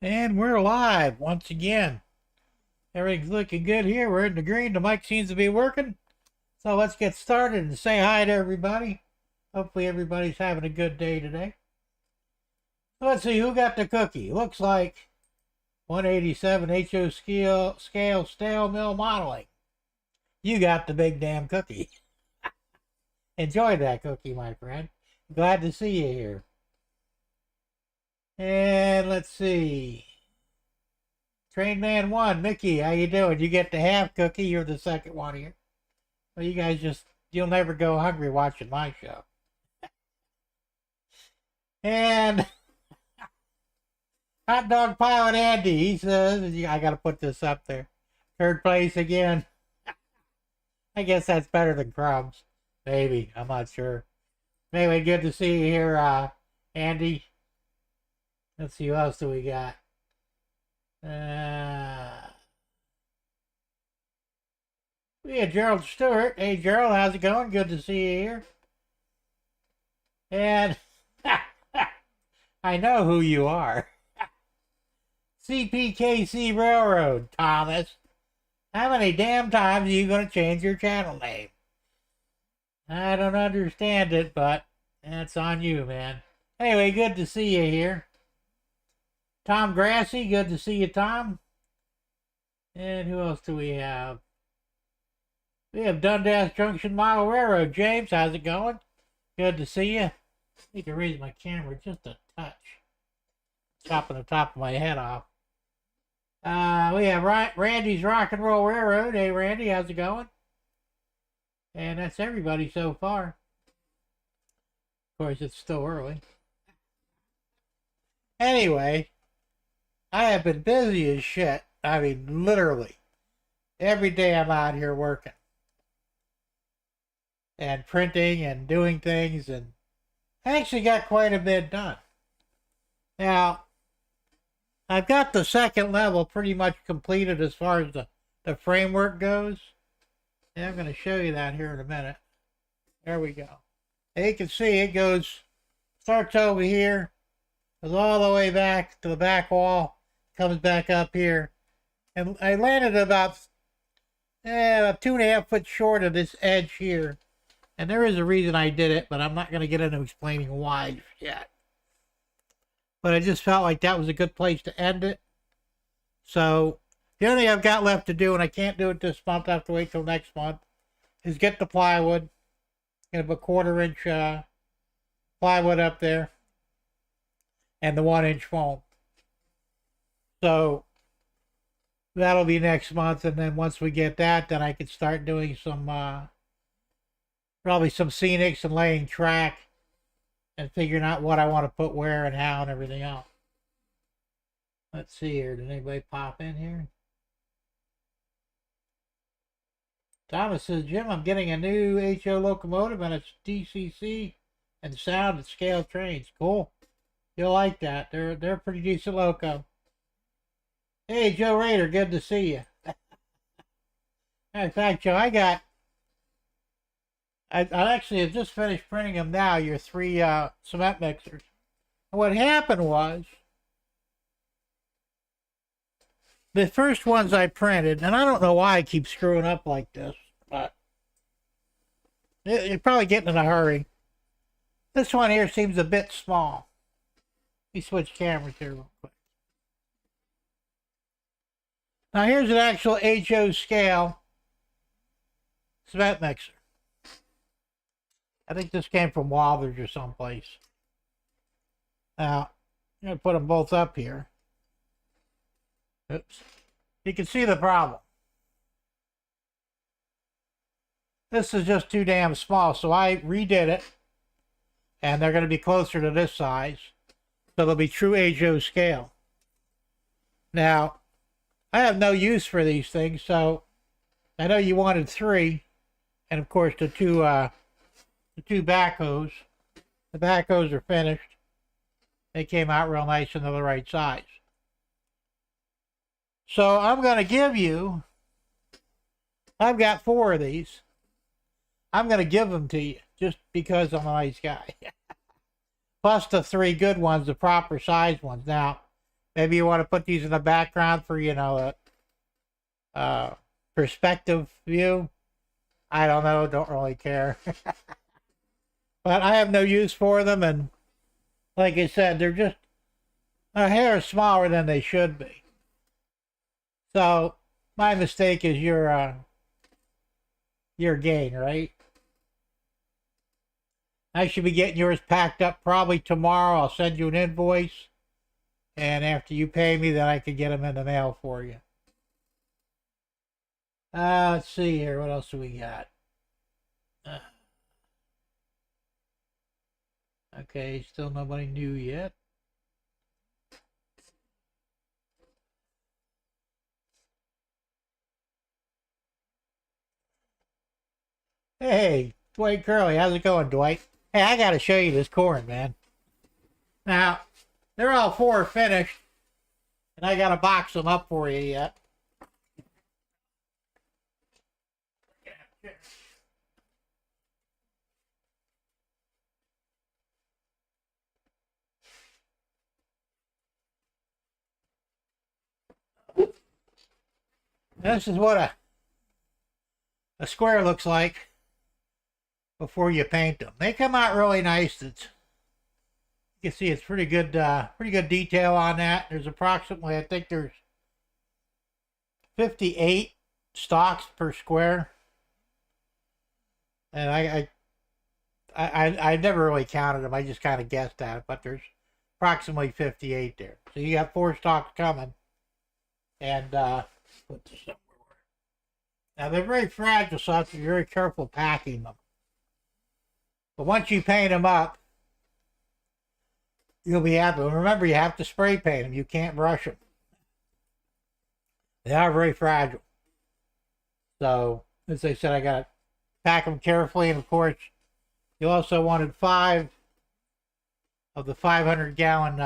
And we're live once again. Everything's looking good here. We're in the green. The mic seems to be working. So let's get started and say hi to everybody. Hopefully everybody's having a good day today. So let's see who got the cookie. Looks like 187 HO scale stale mill modeling. You got the big damn cookie. Enjoy that cookie, my friend. Glad to see you here. And let's see. Train Man 1, Mickey, how you doing? You get the half cookie. You're the second one here. Well, you guys you'll never go hungry watching my show. And Hot Dog Pilot Andy, he says, I got to put this up there. Third place again. I guess that's better than crumbs. Maybe. I'm not sure. Anyway, good to see you here, Andy. Let's see, who else do we got? We had Gerald Stewart. Hey, Gerald, how's it going? Good to see you here. And I know who you are. CPKC Railroad, Thomas. How many damn times are you going to change your channel name? I don't understand it, but that's on you, man. Anyway, good to see you here. Tom Grassy, good to see you, Tom. And who else do we have? We have Dundas Junction Model Railroad. James, how's it going? Good to see you. I need to raise my camera just a touch. Chopping the top of my head off. We have Randy's Rock and Roll Railroad. Hey, Randy, how's it going? And that's everybody so far. Of course, it's still early. Anyway, I have been busy as shit. I mean, literally. Every day I'm out here working. And printing and doing things. And I actually got quite a bit done. Now, I've got the second level pretty much completed as far as the framework goes. And I'm going to show you that here in a minute. There we go. And you can see it starts over here, goes all the way back to the back wall, comes back up here. And I landed about 2.5 foot short of this edge here. And there is a reason I did it, but I'm not going to get into explaining why yet. But I just felt like that was a good place to end it. So the only thing I've got left to do, and I can't do it this month, I have to wait till next month, is get the plywood. Get a 1/4 inch plywood up there. And the 1-inch foam. So that'll be next month. And then once we get that, then I can start doing some, probably some scenics and laying track. And figuring out what I want to put where and how and everything else. Let's see here. Did anybody pop in here? Thomas says, Jim, I'm getting a new HO locomotive and it's DCC and sound and scale trains. Cool. You'll like that. They're a pretty decent loco. Hey, Joe Rader, good to see you. In fact, Joe, I actually have just finished printing them now, your 3 cement mixers. And what happened was, the first ones I printed, and I don't know why I keep screwing up like this, but you're probably getting in a hurry. This one here seems a bit small. Let me switch cameras here real quick. Now here's an actual HO scale cement mixer. I think this came from Walters or someplace. Now, I'm going to put them both up here. Oops. You can see the problem. This is just too damn small, so I redid it. And they're going to be closer to this size. So they'll be true HO scale. Now, I have no use for these things, so I know you wanted 3. And of course the two backhoes. The backhoes are finished. They came out real nice and they're the right size. So I'm going to give you, I've got 4 of these. I'm going to give them to you just because I'm a nice guy. Plus the 3 good ones, the proper size ones. Now, maybe you want to put these in the background for, you know, a perspective view. I don't know, don't really care. But I have no use for them, and like I said, they're just a hair smaller than they should be. So my mistake is your gain, right? I should be getting yours packed up probably tomorrow. I'll send you an invoice, and after you pay me, then I can get them in the mail for you. Let's see here. What else do we got? Okay, still nobody new yet. Hey, Dwight Curley, how's it going, Dwight? Hey, I gotta show you this corn, man. Now, they're all 4 finished, and I gotta box them up for you yet. This is what a square looks like before you paint them. They come out really nice. You can see it's pretty good detail on that. There's approximately, I think there's 58 stalks per square. And I never really counted them. I just kind of guessed at it, but there's approximately 58 there. So you got 4 stalks coming. And put this somewhere. Now they're very fragile, so I have to be very careful packing them. But once you paint them up, you'll be happy. Remember, you have to spray paint them. You can't brush them. They are very fragile. So, as I said, I got to pack them carefully. And of course, you also wanted 5 of the 500-gallon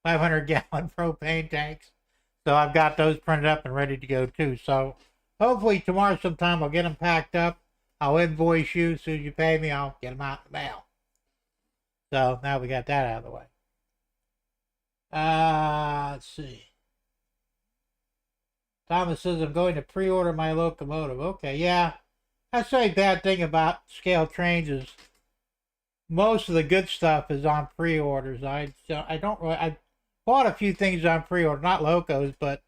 500-gallon propane tanks. So I've got those printed up and ready to go too. So hopefully tomorrow sometime I'll get them packed up. I'll invoice you. As soon as you pay me, I'll get them out in the mail. So now we got that out of the way. Let's see. Thomas says, I'm going to pre-order my locomotive. Okay, yeah. That's the only bad thing about scale trains is most of the good stuff is on pre-orders. I bought a few things on pre-order, not locos, but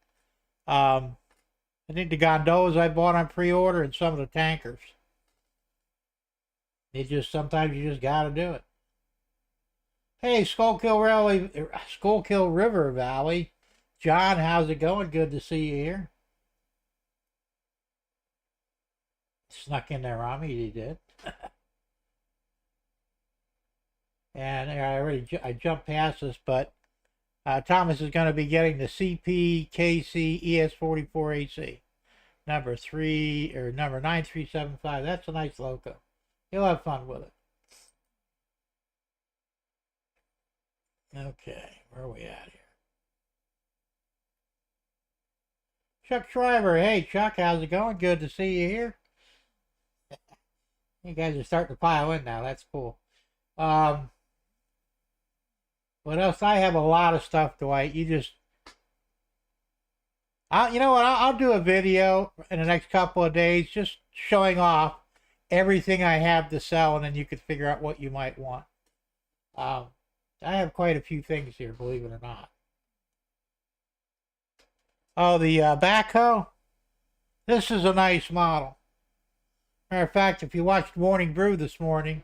I think the gondolas I bought on pre-order and some of the tankers. Sometimes you just got to do it. Hey, Schuylkill River Valley. John, how's it going? Good to see you here. Snuck in there on me, he did. And I jumped past this, but Thomas is going to be getting the CPKC ES44AC number 9375. That's a nice loco. You'll have fun with it. Okay, where are we at here? Chuck Shriver. Hey, Chuck, how's it going? Good to see you here. You guys are starting to pile in now. That's cool. What else? I have a lot of stuff, Dwight. You know what? I'll do a video in the next couple of days just showing off everything I have to sell, and then you could figure out what you might want. I have quite a few things here, believe it or not. Oh, the backhoe? This is a nice model. Matter of fact, if you watched Morning Brew this morning,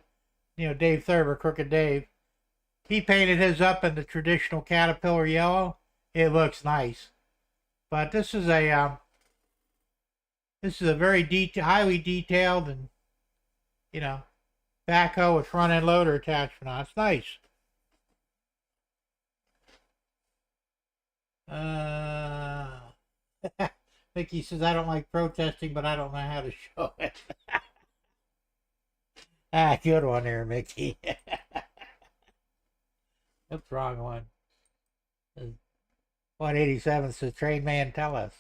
you know, Dave Thurber, Crooked Dave, he painted his up in the traditional Caterpillar yellow. It looks nice. But this is a very highly detailed and, you know, backhoe with front end loader attachment on. It's nice. Mickey says, I don't like protesting, but I don't know how to show it. Good one there, Mickey. That's the wrong one. 187 says, train man, tell us.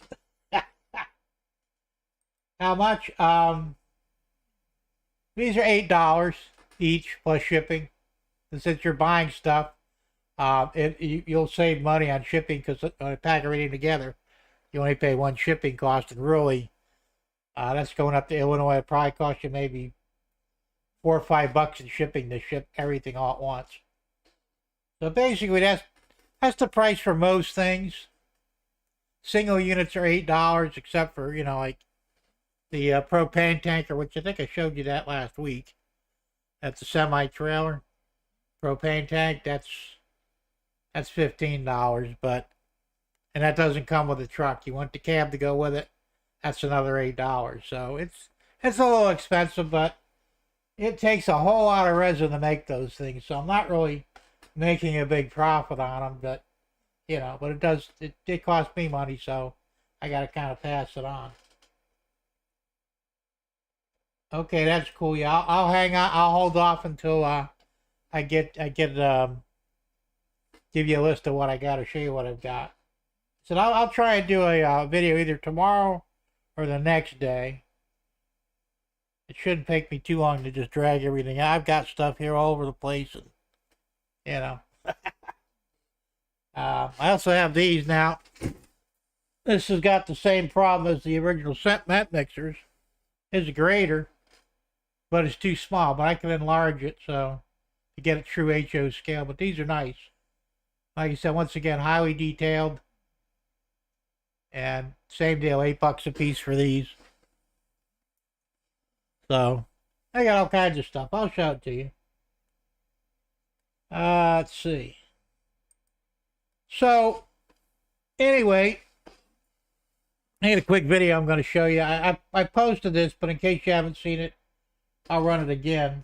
How much? These are $8 each plus shipping. And since you're buying stuff, you'll save money on shipping because when I pack everything together, you only pay one shipping cost, and really, that's going up to Illinois. It probably costs you maybe $4 or $5 in shipping to ship everything all at once. So basically, that's the price for most things. Single units are $8, except for, you know, like the propane tanker, which I think I showed you that last week. That's a semi-trailer propane tank. That's $15, and that doesn't come with a truck. You want the cab to go with it. That's another $8. So it's a little expensive, but it takes a whole lot of resin to make those things. So I'm not really making a big profit on them, but you know, but it costs me money, so I got to kind of pass it on. Okay, that's cool. Yeah, I'll hang on. I'll hold off until I get give you a list of what I got to show you what I've got. So I'll try and do a video either tomorrow or the next day. It shouldn't take me too long to just drag everything out. I've got stuff here all over the place, and you know. I also have these now. This has got the same problem as the original cement mixers. It's a grater, but it's too small. But I can enlarge it so to get a true HO scale. But these are nice. Like I said, once again, highly detailed. And same deal, $8 a piece for these. So, I got all kinds of stuff. I'll show it to you. Let's see. So, anyway, I got a quick video I'm going to show you. I posted this, but in case you haven't seen it, I'll run it again.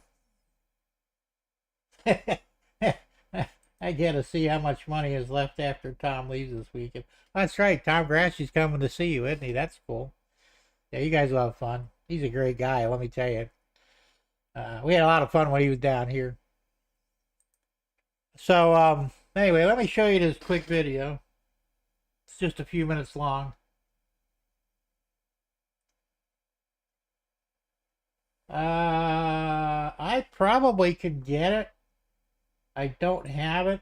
I get to see how much money is left after Tom leaves this weekend. That's right. Tom Grassy's coming to see you, isn't he? That's cool. Yeah, you guys will have fun. He's a great guy, let me tell you. We had a lot of fun when he was down here. So, anyway, let me show you this quick video. It's just a few minutes long. I probably could get it. I don't have it,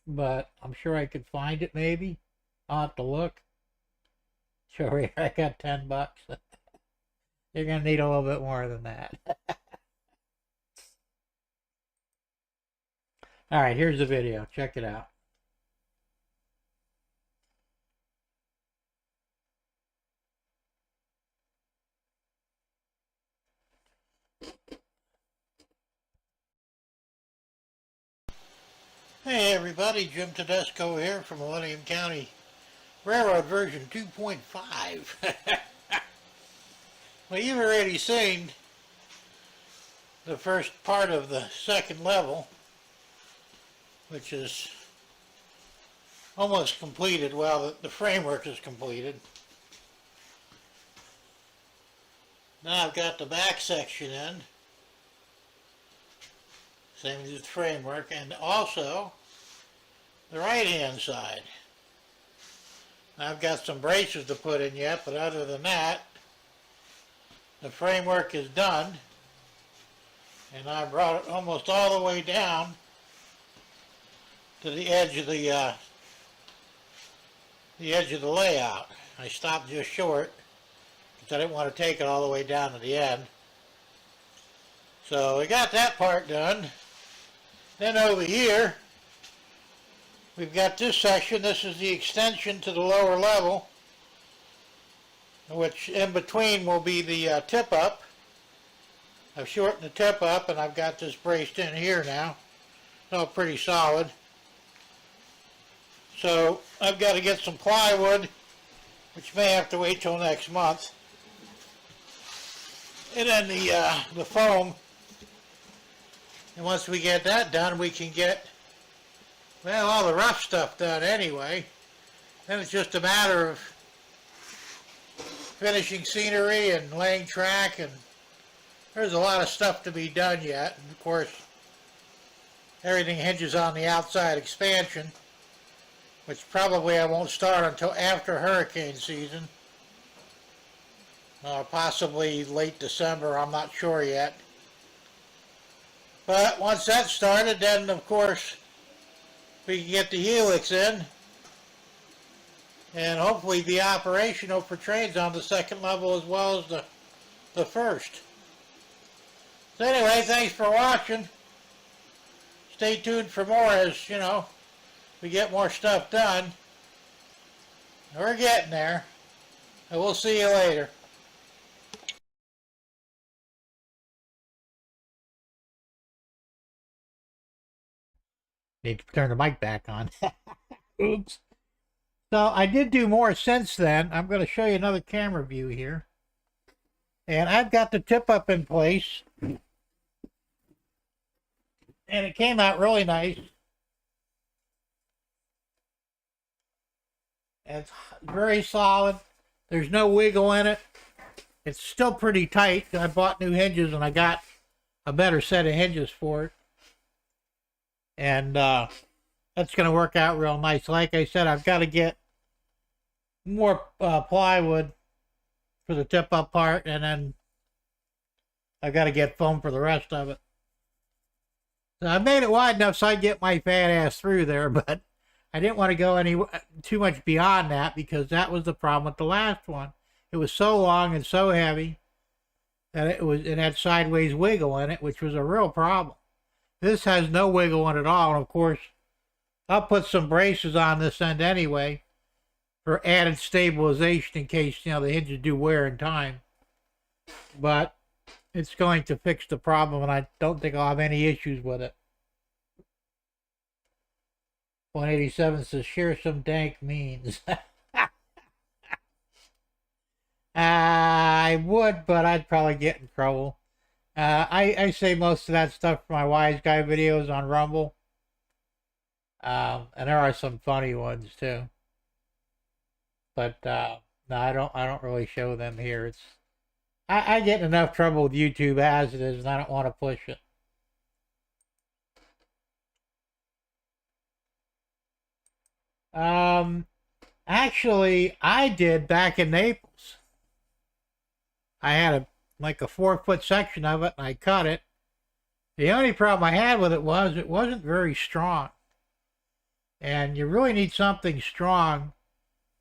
but I'm sure I could find it maybe. I'll have to look. Sure, I got $10. You're going to need a little bit more than that. All right, here's the video. Check it out. Hey everybody, Jim Tedesco here from Millennium County Railroad version 2.5. Well, you've already seen the first part of the second level, which is almost completed. Well, the framework is completed. Now I've got the back section in, same as the framework, and also the right hand side. Now I've got some braces to put in yet, but other than that, the framework is done, and I brought it almost all the way down to the edge of the layout. I stopped just short because I didn't want to take it all the way down to the end. So we got that part done. Then over here, we've got this section. This is the extension to the lower level, which in between will be the tip-up. I've shortened the tip-up, and I've got this braced in here now. It's all pretty solid. So I've got to get some plywood, which may have to wait till next month. And then the foam. And once we get that done, we can get, well, all the rough stuff done anyway. Then it's just a matter of finishing scenery and laying track, and there's a lot of stuff to be done yet. And of course, everything hinges on the outside expansion, which probably I won't start until after hurricane season. Possibly late December, I'm not sure yet. But once that's started, then of course we can get the helix in and hopefully be operational for trains on the second level as well as the first. So anyway, thanks for watching. Stay tuned for more as, you know, we get more stuff done. We're getting there. And we'll see you later. Need to turn the mic back on. Oops. So I did do more since then. I'm going to show you another camera view here. And I've got the tip up in place. And it came out really nice. It's very solid. There's no wiggle in it. It's still pretty tight. I bought new hinges and I got a better set of hinges for it. And that's going to work out real nice. Like I said, I've got to get more plywood for the tip-up part, and then I've got to get foam for the rest of it. So I made it wide enough so I get my fat ass through there, but I didn't want to go too much beyond that because that was the problem with the last one. It was so long and so heavy that it had sideways wiggle in it, which was a real problem. This has no wiggle in it at all, and of course, I'll put some braces on this end anyway for added stabilization in case, you know, the hinges do wear in time. But it's going to fix the problem, and I don't think I'll have any issues with it. 187 says, share some dank means. I would, but I'd probably get in trouble. I say most of that stuff for my wise guy videos on Rumble. And there are some funny ones too. But no, I don't really show them here. I get in enough trouble with YouTube as it is, and I don't want to push it. Actually, I did back in Naples. I had like a 4-foot section of it, and I cut it. The only problem I had with it was it wasn't very strong. And you really need something strong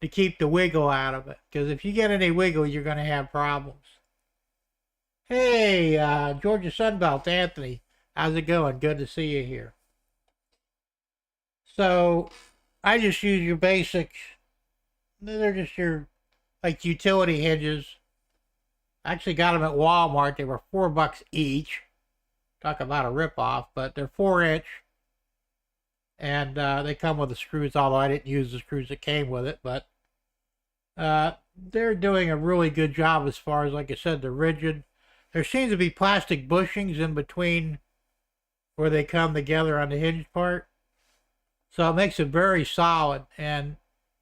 to keep the wiggle out of it. Because if you get any wiggle, you're going to have problems. Hey, Georgia Sunbelt, Anthony. How's it going? Good to see you here. So, I just use your basic, they're just your, like, utility hinges. I actually got them at Walmart. They were $4 each. Talk about a ripoff, but they're 4-inch. And they come with the screws, although I didn't use the screws that came with it. But they're doing a really good job as far as, like I said, they're rigid. There seems to be plastic bushings in between where they come together on the hinge part. So it makes it very solid. And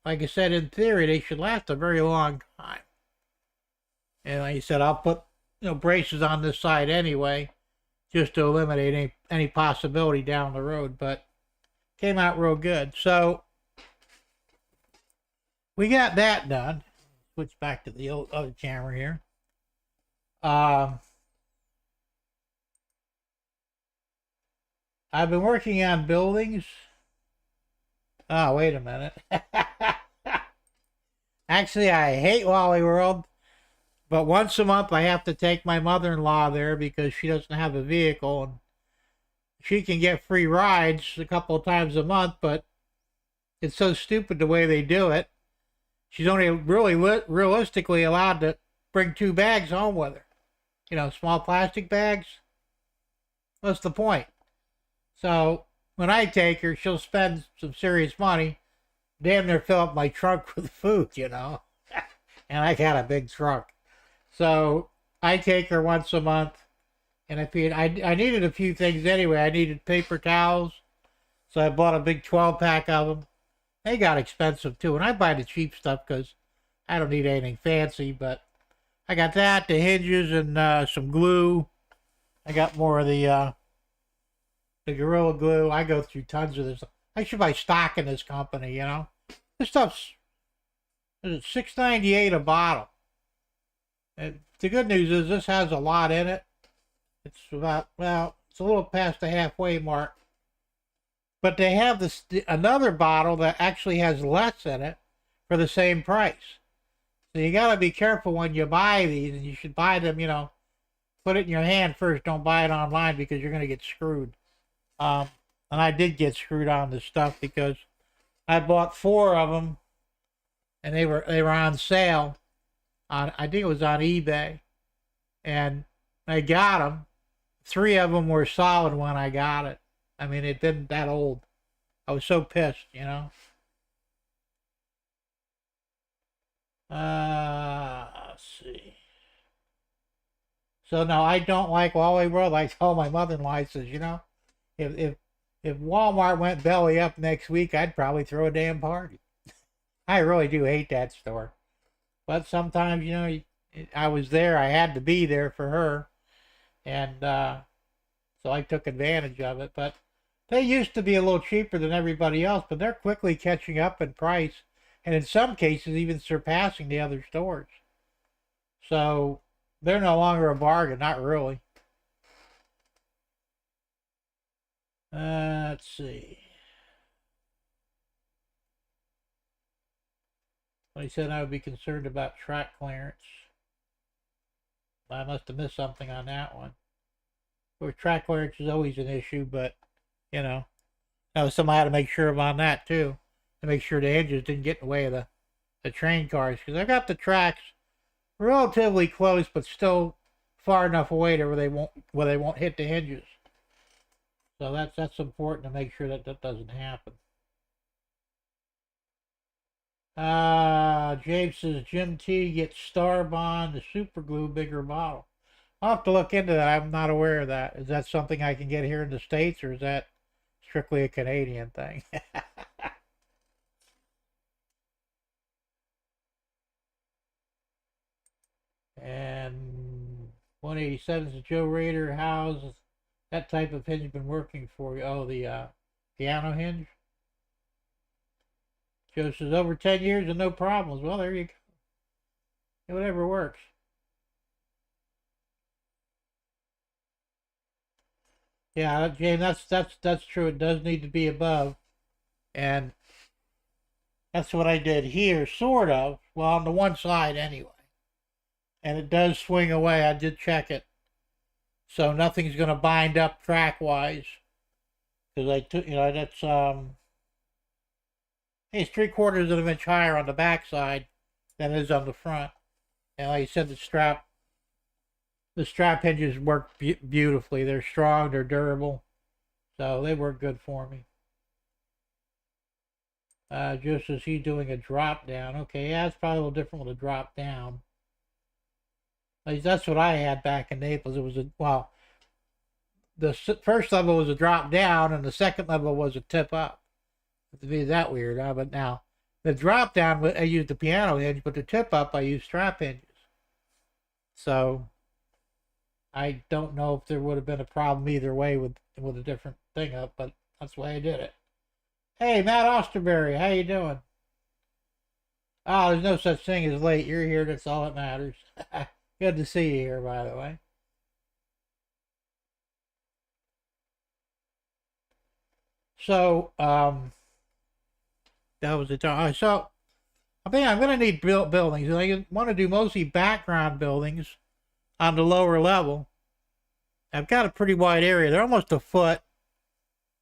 like I said, in theory, they should last a very long time. And like I said, I'll put braces on this side anyway, just to eliminate any possibility down the road. But came out real good. So we got that done. Switch back to the other camera here. I've been working on buildings. Oh, wait a minute. Actually, I hate Wally World, but once a month I have to take my mother-in-law there because she doesn't have a vehicle, and she can get free rides a couple of times a month, but it's so stupid the way they do it. She's only really realistically allowed to bring 2 bags home with her. Small plastic bags. What's the point? So when I take her, she'll spend some serious money, damn near fill up my trunk with food, and I got a big trunk. So I take her once a month, and I needed a few things anyway. I needed paper towels, so I bought a big 12-pack of them. They got expensive too, and I buy the cheap stuff because I don't need anything fancy, but I got that, the hinges, and some glue. I got more of the Gorilla Glue. I go through tons of this. I should buy stock in this company, This stuff's, is it $6.98 a bottle? And the good news is this has a lot in it. It's about, it's a little past the halfway mark. But they have another bottle that actually has less in it for the same price. So you got to be careful when you buy these, and you should buy them, put it in your hand first. Don't buy it online because you're going to get screwed. And I did get screwed on this stuff because I bought 4 of them, and they were on sale. I think it was on eBay, and I got them. 3 of them were solid when I got it. I mean, it didn't that old. I was so pissed, Let's see. So no, I don't like Wally World. I told my mother-in-law, I says, if Walmart went belly up next week, I'd probably throw a damn party. I really do hate that store. But sometimes, I was there. I had to be there for her. And so I took advantage of it. But they used to be a little cheaper than everybody else, but they're quickly catching up in price. And in some cases, even surpassing the other stores. So they're no longer a bargain. Not really. Let's see. Well, he said I would be concerned about track clearance. I must have missed something on that one. Of course, track clearance is always an issue, but, somebody had to make sure on that too. To make sure the hinges didn't get in the way of the train cars. Because I got the tracks relatively close, but still far enough away to where they won't hit the hinges. So that's important to make sure that doesn't happen. James says Jim T gets Star Bond, the super glue, bigger bottle. I'll have to look into that. I'm not aware of that. Is that something I can get here in the States, or is that strictly a Canadian thing? And 187 is Joe Rader. How's that type of hinge been working for you? Oh, the piano hinge? Joe says over 10 years and no problems. Well, there you go. Whatever works. Yeah, James, that's true. It does need to be above, and that's what I did here, sort of. Well, on the one side anyway, and it does swing away. I did check it, so nothing's going to bind up track wise, because I took, that's it's 3/4 of an inch higher on the back side than it is on the front, and like I said, the strap hinges work beautifully. They're strong, they're durable, so they work good for me. Just as he's doing a drop down. Okay, yeah, it's probably a little different with a drop down. At least that's what I had back in Naples. It was the first level was a drop down, and the second level was a tip up. To be that weird, huh? But now the drop down, I used the piano hinge, but the tip up, I used strap hinges. So I don't know if there would have been a problem either way with a different thing up, but that's the way I did it. Hey, Matt Osterberry, how you doing? Oh, there's no such thing as late. You're here. That's all that matters. Good to see you here, by the way. So, that was the time. So, I think I'm going to need buildings. I want to do mostly background buildings on the lower level. I've got a pretty wide area. They're almost a foot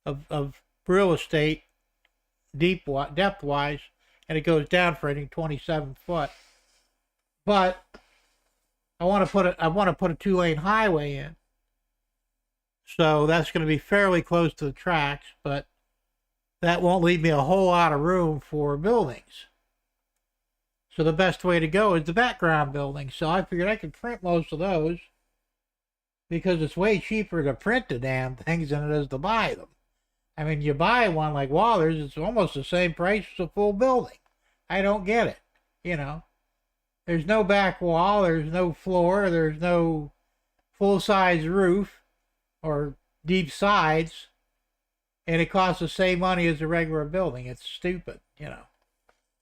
of real estate, depth wise, and it goes down for I think 27 foot. But I want to put a 2-lane highway in, so that's going to be fairly close to the tracks, but that won't leave me a whole lot of room for buildings. So the best way to go is the background buildings. So I figured I could print most of those, because it's way cheaper to print the damn things than it is to buy them. I mean, you buy one like Waller's, it's almost the same price as a full building. I don't get it, There's no back wall, there's no floor, there's no full-size roof or deep sides, and it costs the same money as a regular building. It's stupid,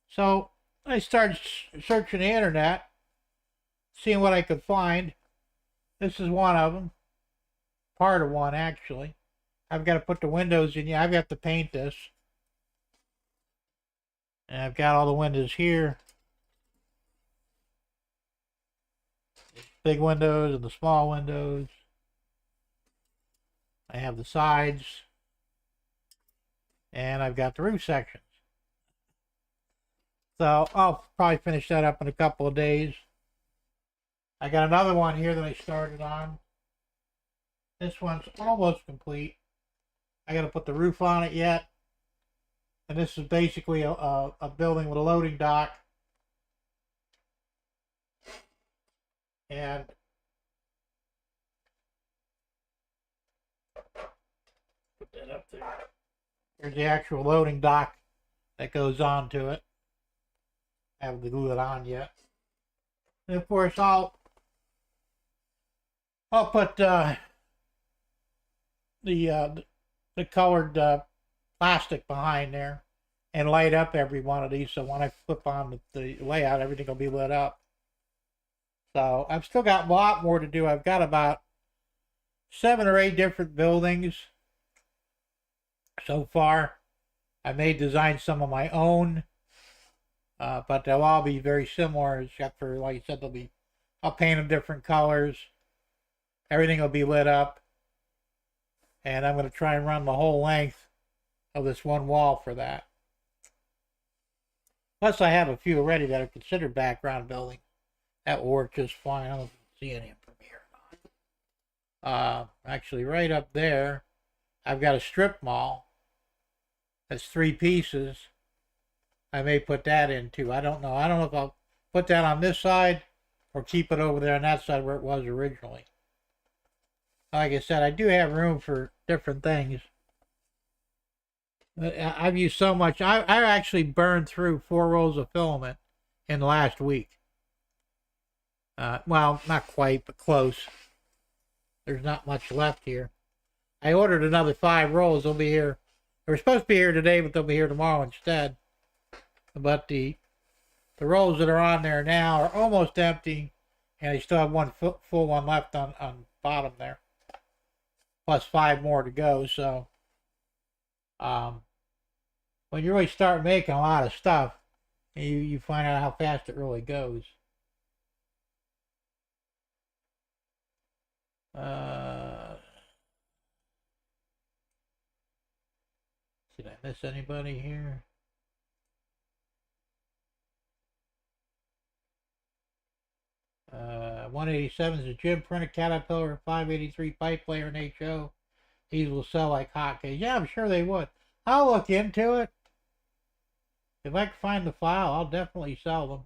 So I started searching the internet, seeing what I could find. This is one of them. Part of one, actually. I've got to put the windows in. Yeah, I've got to paint this. And I've got all the windows here. Big windows and the small windows. I have the sides. And I've got the roof sections. So I'll probably finish that up in a couple of days. I got another one here that I started on. This one's almost complete. I got to put the roof on it yet. And this is basically a building with a loading dock. And put that up there. Here's the actual loading dock that goes onto it. I haven't glued it on yet. And of course, I'll put the colored plastic behind there and light up every one of these, so when I flip on the layout, everything will be lit up. So I've still got a lot more to do. I've got about 7 or 8 different buildings so far. I may design some of my own, but they'll all be very similar, except for, like I said, I'll paint them different colors. Everything will be lit up. And I'm going to try and run the whole length of this one wall for that. Plus, I have a few already that are considered background building. That will work just fine. I don't know if you can see any of them here or not. Actually, right up there, I've got a strip mall. That's 3 pieces. I may put that in too. I don't know. I don't know if I'll put that on this side or keep it over there on that side where it was originally. Like I said, I do have room for different things. I've used so much. I actually burned through 4 rolls of filament in the last week. Well, not quite, but close. There's not much left here. I ordered another 5 rolls. They'll be here. They were supposed to be here today, but they'll be here tomorrow instead. But the rolls that are on there now are almost empty, and I still have one full one left on bottom there. Plus 5 more to go. So, when you really start making a lot of stuff, you find out how fast it really goes. Did I miss anybody here? Uh, 187 is a Jim printed Caterpillar, 583 pipe layer in HO. These will sell like hotcakes. Yeah, I'm sure they would. I'll look into it. If I can find the file, I'll definitely sell them.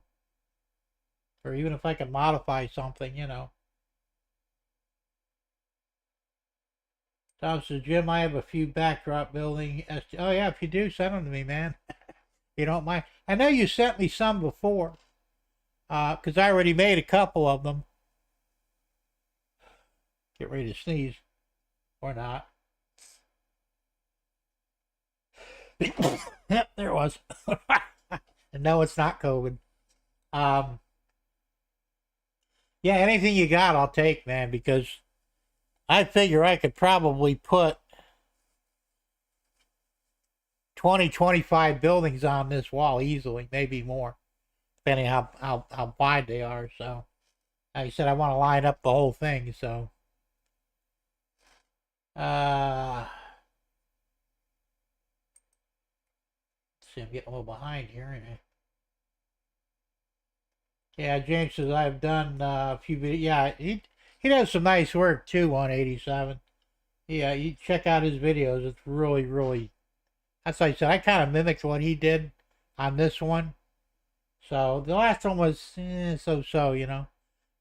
Or even if I can modify something, you know. Tom says, Jim, I have a few backdrop building. Oh, yeah, if you do, send them to me, man. You don't mind. I know you sent me some before. Because I already made a couple of them. Get ready to sneeze. Or not. Yep, there it was. And no, it's not COVID. Yeah, anything you got, I'll take, man, because I figure I could probably put 20, 25 buildings on this wall easily, maybe more, depending how wide they are. So, like I said, I want to line up the whole thing. So, let's see, I'm getting a little behind here. Yeah, James says I've done a few videos. Yeah, he does some nice work too on 87. Yeah, you check out his videos. It's really, really. That's like I said. I kind of mimicked what he did on this one. So the last one was so-so, you know.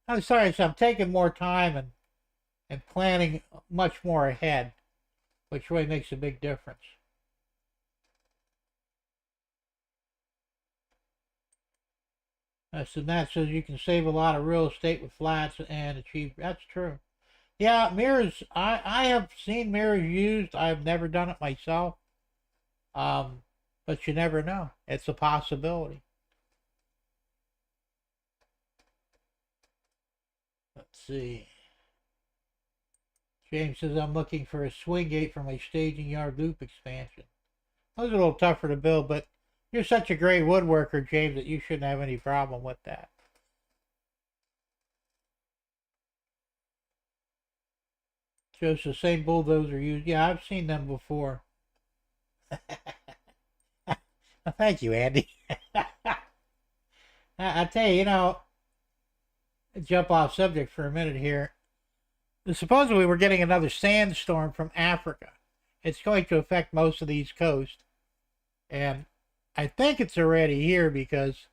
I'm sorry, so I'm taking more time and planning much more ahead, which really makes a big difference. So Matt says you can save a lot of real estate with flats and achieve. That's true. Yeah, mirrors. I have seen mirrors used. I've never done it myself. But you never know. It's a possibility. Let's see. James says I'm looking for a swing gate for my staging yard loop expansion. Those are a little tougher to build, but you're such a great woodworker, James, that you shouldn't have any problem with that. Just the same bulldozer used. Yeah, I've seen them before. Thank you, Andy. I tell you, you know, jump off subject for a minute here. Supposedly we're getting another sandstorm from Africa. It's going to affect most of the East Coast. And I think it's already here because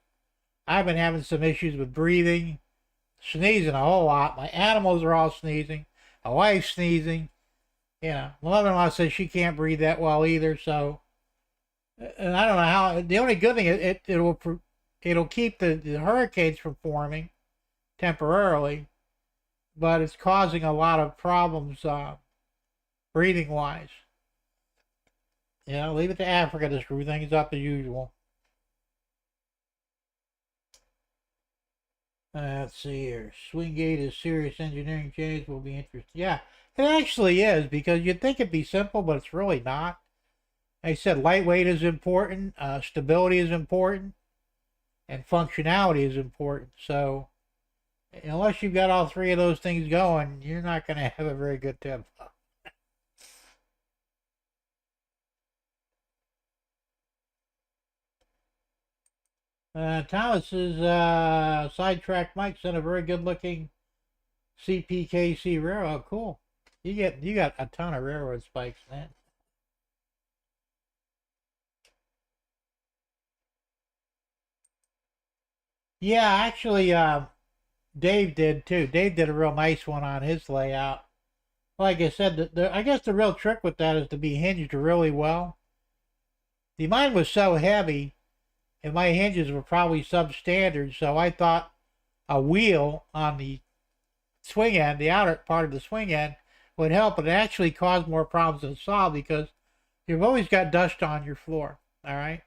I've been having some issues with breathing, sneezing a whole lot. My animals are all sneezing. My wife's sneezing. You know, my mother-in-law says she can't breathe that well either. So, and I don't know how. The only good thing is it'll keep the hurricanes from forming temporarily, but it's causing a lot of problems breathing-wise. You know, leave it to Africa to screw things up as usual. Let's see here. Swinggate is serious engineering change. Will be interesting. Yeah, it actually is, because you'd think it'd be simple, but it's really not. Like I said, lightweight is important, stability is important, and functionality is important. So, unless you've got all three of those things going, you're not going to have a very good tempo. Thomas's sidetrack Mike sent a very good looking CPKC railroad. Cool. You got a ton of railroad spikes, man. Yeah, actually, Dave did too. Dave did a real nice one on his layout. Like I said, I guess the real trick with that is to be hinged really well. The mine was so heavy, and my hinges were probably substandard, so I thought a wheel on the swing end, the outer part of the swing end, would help, but it actually caused more problems than it solved because you've always got dust on your floor, all right?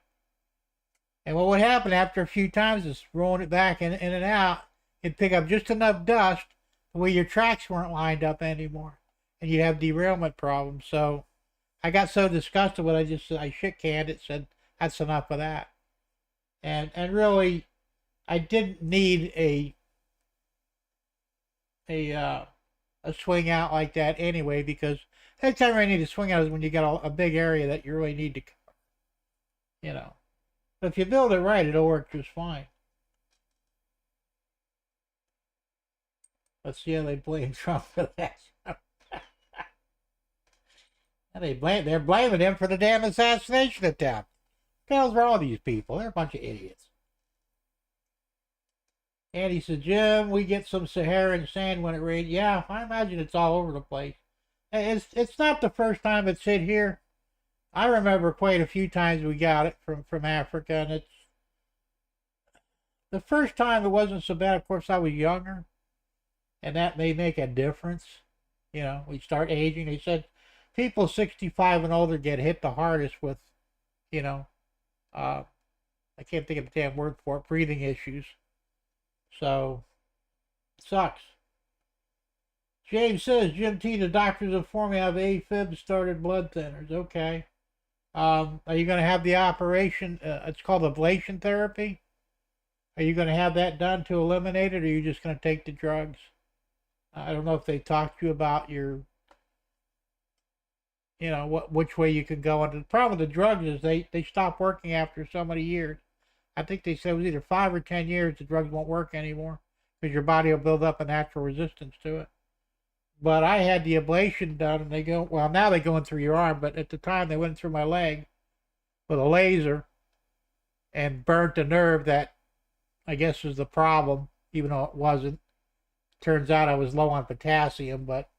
And what would happen after a few times is rolling it back in and out, it'd pick up just enough dust where your tracks weren't lined up anymore, and you'd have derailment problems. So I got so disgusted with it, I shit canned it, said that's enough of that. And really, I didn't need a swing out like that anyway, because next time I need to swing out is when you got a big area that you really need to cover, you know. But if you build it right, it'll work just fine. Let's see how they blame Trump for that. They're blaming him for the damn assassination attempt. What the hell's wrong with these people? They're a bunch of idiots. And he said, Jim, we get some Saharan sand when it rains. Yeah, I imagine it's all over the place. It's not the first time it's hit here. I remember quite a few times we got it from Africa, and it's the first time it wasn't so bad. Of course, I was younger, and that may make a difference. You know, we start aging. They said people 65 and older get hit the hardest with, you know, I can't think of the damn word for it, breathing issues. So, it sucks. James says, Jim T, the doctors informed me I have AFib, started blood thinners. Okay. Are you going to have the operation? It's called ablation therapy. Are you going to have that done to eliminate it, or are you just going to take the drugs? I don't know if they talked to you about your, you know, which way you can go. And the problem with the drugs is they stop working after so many years. I think they said it was either 5 or 10 years the drugs won't work anymore because your body will build up a natural resistance to it. But I had the ablation done, and they go, well, now they're going through your arm, but at the time they went through my leg with a laser and burnt a nerve that I guess was the problem, even though it wasn't. Turns out I was low on potassium, but,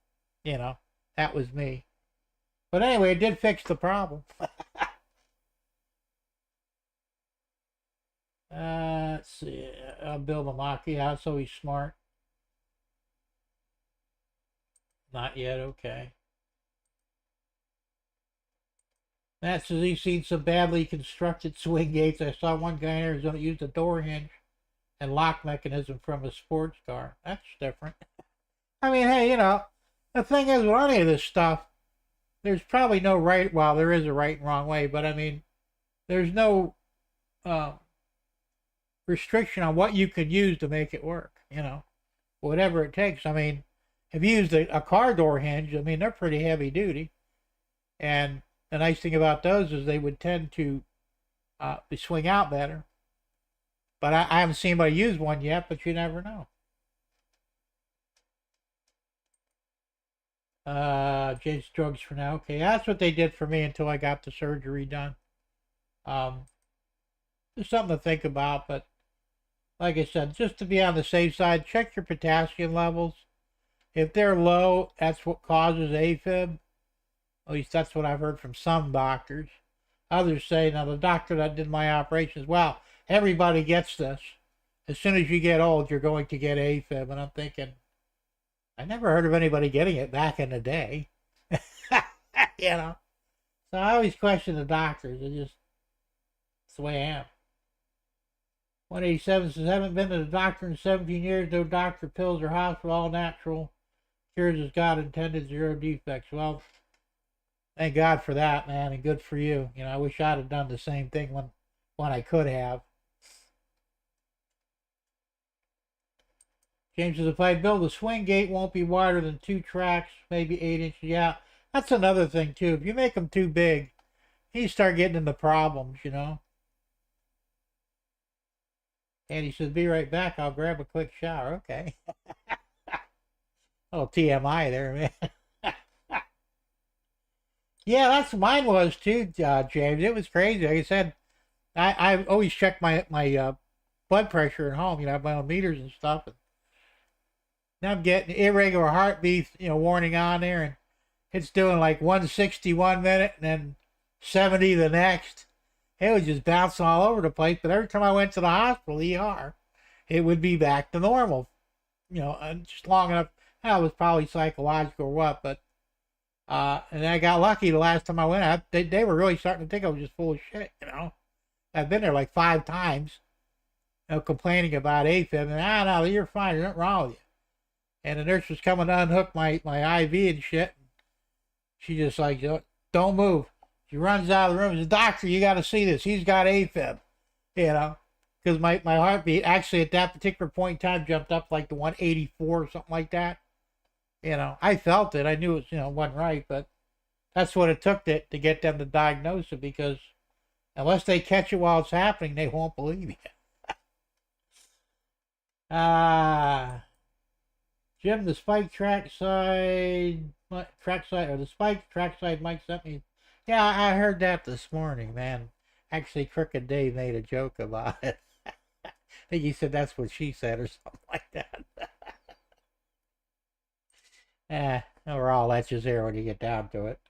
you know, that was me. But anyway, it did fix the problem. Let's see. Bill Mamaki, how so he's smart? Not yet, okay. Matt says he's seen some badly constructed swing gates. I saw one guy in Arizona use a door hinge and lock mechanism from a sports car. That's different. I mean, hey, you know, the thing is with any of this stuff, there's probably no right, well, there is a right and wrong way, but I mean, there's no restriction on what you can use to make it work, you know, whatever it takes. I mean, if you use a car door hinge, I mean, they're pretty heavy duty. And the nice thing about those is they would tend to swing out better. But I haven't seen anybody use one yet, but you never know. Just drugs for now. Okay, that's what they did for me until I got the surgery done. Just something to think about, but like I said, just to be on the safe side, check your potassium levels. If they're low, that's what causes AFib. At least that's what I've heard from some doctors. Others say, now the doctor that did my operations, well, everybody gets this. As soon as you get old, you're going to get AFib. And I'm thinking, I never heard of anybody getting it back in the day. You know? So I always question the doctors. It's the way I am. 187 says, haven't been to the doctor in 17 years. No doctor, pills, or hospital. All natural. Cures as God intended. Zero defects. Well, thank God for that, man, and good for you. You know, I wish I'd have done the same thing when I could have. James says, if I build a swing gate, won't be wider than 2 tracks, maybe 8 inches. Yeah, that's another thing, too. If you make them too big, you start getting into problems, you know. And he says, be right back. I'll grab a quick shower. Okay. Oh, TMI there, man. Yeah, that's mine was too, James. It was crazy. Like I said, I always check my blood pressure at home. You know, I have my own meters and stuff. And now I'm getting irregular heartbeats, you know, warning on there, and it's doing like 160 1 minute and then 70 the next. It was just bouncing all over the place. But every time I went to the hospital, ER, it would be back to normal. You know, just long enough. That was probably psychological or what, but and I got lucky the last time I went out. They were really starting to think I was just full of shit, you know. I've been there like 5 times, you know, complaining about AFib, and no, you're fine, there's nothing wrong with you. And the nurse was coming to unhook my IV and shit. She just like, don't move. She runs out of the room. Says, doctor, you got to see this. He's got AFib, you know, because my heartbeat actually at that particular point in time jumped up like to 184 or something like that. You know, I felt it. I knew it, you know, wasn't right, but that's what it took to get them to diagnose it, because unless they catch it while it's happening, they won't believe you. Jim, the spike trackside, or the spike trackside Mike sent me. Yeah, I heard that this morning, man. Actually, Crooked Dave made a joke about it. I think he said that's what she said or something like that. Overall, that's just there when you get down to it.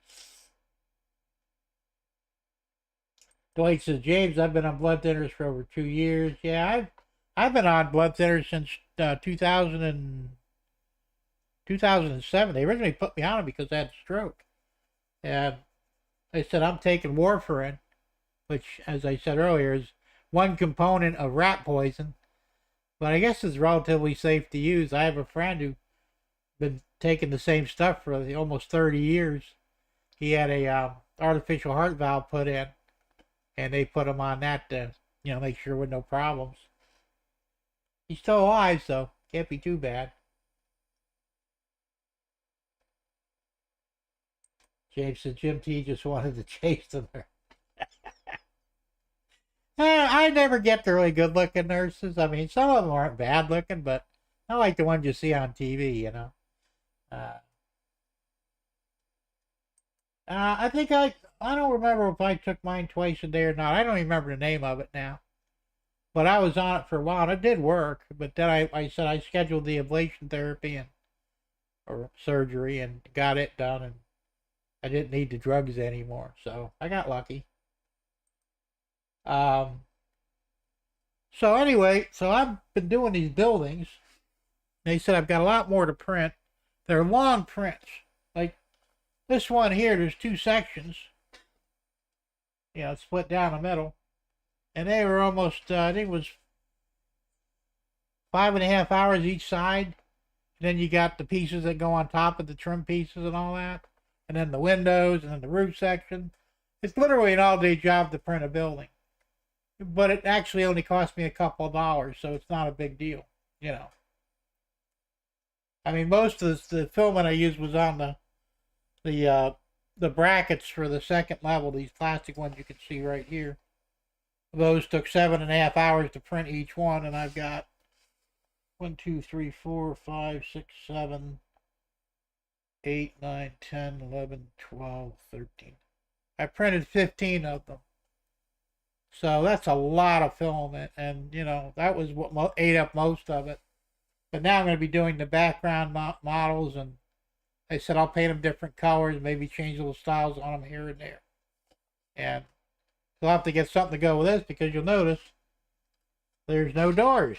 Dwight says, James, I've been on blood thinners for over 2 years. Yeah, I've been on blood thinners since 2007. They originally put me on it because I had a stroke. And they said, I'm taking warfarin, which, as I said earlier, is one component of rat poison. But I guess it's relatively safe to use. I have a friend who's been taking the same stuff for almost 30 years. He had a artificial heart valve put in, and they put him on that to, you know, make sure with no problems. He's still alive, so can't be too bad. James said Jim T just wanted to chase them. I never get the really good looking nurses. I mean, some of them aren't bad looking, but I like the ones you see on TV, you know. I think I don't remember if I took mine twice a day or not. I don't even remember the name of it now. But I was on it for a while, and it did work. But then I said I scheduled the ablation therapy or surgery and got it done, and I didn't need the drugs anymore. So I got lucky. So anyway, so I've been doing these buildings. They said I've got a lot more to print. They're long prints. Like this one here, there's 2 sections. Yeah, it's split down the middle. And they were almost, I think it was 5.5 hours each side. And then you got the pieces that go on top of the trim pieces and all that. And then the windows and then the roof section. It's literally an all-day job to print a building. But it actually only cost me a couple of dollars, so it's not a big deal, you know. I mean, most of the filament I used was on the brackets for the second level, these plastic ones you can see right here. Those took 7.5 hours to print each one, and I've got 1, 2, 3, 4, 5, 6, 7, 8, 9, 10, 11, 12, 13. I printed 15 of them. So that's a lot of filament, and you know, that was what ate up most of it. But now I'm going to be doing the background models, and I said I'll paint them different colors, maybe change little styles on them here and there. And you'll have to get something to go with this, because you'll notice there's no doors.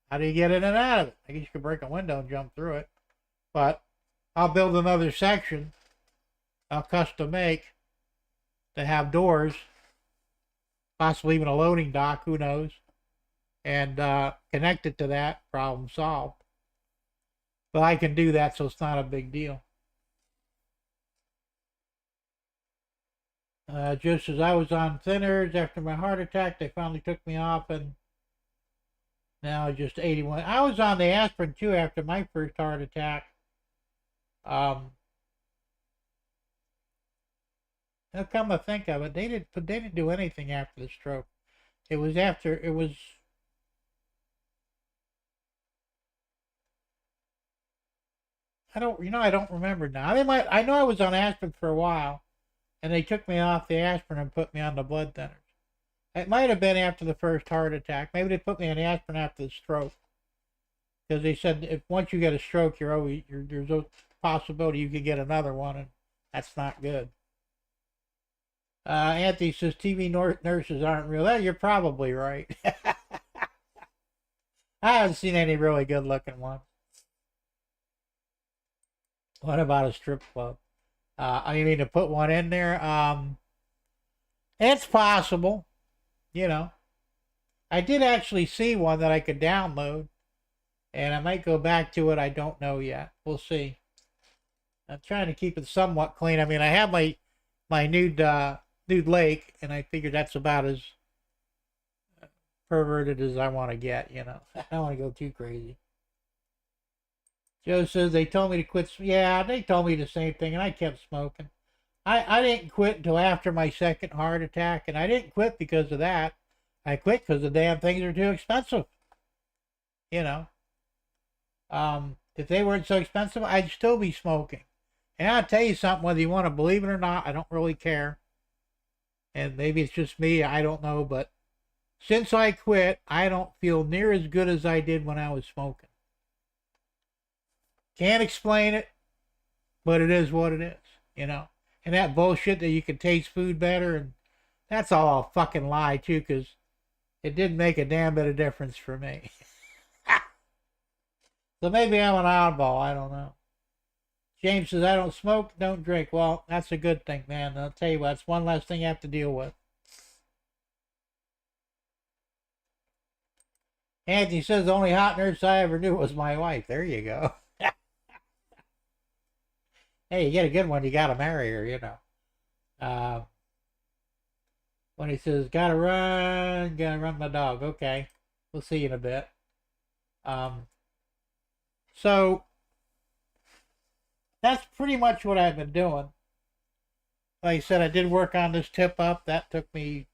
How do you get in and out of it? I guess you could break a window and jump through it. But I'll build another section I'll custom make to have doors, possibly even a loading dock, who knows, and connect it to that, problem solved. But I can do that, so it's not a big deal. Just as I was on thinners after my heart attack, they finally took me off, and now just 81. I was on the aspirin too after my first heart attack. Now come to think of it, they didn't do anything after the stroke. It was I don't remember now. I know I was on aspirin for a while, and they took me off the aspirin and put me on the blood thinners. It might have been after the first heart attack. Maybe they put me on aspirin after the stroke. Because they said if once you get a stroke, there's a possibility you could get another one, and that's not good. Anthony says TV nurses aren't real. Well, you're probably right. I haven't seen any really good looking ones. What about a strip club? I mean to put one in there. It's possible. You know, I did actually see one that I could download, and I might go back to it. I don't know yet. We'll see. I'm trying to keep it somewhat clean. I mean, I have my nude lake, and I figured that's about as perverted as I want to get. You know, I don't want to go too crazy. Joe says they told me to quit. Yeah, they told me the same thing, and I kept smoking. I didn't quit until after my second heart attack, and I didn't quit because of that. I quit because the damn things are too expensive. You know, if they weren't so expensive, I'd still be smoking. And I'll tell you something, whether you want to believe it or not, I don't really care. And maybe it's just me, I don't know, but since I quit, I don't feel near as good as I did when I was smoking. Can't explain it, but it is what it is, you know. And that bullshit that you can taste food better, and that's all a fucking lie too, because it didn't make a damn bit of difference for me. So maybe I'm an oddball, I don't know. James says, I don't smoke, don't drink. Well, that's a good thing, man. I'll tell you what, it's one less thing you have to deal with. Anthony says, the only hot nurse I ever knew was my wife. There you go. Hey, you get a good one, you gotta marry her, you know. When he says, gotta run my dog. Okay, we'll see you in a bit. So, that's pretty much what I've been doing. Like I said, I did work on this tip up. That took me...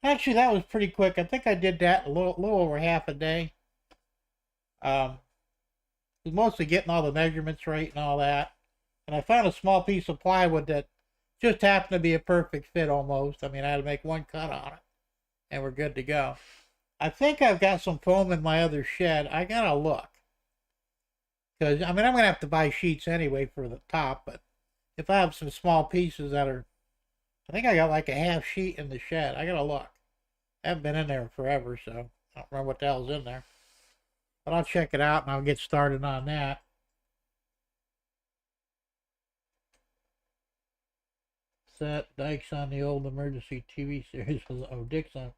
Actually, that was pretty quick. I think I did that a little over half a day. It was mostly getting all the measurements right and all that. And I found a small piece of plywood that just happened to be a perfect fit almost. I mean, I had to make one cut on it, and we're good to go. I think I've got some foam in my other shed. I gotta look. Because, I mean, I'm going to have to buy sheets anyway for the top, but if I have some small pieces that are... I think I got like a half sheet in the shed. I gotta look. I haven't been in there forever, so I don't remember what the hell's in there. But I'll check it out and I'll get started on that. Set Dykes on the old emergency TV series. Oh, Dixon.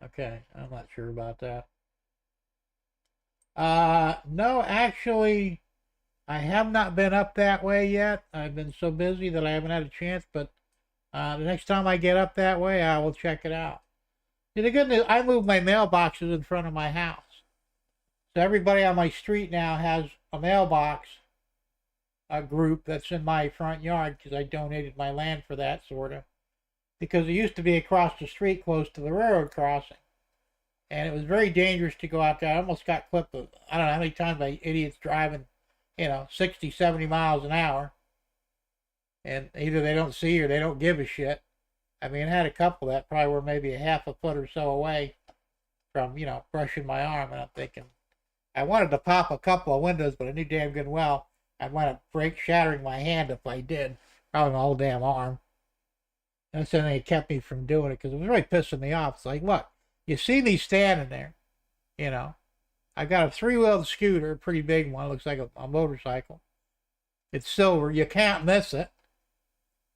Okay, I'm not sure about that. No, actually, I have not been up that way yet. I've been so busy that I haven't had a chance, but the next time I get up that way, I will check it out. See, the good news, I moved my mailboxes in front of my house. So everybody on my street now has a mailbox group that's in my front yard because I donated my land for that, sort of. Because it used to be across the street close to the railroad crossing. And it was very dangerous to go out there. I almost got clipped. I don't know how many times by idiots driving, 60, 70 miles an hour. And either they don't see or they don't give a shit. I mean, I had a couple that probably were maybe a half a foot or so away from, brushing my arm. And I'm thinking, I wanted to pop a couple of windows, but I knew damn good well I'd wind up shattering my hand if I did. Probably my whole damn arm. And so they kept me from doing it because it was really pissing me off. It's like, look, you see me standing there, I've got a 3-wheeled scooter, a pretty big one, looks like a motorcycle. It's silver, you can't miss it.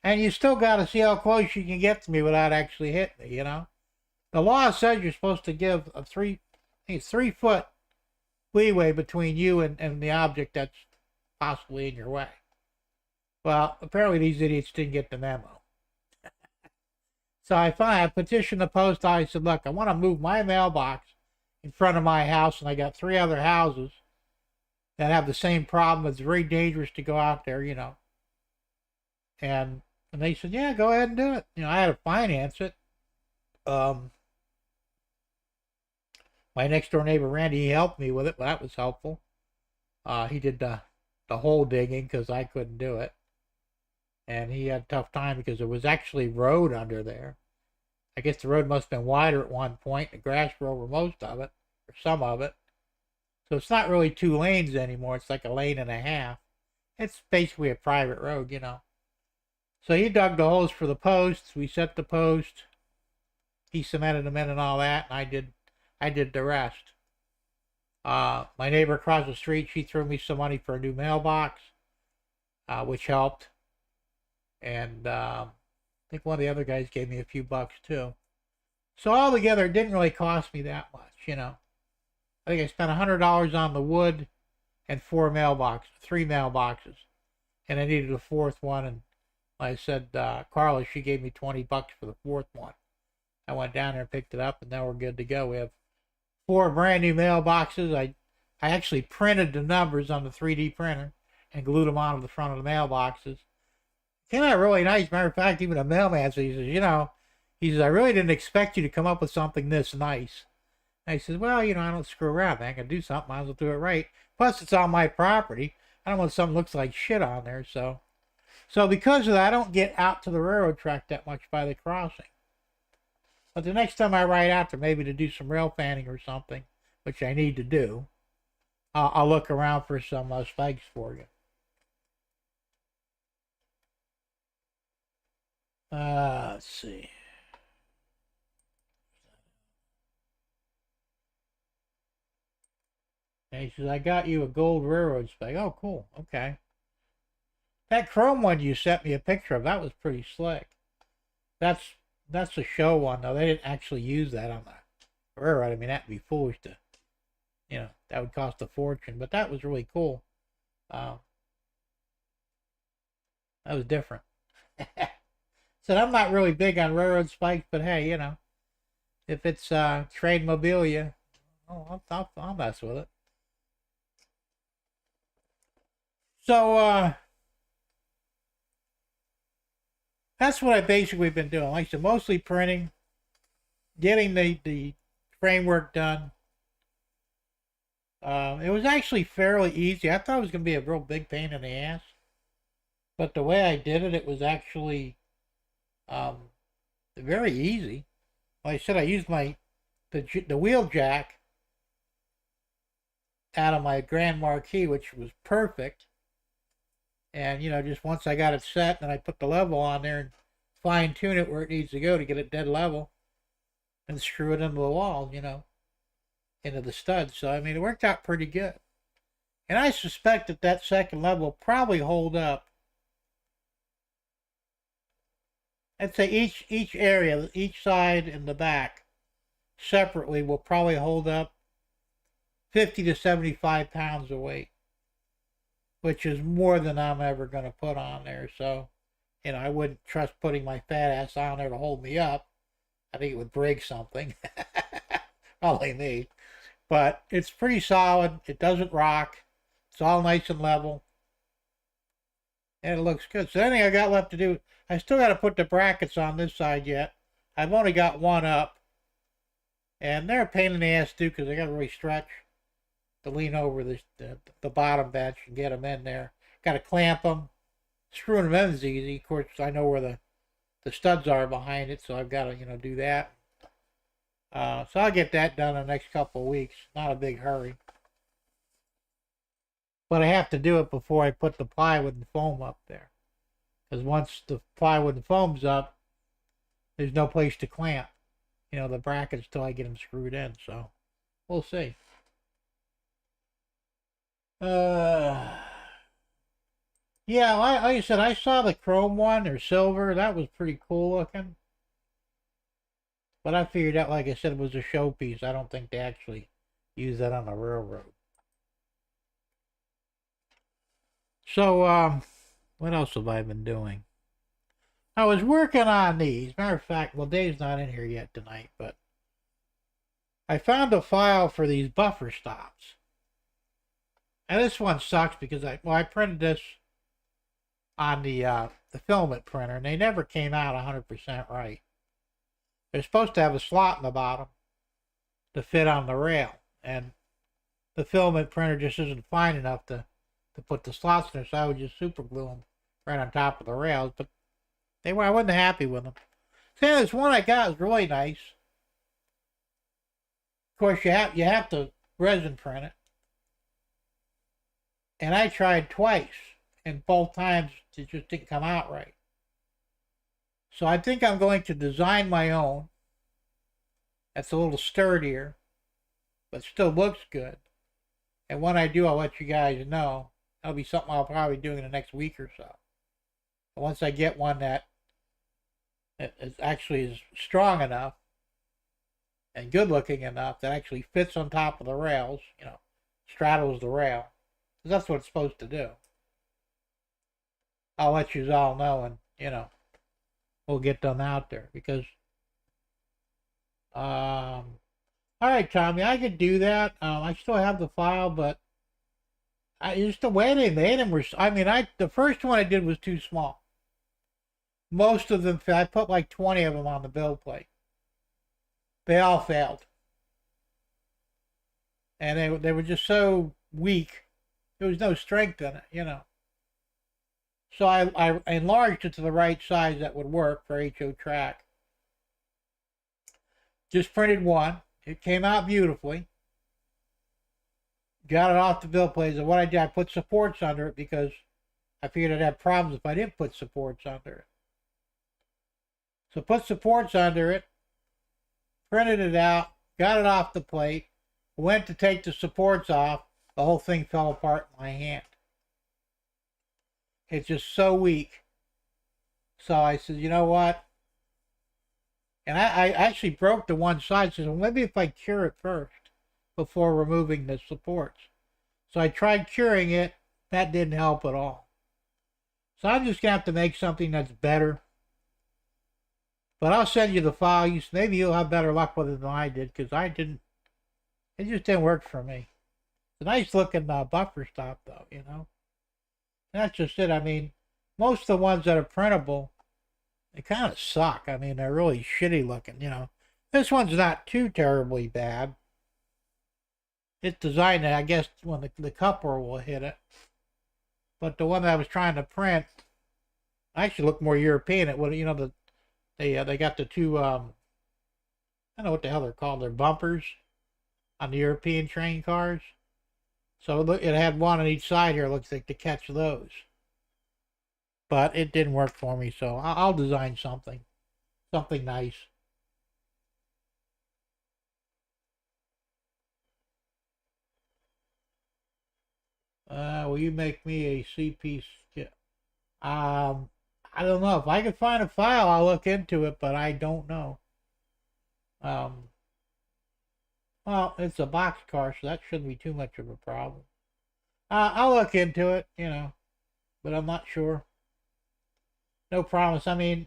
And you still got to see how close you can get to me without actually hitting me, The law says you're supposed to give a 3-foot leeway between you and the object that's possibly in your way. Well, apparently these idiots didn't get the memo. So I petitioned the post office. I said, look, I want to move my mailbox in front of my house, and I got 3 other houses that have the same problem. It's very dangerous to go out there, And they said, yeah, go ahead and do it. I had to finance it. My next door neighbor, Randy, he helped me with it. That was helpful. He did the hole digging because I couldn't do it. And he had a tough time because there was actually road under there. I guess the road must have been wider at one point. The grass grew over most of it, or some of it. So it's not really 2 lanes anymore. It's like a lane and a half. It's basically a private road, you know. So he dug the holes for the posts. We set the post. He cemented them in and all that, and I did the rest. My neighbor across the street, she threw me some money for a new mailbox, which helped. And I think one of the other guys gave me a few bucks too. So altogether, it didn't really cost me that much, you know. I think I spent $100 on the wood and 3 mailboxes, and I needed a 4th one. And like I said, Carla, she gave me 20 bucks for the 4th one. I went down there and picked it up, and now we're good to go. We have 4 brand new mailboxes. I actually printed the numbers on the 3D printer and glued them onto the front of the mailboxes. Came out really nice. Matter of fact, even a mailman says, he says, you know, he says, I really didn't expect you to come up with something this nice. And I says, well, you know, I don't screw around. I can do something. Might as well do it right. Plus, it's on my property. I don't want something that looks like shit on there. So because of that, I don't get out to the railroad track that much by the crossing. But the next time I ride out there, maybe to do some rail fanning or something, which I need to do, I'll look around for some spikes for you. Let's see. And he says, I got you a gold railroad spike. Oh, cool. Okay. That chrome one you sent me a picture of, that was pretty slick. That's a show one, though. They didn't actually use that on the railroad. I mean, that'd be foolish to, you know, that would cost a fortune. But that was really cool. That was different. So I'm not really big on railroad spikes, but hey, you know, if it's trade mobilia, I'll mess with it. So that's what I've basically been doing. Like I said, mostly printing, getting the framework done. It was actually fairly easy. I thought it was going to be a real big pain in the ass. But the way I did it, it was actually very easy. Like I said, I used the wheel jack out of my Grand Marquis, which was perfect. And, you know, just once I got it set, and I put the level on there and fine tune it where it needs to go to get it dead level and screw it into the wall, you know, into the studs. So, I mean, it worked out pretty good. And I suspect that that second level will probably hold up. I'd say each area, each side and the back separately will probably hold up 50 to 75 pounds of weight, which is more than I'm ever going to put on there. So, you know, I wouldn't trust putting my fat ass on there to hold me up. I think it would break something. Probably me. But it's pretty solid. It doesn't rock. It's all nice and level. And it looks good. So anything I got left to do, I still got to put the brackets on this side yet. I've only got one up. And they're a pain in the ass too, because I got to really stretch to lean over the bottom bench and get them in there. Got to clamp them. Screwing them in is easy. Of course, I know where the studs are behind it, so I've got to, you know, do that. So I'll get that done in the next couple of weeks. Not a big hurry. But I have to do it before I put the plywood and foam up there. Because once the plywood and foam's up, there's no place to clamp, you know, the brackets till I get them screwed in. So we'll see. Yeah, like I said, I saw the chrome one or silver. That was pretty cool looking. But I figured out, like I said, it was a showpiece. I don't think they actually use that on the railroad. So, what else have I been doing? I was working on these. Matter of fact, well, Dave's not in here yet tonight, but I found a file for these buffer stops. And this one sucks because I printed this on the filament printer, and they never came out 100% right. They're supposed to have a slot in the bottom to fit on the rail, and the filament printer just isn't fine enough to put the slots in there, so I would just super glue them right on top of the rails, but I wasn't happy with them. See, this one I got is really nice. Of course, you have to resin print it. And I tried twice, and both times it just didn't come out right. So I think I'm going to design my own. That's a little sturdier, but still looks good. And when I do, I'll let you guys know. That'll be something I'll probably do in the next week or so. But once I get one that is actually strong enough and good looking enough that actually fits on top of the rails, straddles the rail, because that's what it's supposed to do. I'll let you all know, and we'll get them out there, because all right, Tommy, I could do that. I still have the file, but just the way they made them the first one I did was too small. Most of them, I put like 20 of them on the build plate. They all failed. And they were just so weak. There was no strength in it, So I enlarged it to the right size that would work for HO track. Just printed one. It came out beautifully. Got it off the build plate. And what I did, I put supports under it because I figured I'd have problems if I didn't put supports under it. So put supports under it, printed it out, got it off the plate, went to take the supports off, the whole thing fell apart in my hand. It's just so weak. So I said, you know what? And I actually broke the one side. So maybe if I cure it first before removing the supports. So I tried curing it. That didn't help at all. So I'm just going to have to make something that's better. But I'll send you the file. Maybe you'll have better luck with it than I did, because I didn't. It just didn't work for me. It's a nice looking buffer stop, though, And that's just it. Most of the ones that are printable, they kind of suck. They're really shitty looking, This one's not too terribly bad. It's designed, I guess, when the coupler will hit it. But the one that I was trying to print actually looked more European. It would, they got the two, I don't know what the hell they're called. They're bumpers on the European train cars. So it had one on each side here, looks like, to catch those. But it didn't work for me, so I'll design something nice. Will you make me a CP skip? I don't know. If I can find a file, I'll look into it, but I don't know. Well, it's a box car, so that shouldn't be too much of a problem. I'll look into it, but I'm not sure. No promise. I'm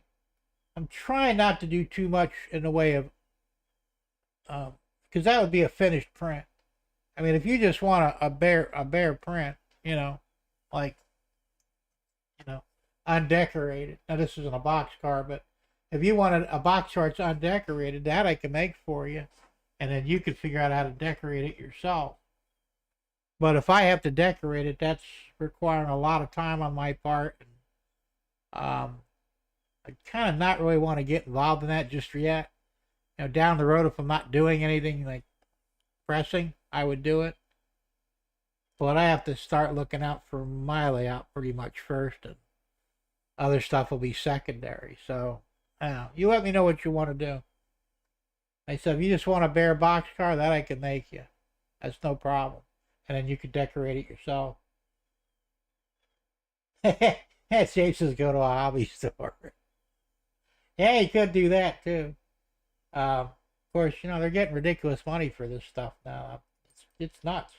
trying not to do too much in the way of, because that would be a finished print. If you just want a bare print, undecorated. Now this isn't a box car, but if you wanted a box car that's undecorated, that I can make for you, and then you can figure out how to decorate it yourself. But if I have to decorate it, that's requiring a lot of time on my part. I kind of not really want to get involved in that just yet. Down the road, if I'm not doing anything like pressing, I would do it. But I have to start looking out for my layout pretty much first, and other stuff will be secondary. So, you let me know what you want to do. I said, if you just want a bare box car, that I can make you. That's no problem. And then you can decorate it yourself. Jason's go to a hobby store. Yeah, you could do that too. Of course, they're getting ridiculous money for this stuff now. It's nuts.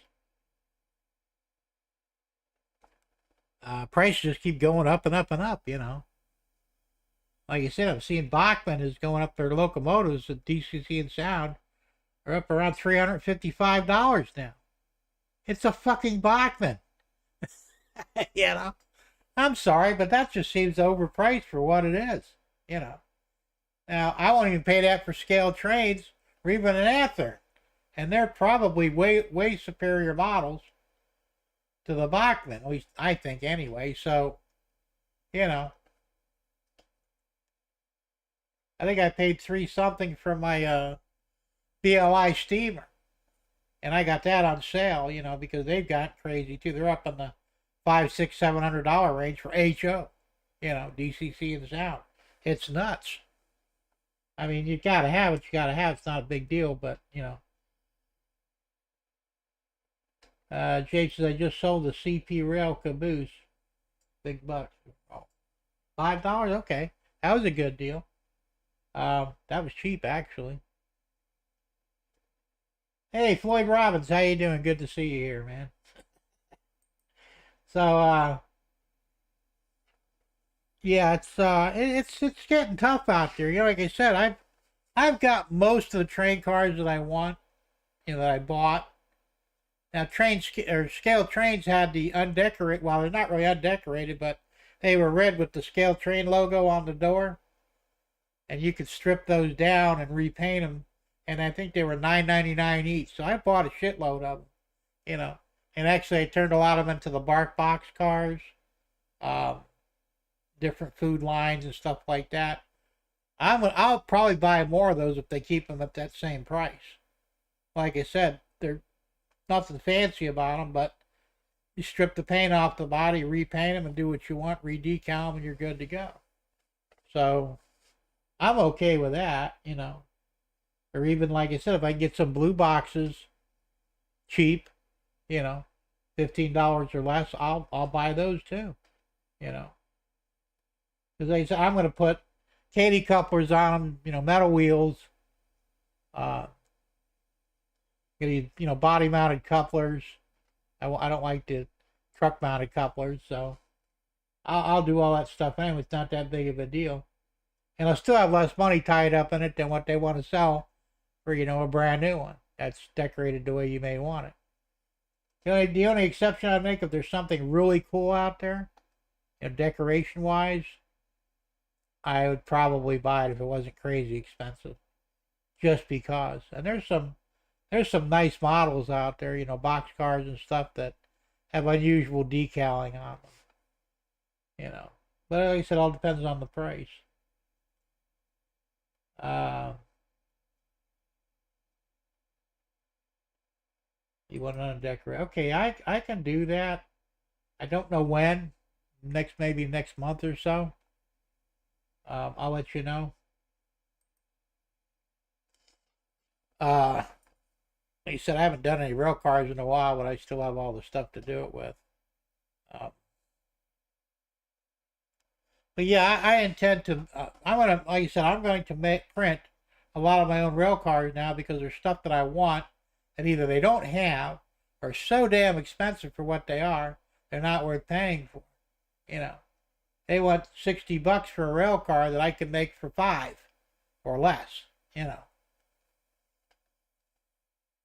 Prices just keep going up and up and up, Like I said, I'm seeing Bachmann is going up their locomotives at DCC and Sound are up around $355 now. It's a fucking Bachmann. I'm sorry, but that just seems overpriced for what it is, Now, I won't even pay that for scale trains or even an Anther. And they're probably way superior models to the Bachmann, at least I think anyway. So, I think I paid 3 something for my BLI steamer. And I got that on sale, you know, because they've got crazy too. They're up in the $500, $600, $700 range for HO, you know, DCC and sound. It's nuts. I mean, you gotta have what you gotta have. It's not a big deal, but you know. Jay says I just sold the CP rail caboose. Big bucks. Oh, $5? Okay, that was a good deal. That was cheap actually. Hey, Floyd Robbins, how you doing? Good to see you here, man. So, yeah, it's getting tough out there. You know, like I said, I've got most of the train cars that I want, you know, that I bought. Now, scale trains had the undecorated. Well, they're not really undecorated, but they were red with the scale train logo on the door, and you could strip those down and repaint them. And I think they were $9.99 each. So I bought a shitload of them, you know. And actually, I turned a lot of them into the Bark Box cars, different food lines and stuff like that. I'll probably buy more of those if they keep them at that same price. Like I said, they're nothing fancy about them, but you strip the paint off the body, repaint them, and do what you want, re-decal them, and you're good to go. So I'm okay with that, you know. Or even, like I said, if I can get some blue boxes cheap, you know, $15 or less, I'll buy those too, you know. Because like I said, I'm going to put Katy couplers on them, you know, metal wheels, you know, body mounted couplers. I don't like the truck mounted couplers, so I'll do all that stuff anyway. It's not that big of a deal. And I'll still have less money tied up in it than what they want to sell for, you know, a brand new one that's decorated the way you may want it. The only exception I'd make if there's something really cool out there, you know, decoration wise, I would probably buy it if it wasn't crazy expensive. Just because. And there's some nice models out there, you know, box cars and stuff that have unusual decaling on them. You know. But like I said, it all depends on the price. You want to decorate? Okay, I can do that. I don't know when. Maybe next month or so. I'll let you know. Like I said, I haven't done any rail cars in a while, but I still have all the stuff to do it with. But yeah, I intend to. Like I said, I'm going to print a lot of my own rail cars now because there's stuff that I want that either they don't have or so damn expensive for what they are, they're not worth paying for. You know, they want $60 for a rail car that I can make for $5 or less. You know,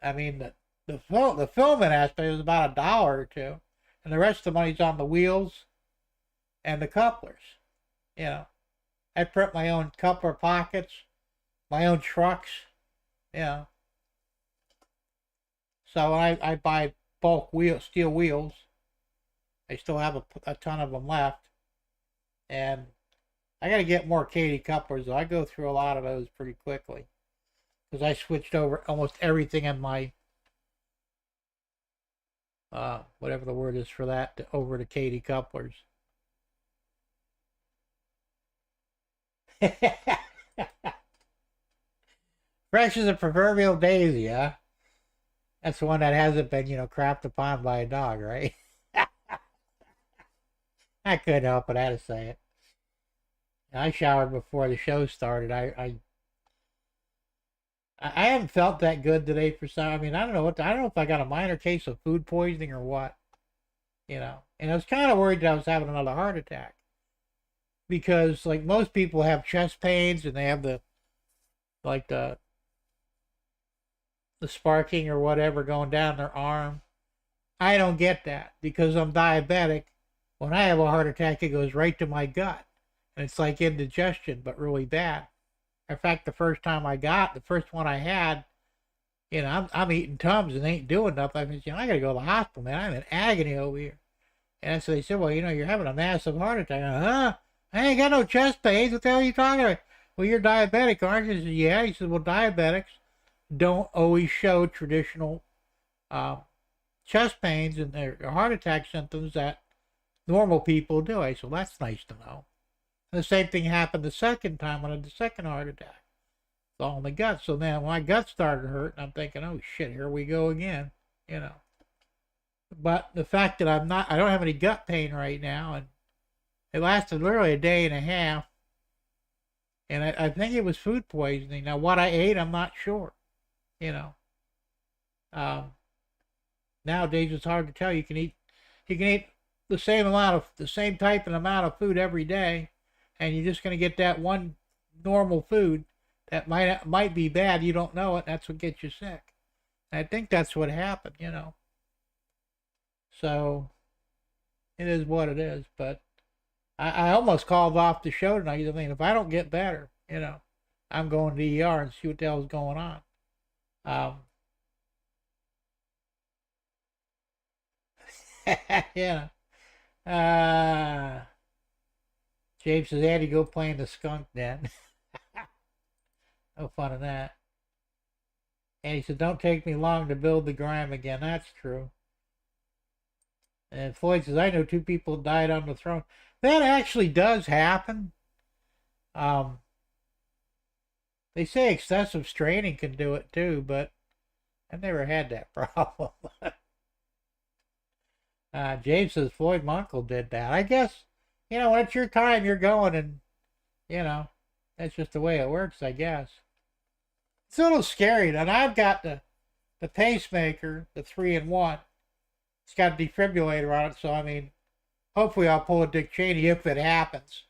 I mean the filming aspect is about $1 or $2, and the rest of the money's on the wheels and the couplers. You know, I print my own coupler pockets, my own trucks. You know. So I buy bulk steel wheels. I still have a ton of them left. And I got to get more Katy couplers, though. I go through a lot of those pretty quickly. Because I switched over almost everything in my, whatever the word is for that, over to Katy couplers. Fresh as a proverbial daisy, huh? That's the one that hasn't been, you know, crapped upon by a dog, right? I couldn't help it. I had to say it. I showered before the show started. I haven't felt that good today for some. I mean, I don't know if I got a minor case of food poisoning or what. You know, and I was kind of worried that I was having another heart attack because, like, most people have chest pains and they have the sparking or whatever going down their arm. I don't get that because I'm diabetic. When I have a heart attack, it goes right to my gut. And it's like indigestion, but really bad. In fact, the first one I had, you know, I'm eating Tums and ain't doing nothing. I mean, you know, I got to go to the hospital, man. I'm in agony over here. And so they said, well, you know, you're having a massive heart attack. I ain't got no chest pains. What the hell are you talking about? well, you're diabetic, aren't you? I said, yeah. He said, well, diabetics don't always show traditional um, chest pains and their heart attack symptoms that normal people do. I said, well, that's nice to know. And the same thing happened the second time when I had the second heart attack. It's all in the gut. So then my gut started hurting. I'm thinking, oh shit, here we go again, you know. But the fact that I don't have any gut pain right now, and it lasted literally a day and a half. And I think it was food poisoning. Now, what I ate, I'm not sure, you know. Um, Nowadays, it's hard to tell. You can eat the same type and amount of food every day, and you're just going to get that one normal food that might be bad. You don't know it. That's what gets you sick. And I think that's what happened, you know. So it is what it is. But I almost called off the show tonight. I mean, if I don't get better, you know, I'm going to the ER and see what the hell's going on. Yeah. James says, Andy, go play in the skunk den. No fun in that. And he said, don't take me long to build the grime again. That's true. And Floyd says, I know 2 people died on the throne. That actually does happen. They say excessive straining can do it too, but I've never had that problem. James says, Floyd my uncle did that. I guess, you know, when it's your time, you're going, and, you know, that's just the way it works, I guess. It's a little scary. And I've got the pacemaker, the 3-in-1. It's got a defibrillator on it, so I mean, hopefully I'll pull a Dick Cheney if it happens.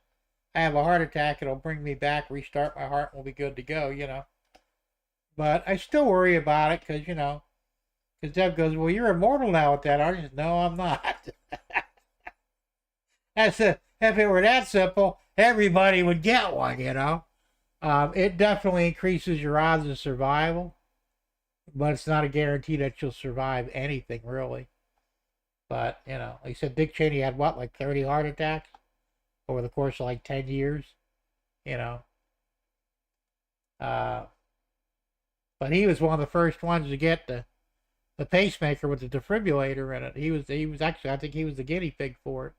I have a heart attack, it'll bring me back, restart my heart, and we'll be good to go, you know. But I still worry about it because, you know, because Deb goes, well, you're immortal now with that, aren't you? No, I'm not. If it were that simple, everybody would get one, you know. It definitely increases your odds of survival, but it's not a guarantee that you'll survive anything, really. But, you know, like I said, Dick Cheney had what, like 30 heart attacks over the course of like 10 years, you know. But he was one of the first ones to get the pacemaker with the defibrillator in it. He was actually, I think he was the guinea pig for it.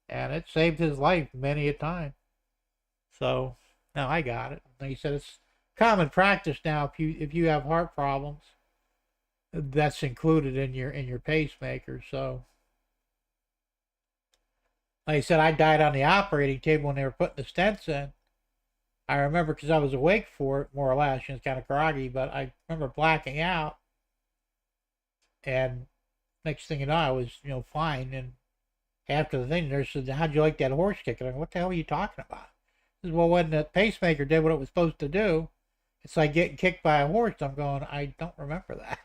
And it saved his life many a time. So, now I got it. And he said it's common practice now if you have heart problems, that's included in your pacemaker. So, like I said, I died on the operating table when they were putting the stents in. I remember because I was awake for it, more or less. It's kind of groggy, but I remember blacking out. And next thing you know, I was, you know, fine. And after the thing, the nurse said, how'd you like that horse kick? And I go, what the hell are you talking about? He says, well, when the pacemaker did what it was supposed to do, it's like getting kicked by a horse. I'm going, I don't remember that.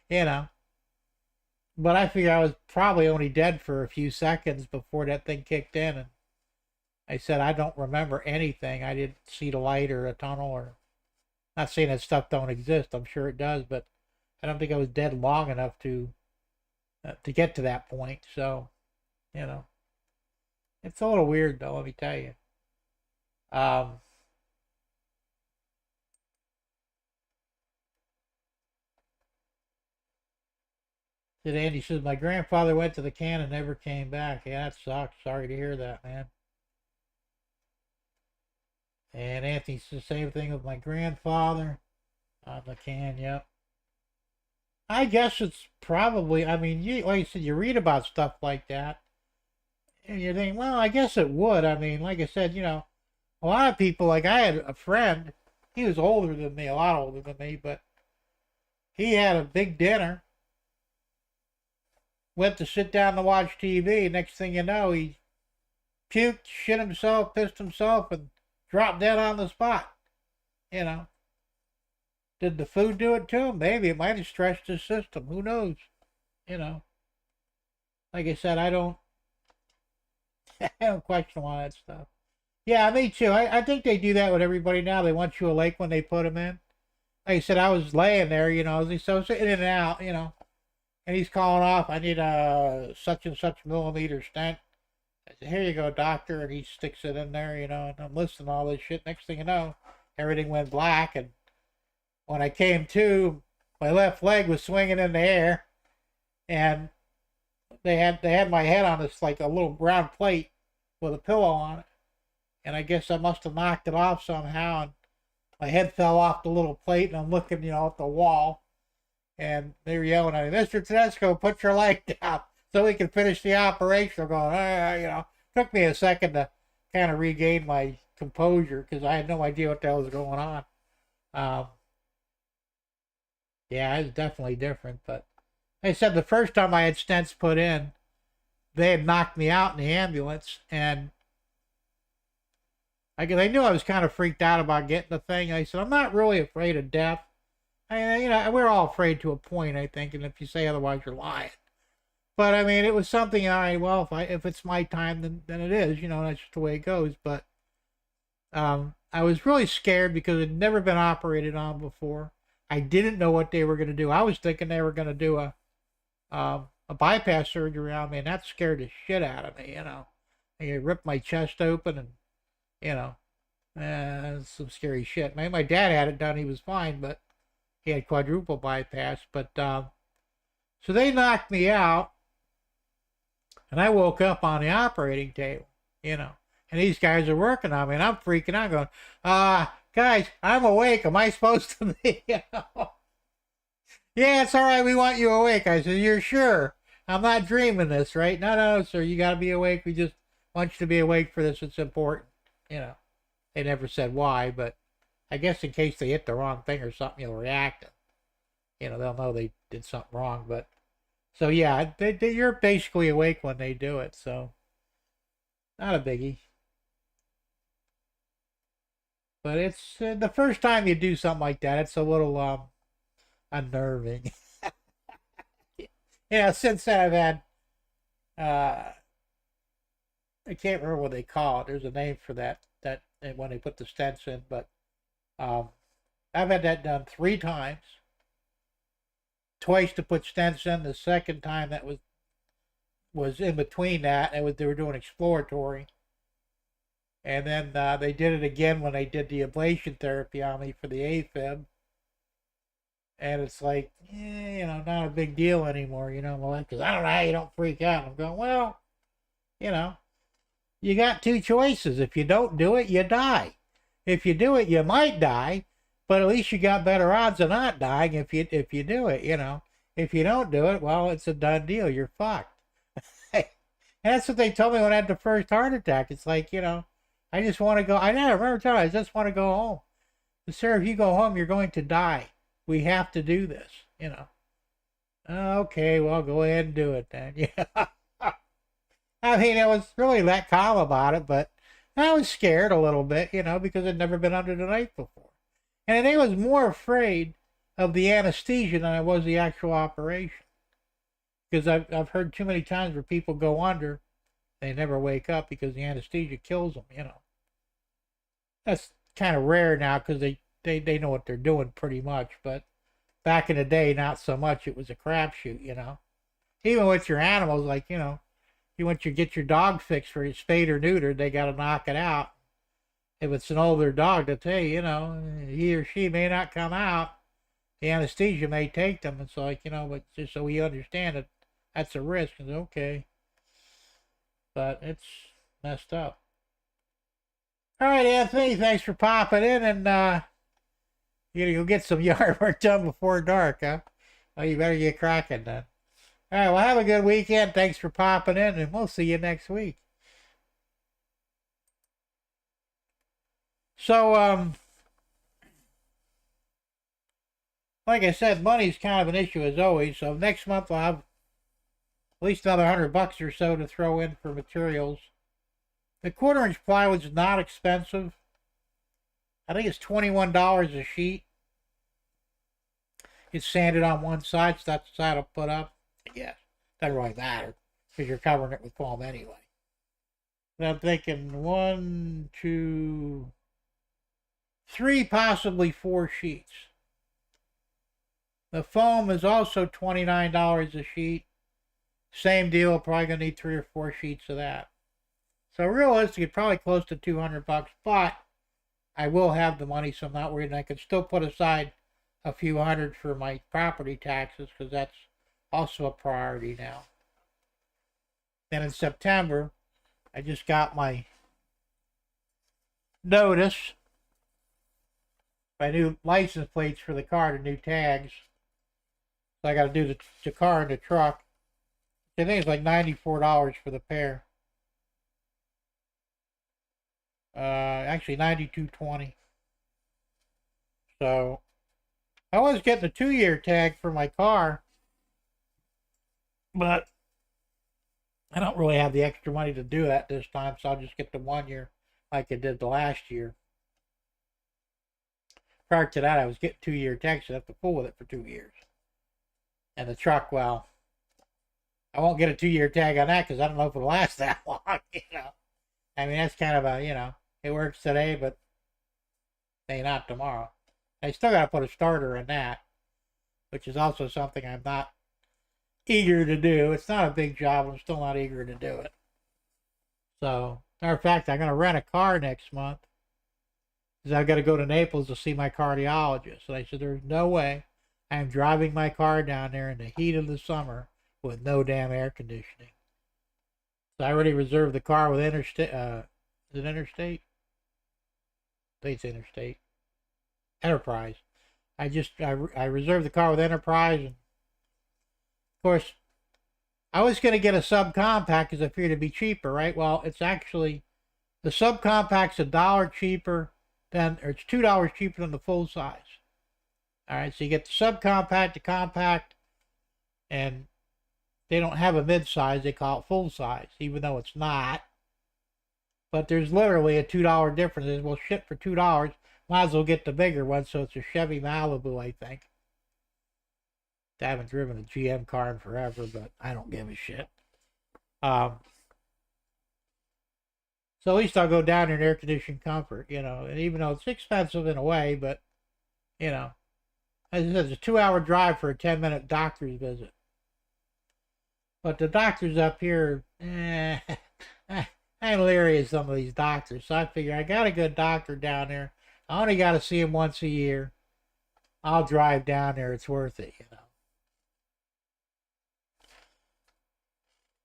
You know. But I figure I was probably only dead for a few seconds before that thing kicked in. And I said, I don't remember anything. I didn't see the light or a tunnel, or not saying that stuff don't exist. I'm sure it does, but I don't think I was dead long enough to get to that point. So, you know, it's a little weird though, let me tell you. Andy says, my grandfather went to the can and never came back. Yeah, that sucks. Sorry to hear that, man. And Anthony says the same thing with my grandfather on the can, yep. I guess it's probably, I mean, like I said, you read about stuff like that, and you think, well, I guess it would. I mean, like I said, you know, a lot of people, like I had a friend, he was older than me, a lot older than me, but he had a big dinner, went to sit down to watch TV. Next thing you know, he puked, shit himself, pissed himself, and dropped dead on the spot. You know. Did the food do it to him? Maybe. It might have stretched his system. Who knows? You know. Like I said, I don't question all that stuff. Yeah, me too. I think they do that with everybody now. They want you awake when they put them in. Like I said, I was laying there, you know, so sitting in and out, you know. And he's calling off, I need a such and such millimeter stent. I said, here you go, doctor. And he sticks it in there, you know, and I'm listening to all this shit. Next thing you know, everything went black. And when I came to, my left leg was swinging in the air. And they had my head on this, like a little round plate with a pillow on it. And I guess I must have knocked it off somehow. And my head fell off the little plate. And I'm looking, you know, at the wall. And they were yelling at me, Mr. Tedesco, put your leg down so we can finish the operation. I'm going, you know, took me a second to kind of regain my composure because I had no idea what the hell was going on. Yeah, it was definitely different. But like I said, the first time I had stents put in, they had knocked me out in the ambulance. And they knew I was kind of freaked out about getting the thing. I said, I'm not really afraid of death. You know, we're all afraid to a point, I think, and if you say otherwise, you're lying. But I mean, it was something. All right, well, if it's my time, then it is. You know, that's just the way it goes. But I was really scared because I'd never been operated on before. I didn't know what they were going to do. I was thinking they were going to do a bypass surgery on me, and that scared the shit out of me. You know, they ripped my chest open, and you know, some scary shit. My dad had it done; he was fine, but he had quadruple bypass. But so they knocked me out, and I woke up on the operating table, you know, and these guys are working on me, and I'm freaking out, going, guys, I'm awake. Am I supposed to be? You know? Yeah, it's all right. We want you awake. I said, you're sure? I'm not dreaming this, right? No, sir. You got to be awake. We just want you to be awake for this. It's important. You know, they never said why, but I guess in case they hit the wrong thing or something, you'll react. You know, they'll know they did something wrong. But so yeah, you're basically awake when they do it. So not a biggie. But it's the first time you do something like that, it's a little unnerving. Yeah, since then I've had I can't remember what they call it. There's a name for that when they put the stents in, but I've had that done 3 times. Twice to put stents in. The second time that was in between that. They were doing exploratory. And then they did it again when they did the ablation therapy on me for the AFib. And it's like, you know, not a big deal anymore, you know, because I don't know how you don't freak out. I'm going, well, you know, you got 2 choices. If you don't do it, you die. If you do it, you might die, but at least you got better odds of not dying if you do it, you know. If you don't do it, well, it's a done deal. You're fucked. And that's what they told me when I had the first heart attack. It's like, you know, I just want to go. I never remember telling I just want to go home. But sir, if you go home, you're going to die. We have to do this, you know. Okay, well, go ahead and do it then. Yeah. I mean, I was really that calm about it, but I was scared a little bit, you know, because I'd never been under the knife before. And I was more afraid of the anesthesia than I was the actual operation. Because I've heard too many times where people go under, they never wake up because the anesthesia kills them, you know. That's kind of rare now because they know what they're doing pretty much, but back in the day, not so much. It was a crapshoot, you know. Even with your animals, like, you know, you want to get your dog fixed for spayed or neutered, they got to knock it out. If it's an older dog, they'll tell you, you know, he or she may not come out. The anesthesia may take them. It's like, you know, but just so we understand it, that's a risk. It's okay. But it's messed up. All right, Anthony, thanks for popping in, and you gotta go get some yard work done before dark, huh? Oh, you better get cracking then. All right, well, have a good weekend. Thanks for popping in, and we'll see you next week. So, like I said, money's kind of an issue as always. So next month I'll have at least another $100 or so to throw in for materials. The 1/4-inch plywood's not expensive. I think it's $21 a sheet. It's sanded on one side, so that's the side I'll put up. Yeah, doesn't really matter because you're covering it with foam anyway. And I'm thinking 1, 2, 3, possibly 4 sheets. The foam is also $29 a sheet. Same deal, probably going to need 3 or 4 sheets of that. So realistically, probably close to $200, but I will have the money, so I'm not worried. And I can still put aside a few hundred for my property taxes because that's also a priority now. Then in September, I just got my notice, my new license plates for the car, the new tags. So I got to do the car and the truck. I think it's like $94 for the pair. Actually $92.20. So I was getting a 2-year tag for my car, but I don't really have the extra money to do that this time, so I'll just get the 1 year like I did the last year. Prior to that, I was getting 2-year tags, so I have to fool with it for 2 years. And the truck, well, I won't get a 2-year tag on that because I don't know if it'll last that long, you know. I mean, that's kind of a, you know, it works today, but maybe not tomorrow. I still got to put a starter in that, which is also something I'm not eager to do. It's not a big job. I'm still not eager to do it. So, matter of fact, I'm going to rent a car next month because I've got to go to Naples to see my cardiologist. And I said, there's no way I'm driving my car down there in the heat of the summer with no damn air conditioning. So I already reserved the car with Interstate. Is it Interstate? I think it's Interstate. Enterprise. I reserved the car with Enterprise, and of course, I was going to get a subcompact because I figured it'd be cheaper, right? Well, it's actually the subcompact's $1 cheaper than, or it's $2 cheaper than the full size. All right, so you get the subcompact, the compact, and they don't have a mid-size. They call it full size, even though it's not. But there's literally a $2 difference. Well, shit, for $2, might as well get the bigger one. So it's a Chevy Malibu, I think. I haven't driven a GM car in forever, but I don't give a shit. So at least I'll go down in air-conditioned comfort, you know. And even though it's expensive in a way, but, you know, as I said, it's a 2-hour drive for a 10-minute doctor's visit. But the doctors up here, I'm leery of some of these doctors. So I figure I got a good doctor down there. I only got to see him once a year. I'll drive down there. It's worth it, you know.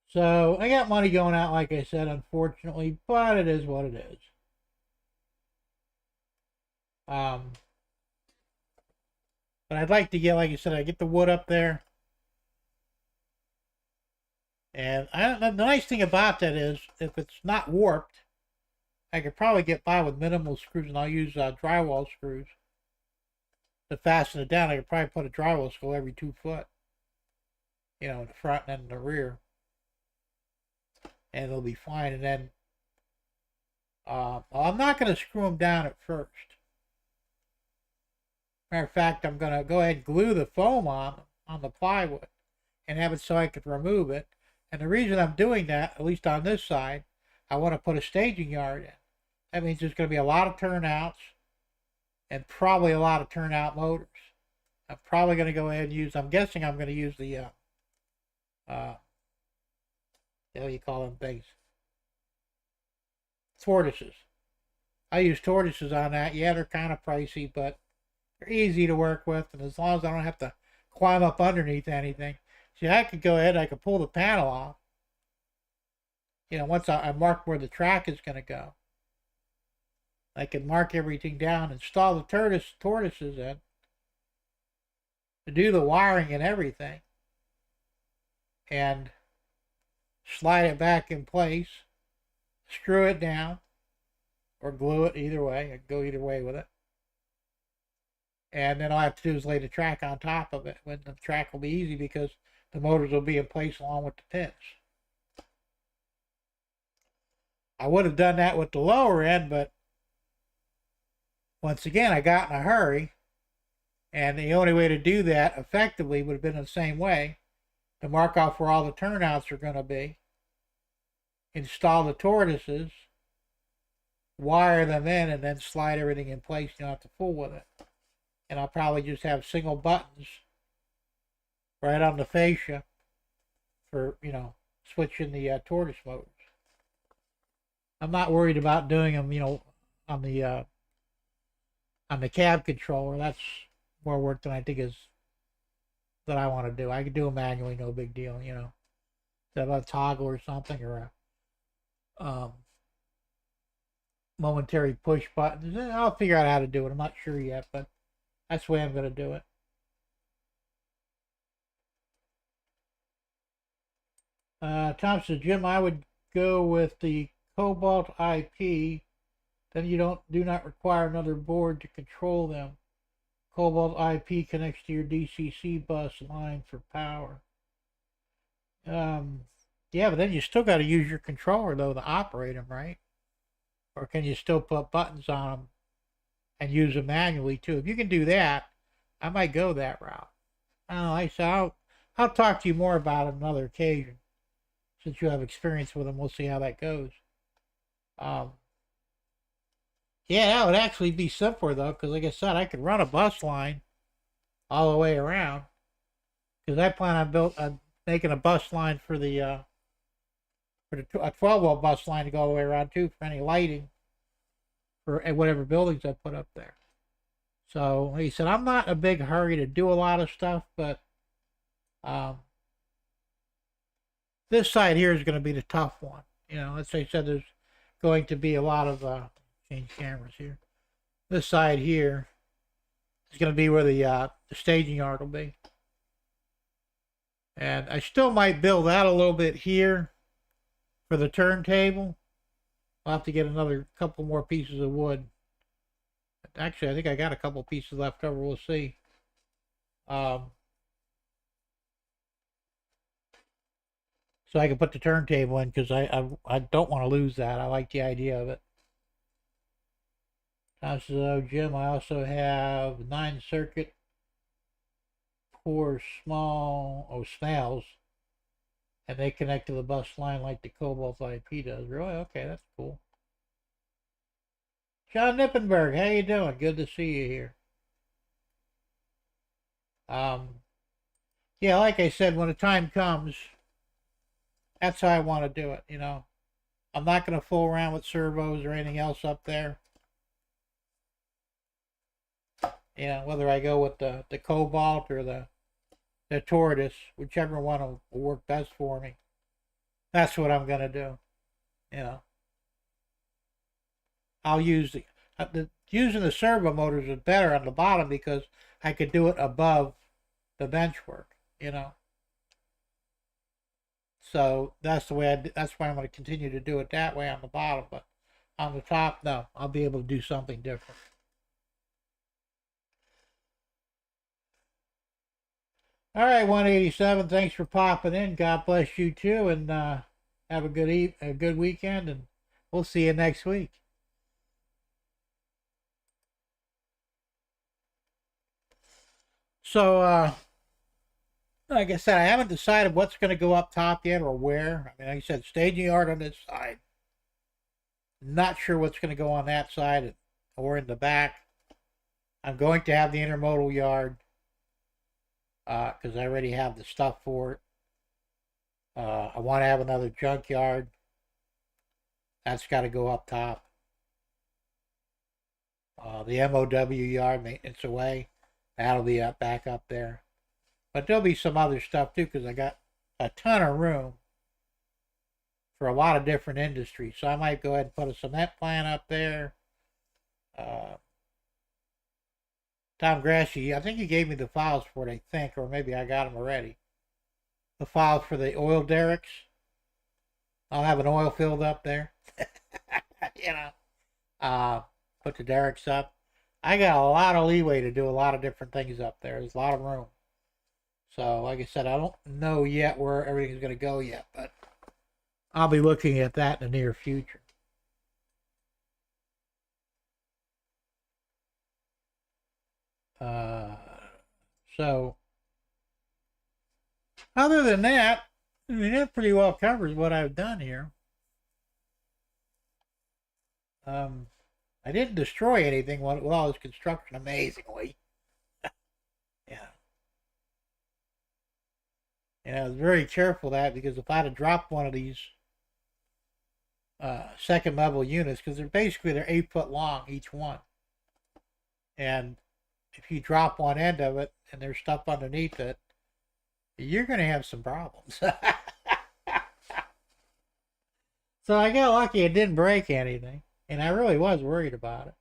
So I got money going out, like I said, unfortunately, but it is what it is. But I'd like to get, like I said, I get the wood up there. And the nice thing about that is, if it's not warped, I could probably get by with minimal screws, and I'll use drywall screws to fasten it down. I could probably put a drywall screw every 2 foot, you know, in the front and in the rear, and it'll be fine. And then I'm not going to screw them down at first. Matter of fact, I'm going to go ahead and glue the foam on the plywood and have it so I could remove it. And the reason I'm doing that, at least on this side, I want to put a staging yard in. That means there's going to be a lot of turnouts and probably a lot of turnout motors. I'm probably going to go ahead and use, I'm guessing I'm going to use the, what do you call them things? Tortoises. I use tortoises on that. Yeah, they're kind of pricey, but they're easy to work with. And as long as I don't have to climb up underneath anything. See, I could go ahead, I could pull the panel off. You know, once I mark where the track is going to go. I can mark everything down, install the tortoises in, to do the wiring and everything, and slide it back in place, screw it down, or glue it, either way. I can go either way with it. And then all I have to do is lay the track on top of it. When the track will be easy because the motors will be in place along with the pins. I would have done that with the lower end, but once again, I got in a hurry, and the only way to do that effectively would have been the same way, to mark off where all the turnouts are going to be, install the tortoises, wire them in, and then slide everything in place. You don't have to fool with it. And I'll probably just have single buttons right on the fascia for, you know, switching the tortoise motors. I'm not worried about doing them, on the cab controller. That's more work than I think is that I want to do. I can do it manually, no big deal. Instead of a toggle or something, or a momentary push button. I'll figure out how to do it. I'm not sure yet, but that's the way I'm going to do it. Tom says, Jim, I would go with the Cobalt IP. Then you do not require another board to control them. Cobalt IP connects to your DCC bus line for power. Yeah, but then you still got to use your controller though to operate them, right? Or can you still put buttons on them and use them manually too? If you can do that, I might go that route. I don't know. I'll talk to you more about it another occasion. Since you have experience with them, we'll see how that goes. Yeah, that would actually be simpler though, because like I said, I could run a bus line all the way around. Because I plan on making a bus line for a 12-volt bus line to go all the way around too, for any lighting for whatever buildings I put up there. So, like I said, I'm not in a big hurry to do a lot of stuff, but this side here is going to be the tough one. As I said, there's going to be a lot of change cameras here. This side here is going to be where the staging yard will be. And I still might build out a little bit here for the turntable. I'll have to get another couple more pieces of wood. Actually, I think I got a couple pieces left over. We'll see. So I can put the turntable in because I don't want to lose that. I like the idea of it. So, Jim, I also have 9-circuit core snails, and they connect to the bus line like the Cobalt IP does. Really? Okay, that's cool. John Nippenberg, how you doing? Good to see you here. Yeah, like I said, when the time comes, that's how I want to do it. I'm not going to fool around with servos or anything else up there. Whether I go with the Cobalt or the Tortoise, whichever one will work best for me. That's what I'm going to do. I'll use using the servo motors is better on the bottom because I could do it above the bench work. So that's the way that's why I'm going to continue to do it that way on the bottom, but on the top, no, I'll be able to do something different. All right, 187. Thanks for popping in. God bless you too, and have a good weekend, and we'll see you next week. So, like I said, I haven't decided what's going to go up top yet or where. I mean, like I said, staging yard on this side. Not sure what's going to go on that side or in the back. I'm going to have the intermodal yard because I already have the stuff for it. I want to have another junkyard. That's got to go up top. The MOW yard, maintenance away, that'll be back up there. But there'll be some other stuff too because I got a ton of room for a lot of different industries. So I might go ahead and put a cement plant up there. Tom Grassi, I think he gave me the files for it, I think, or maybe I got them already. The files for the oil derricks. I'll have an oil field up there. Put the derricks up. I got a lot of leeway to do a lot of different things up there. There's a lot of room. So, like I said, I don't know yet where everything's going to go yet, but I'll be looking at that in the near future. So, other than that, I mean, that pretty well covers what I've done here. I didn't destroy anything with all this construction, amazingly. Yeah. And I was very careful of that because if I'd have dropped one of these second level units, because they're 8 foot long each one, and if you drop one end of it and there's stuff underneath it, you're going to have some problems. So I got lucky it didn't break anything, and I really was worried about it.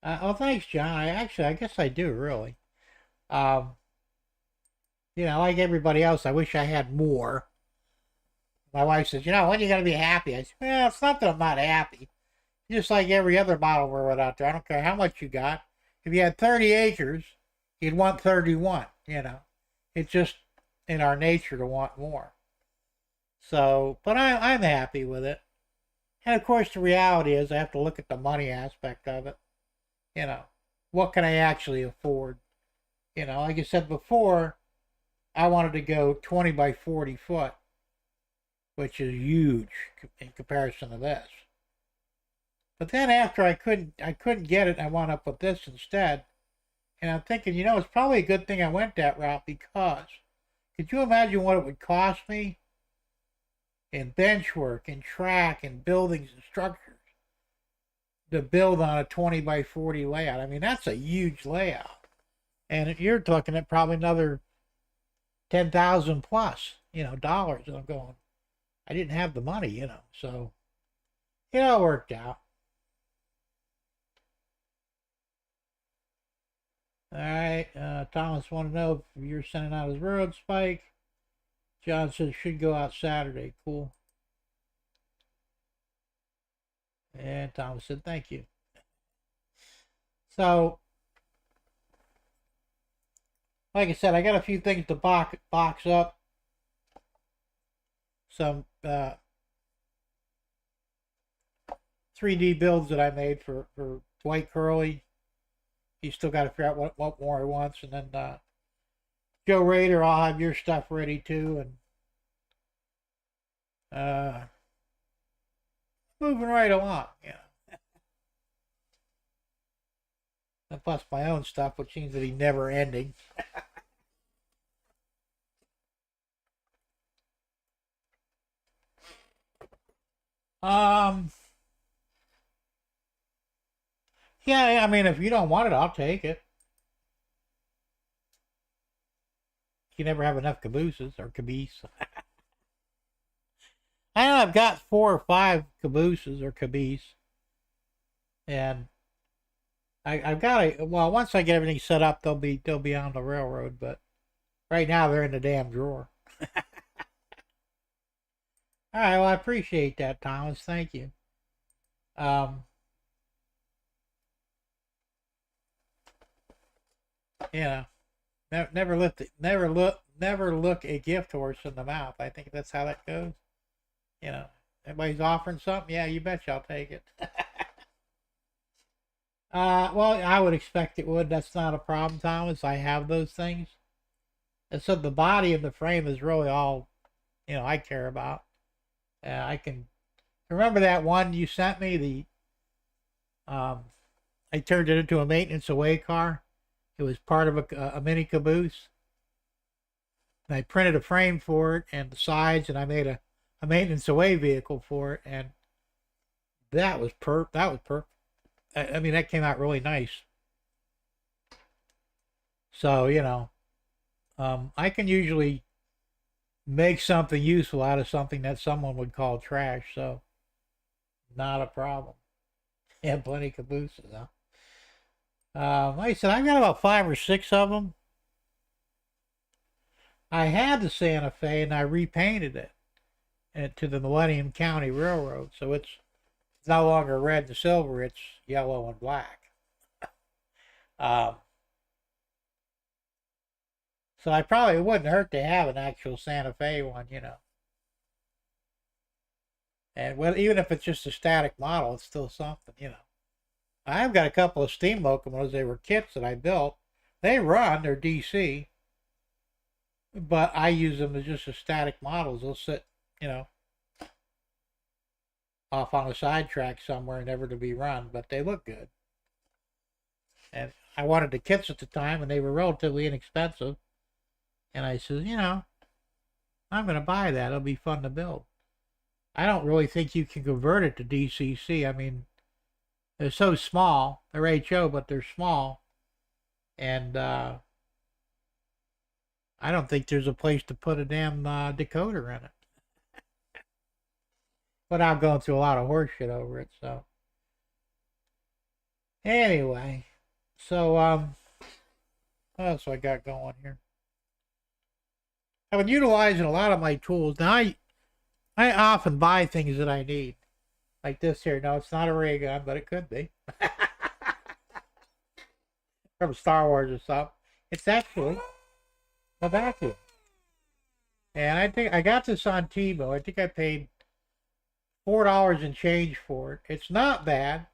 Well, thanks, John. I guess I do, really. Um, like everybody else, I wish I had more. My wife says, when you going to be happy? I said, well, it's not that I'm not happy. Just like every other model railroad out there. I don't care how much you got. If you had 30 acres, you'd want 31, It's just in our nature to want more. So, but I'm happy with it. And of course, the reality is I have to look at the money aspect of it. What can I actually afford? Like I said before, I wanted to go 20 by 40 foot, which is huge in comparison to this. But then after I couldn't get it, I wound up with this instead. And I'm thinking, it's probably a good thing I went that route, because could you imagine what it would cost me in bench work and track and buildings and structures to build on a 20 by 40 layout? I mean, that's a huge layout. And you're talking at probably another 10,000 plus, dollars. And I'm going, I didn't have the money, so, it worked out. All right, Thomas wanted to know if you're sending out his road spike. John says should go out Saturday. Cool. And Thomas said thank you. So, like I said, I got a few things to box up. Some 3D builds that I made for Dwight Curley. He's still got to figure out what more he wants. And then Joe Rader, I'll have your stuff ready too. And moving right along, And plus my own stuff, which seems to be never ending. Yeah, I mean, if you don't want it, I'll take it. You never have enough cabooses or caboose. I know I've got 4 or 5 cabooses or caboose, and I've got once I get everything set up, they'll be on the railroad. But right now they're in the damn drawer. All right, well I appreciate that, Thomas. Thank you. Never look a gift horse in the mouth. I think that's how that goes. Everybody's offering something. Yeah, you betcha I'll take it. Well, I would expect it would. That's not a problem, Thomas. I have those things. And so the body of the frame is really all, I care about. I can remember that one you sent me. I turned it into a maintenance away car. It was part of a mini caboose. And I printed a frame for it and the sides, and I made a maintenance away vehicle for it, and that was perfect. I mean, that came out really nice. So, I can usually make something useful out of something that someone would call trash, so not a problem. Yeah, plenty of cabooses, huh? Like I said, I've got about 5 or 6 of them. I had the Santa Fe and I repainted it to the Millennium County Railroad, so it's no longer red and silver, it's yellow and black. So I probably wouldn't hurt to have an actual Santa Fe one, And even if it's just a static model, it's still something, I've got a couple of steam locomotives. They were kits that I built. They run, they're DC, but I use them as just as static models. They'll sit, off on a sidetrack somewhere, never to be run, but they look good. And I wanted the kits at the time, and they were relatively inexpensive. And I said, I'm going to buy that. It'll be fun to build. I don't really think you can convert it to DCC. I mean, they're so small. They're HO, but they're small. And I don't think there's a place to put a damn decoder in it without going through a lot of horseshit over it. So anyway, so what else I got going here? I've been utilizing a lot of my tools. Now I often buy things that I need. Like this here. No, it's not a ray gun, but it could be. From Star Wars or something. It's actually a vacuum. And I think I got this on Tebow. I think I paid $4 and change for it. It's not bad.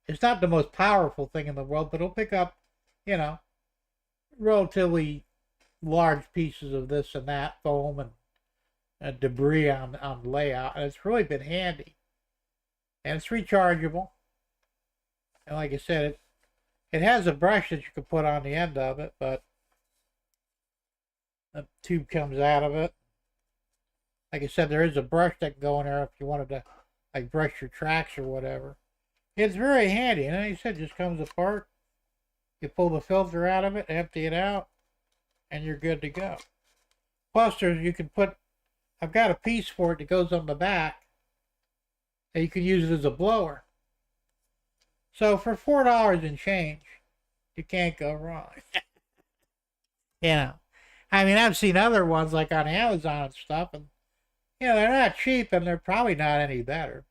It's not the most powerful thing in the world, but it'll pick up, you know, relatively large pieces of this and that foam and debris on the layout. And it's really been handy. And it's rechargeable. And like I said, it has a brush that you can put on the end of it, but the tube comes out of it. Like I said, there is a brush that can go in there if you wanted to like brush your tracks or whatever. It's very handy. And like I said, it just comes apart. You pull the filter out of it, empty it out, and you're good to go. Plus, you can put, I've got a piece for it that goes on the back. And you can use it as a blower. So for $4 and change, you can't go wrong. You know, I mean, I've seen other ones like on Amazon and stuff, and you know, they're not cheap and they're probably not any better.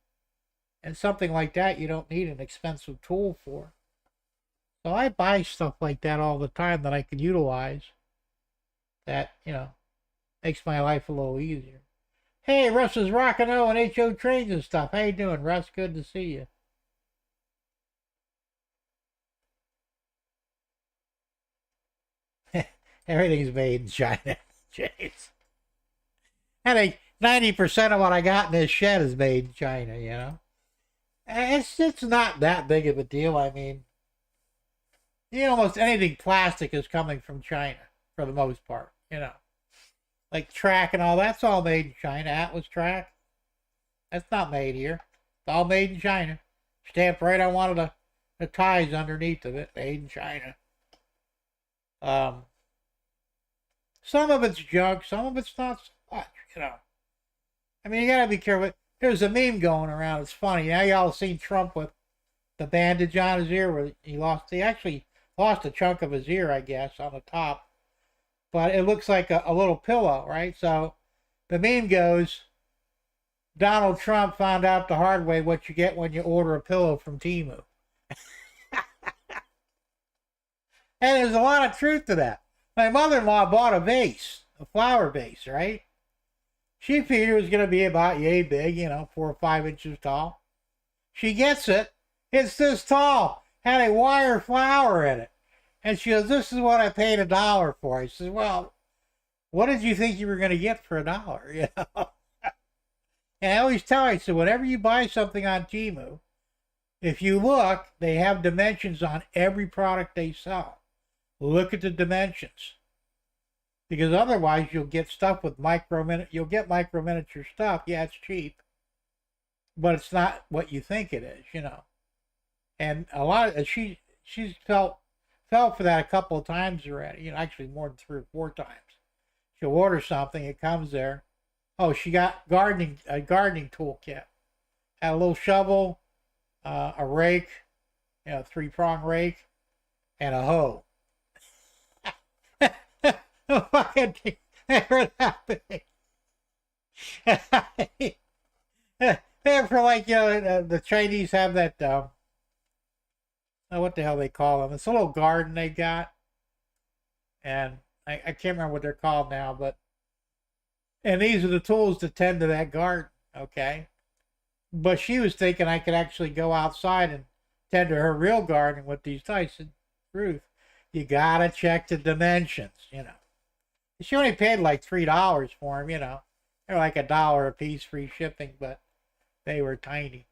And something like that, you don't need an expensive tool for. So I buy stuff like that all the time that I can utilize. That, you know, makes my life a little easier. Hey, Russ is rocking O and HO trains and stuff. How you doing, Russ? Good to see you. Everything's made in China, James. And 90% of what I got in this shed is made in China, you know. It's not that big of a deal. I mean, you know, almost anything plastic is coming from China for the most part, you know. Like track and all, that's all made in China. Atlas track, that's not made here. It's all made in China. Stamped right on one of the ties underneath of it, made in China. Some of it's junk, some of it's not so much, you know. I mean, you gotta be careful. There's a meme going around, it's funny. Now y'all seen Trump with the bandage on his ear where he actually lost a chunk of his ear, I guess, on the top. But it looks like a little pillow, right? So the meme goes, Donald Trump found out the hard way what you get when you order a pillow from Temu. And there's a lot of truth to that. My mother-in-law bought a vase, a flower vase, right? She figured it was going to be about yay big, you know, 4 or 5 inches tall. She gets it. It's this tall. Had a wire flower in it. And she goes, this is what I paid $1 for. I said, well, what did you think you were going to get for $1? You know? And I always tell her, I said, whenever you buy something on Temu, if you look, they have dimensions on every product they sell. Look at the dimensions. Because otherwise you'll get stuff with you'll get micro miniature stuff. Yeah, it's cheap. But it's not what you think it is, you know. And a lot of she's fell for that a couple of times already, you know, actually more than 3 or 4 times. She'll order something, it comes there. Oh, she got a gardening toolkit. Had a little shovel, a rake, you know, 3-prong rake, and a hoe. Fucking never happening. They're for like, you know, the Chinese have that, what the hell they call them. It's a little garden they got. And I can't remember what they're called now, but, and these are the tools to tend to that garden, okay? But she was thinking I could actually go outside and tend to her real garden with these dice. And Ruth, you gotta check the dimensions, you know. She only paid like $3 for them, you know. They're like $1 a piece, free shipping, but they were tiny.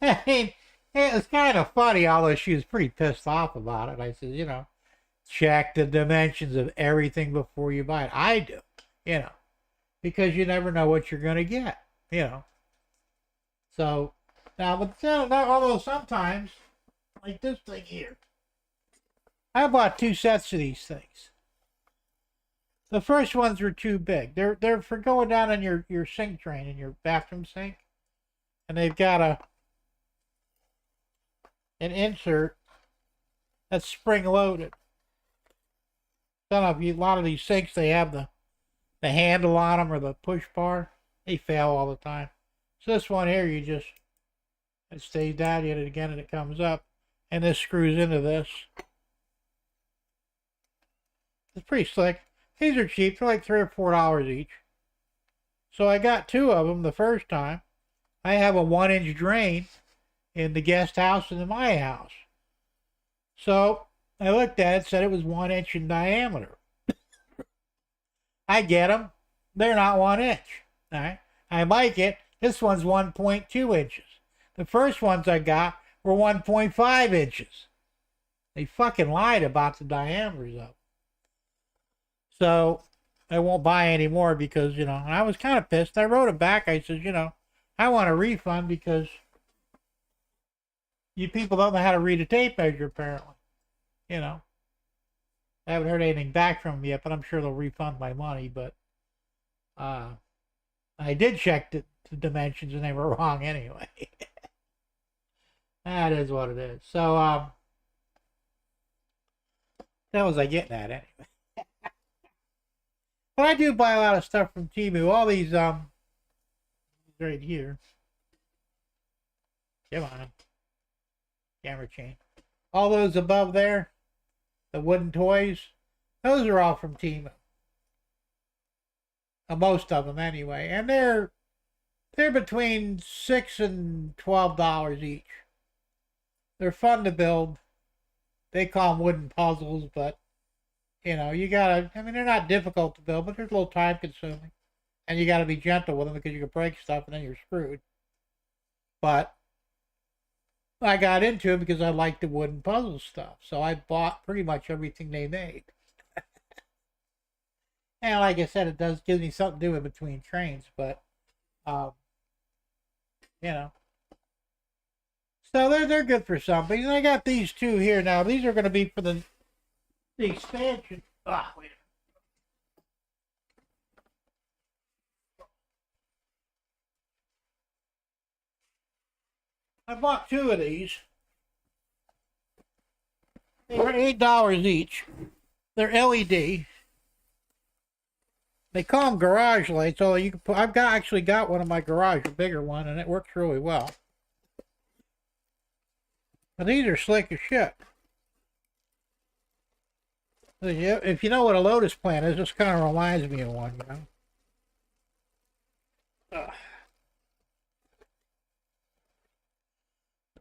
I mean, it was kind of funny, although she was pretty pissed off about it. I said, you know, check the dimensions of everything before you buy it. I do, you know. because you never know what you're going to get, you know. So, now, but although sometimes, like this thing here, I bought 2 sets of these things. The first ones were too big. They're for going down in your sink drain, in your bathroom sink. And they've got an insert that's spring loaded. A lot of these sinks, they have the handle on them or the push bar. They fail all the time. So this one here, it stays down, you hit it again and it comes up. And this screws into this. It's pretty slick. These are cheap. They're like $3 or $4 each. So I got 2 of them the first time. I have a 1-inch drain in the guest house and in my house. So I looked at it, said it was 1 inch in diameter. I get them. They're not 1 inch. All right. I like it. This one's 1.2 inches. The first ones I got were 1.5 inches. They fucking lied about the diameters of them. So I won't buy any more because, and I was kind of pissed. I wrote it back. I said, I want a refund because you people don't know how to read a tape measure, apparently. I haven't heard anything back from them yet, but I'm sure they'll refund my money. But I did check the dimensions, and they were wrong anyway. That is what it is. So, that was I getting at anyway. But I do buy a lot of stuff from Temu. All these, right here. Come on. Camera chain. All those above there, the wooden toys, those are all from Temu. Most of them anyway. And they're between $6 and $12 each. They're fun to build. They call them wooden puzzles, but you gotta, they're not difficult to build, but they're a little time consuming. And you gotta be gentle with them because you can break stuff and then you're screwed. But I got into it because I liked the wooden puzzle stuff. So I bought pretty much everything they made. And like I said, it does give me something to do in between trains, but so they're good for something. And I got these 2 here now. These are going to be for the expansion. Wait. I bought 2 of these. They were $8 each. They're LED. They call them garage lights. So I've actually got one in my garage, a bigger one, and it works really well. But these are slick as shit. If you know what a Lotus plant is, this kind of reminds me of one, The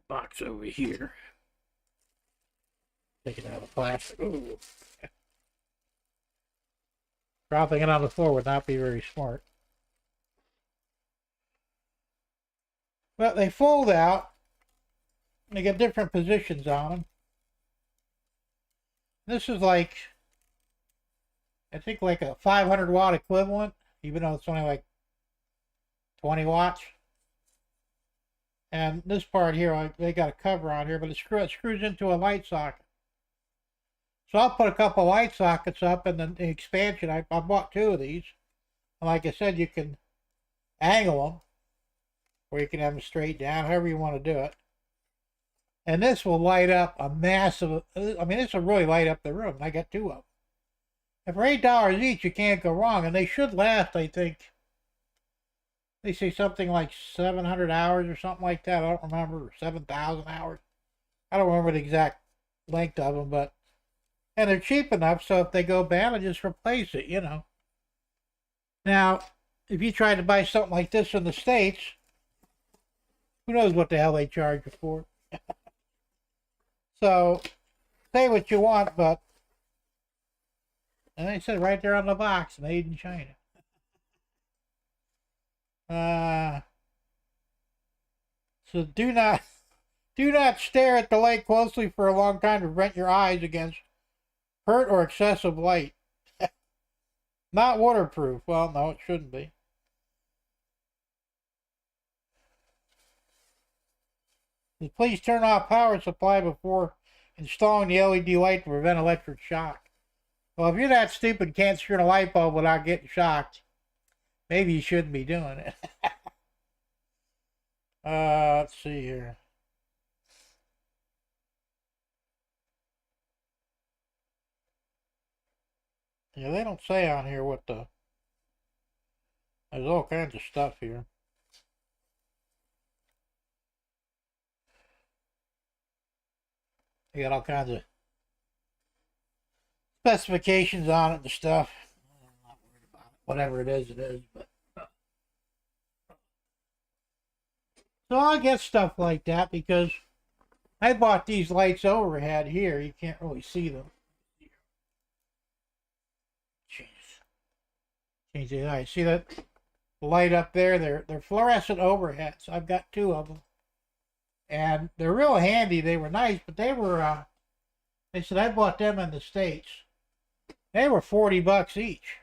box over here. Take it out of plastic. Ooh. Dropping it on the floor would not be very smart. But they fold out. They get different positions on them. This is like, I think like a 500 watt equivalent, even though it's only like 20 watts. And this part here, they got a cover on here, but it screws into a light socket. So I'll put a couple light sockets up, and then the expansion, I bought 2 of these. And like I said, you can angle them, or you can have them straight down, however you want to do it. And this will light up a massive, this will really light up the room. I got 2 of them. And for $8 each, you can't go wrong. And they should last, I think, they say something like 700 hours or something like that. I don't remember, 7,000 hours. I don't remember the exact length of them, but, and they're cheap enough, so if they go bad, I just replace it, Now, if you tried to buy something like this in the States, who knows what the hell they charge you for? So, say what you want, but, and they said right there on the box, made in China. So do not stare at the light closely for a long time to prevent your eyes against hurt or excessive light. Not waterproof. Well, no, it shouldn't be. Please turn off power supply before installing the LED light to prevent electric shock. Well, if you're that stupid and can't turn a light bulb without getting shocked, maybe you shouldn't be doing it. Let's see here. Yeah, they don't say on here what the... There's all kinds of stuff here. You got all kinds of specifications on it and stuff. I'm not worried about it. Whatever it is, but... So I get stuff like that because I bought these lights overhead here. You can't really see them. Change the light. See that light up there? They're fluorescent overheads. I've got 2 of them. And they're real handy. They were nice, but they were, they said I bought them in the States. They were $40 each,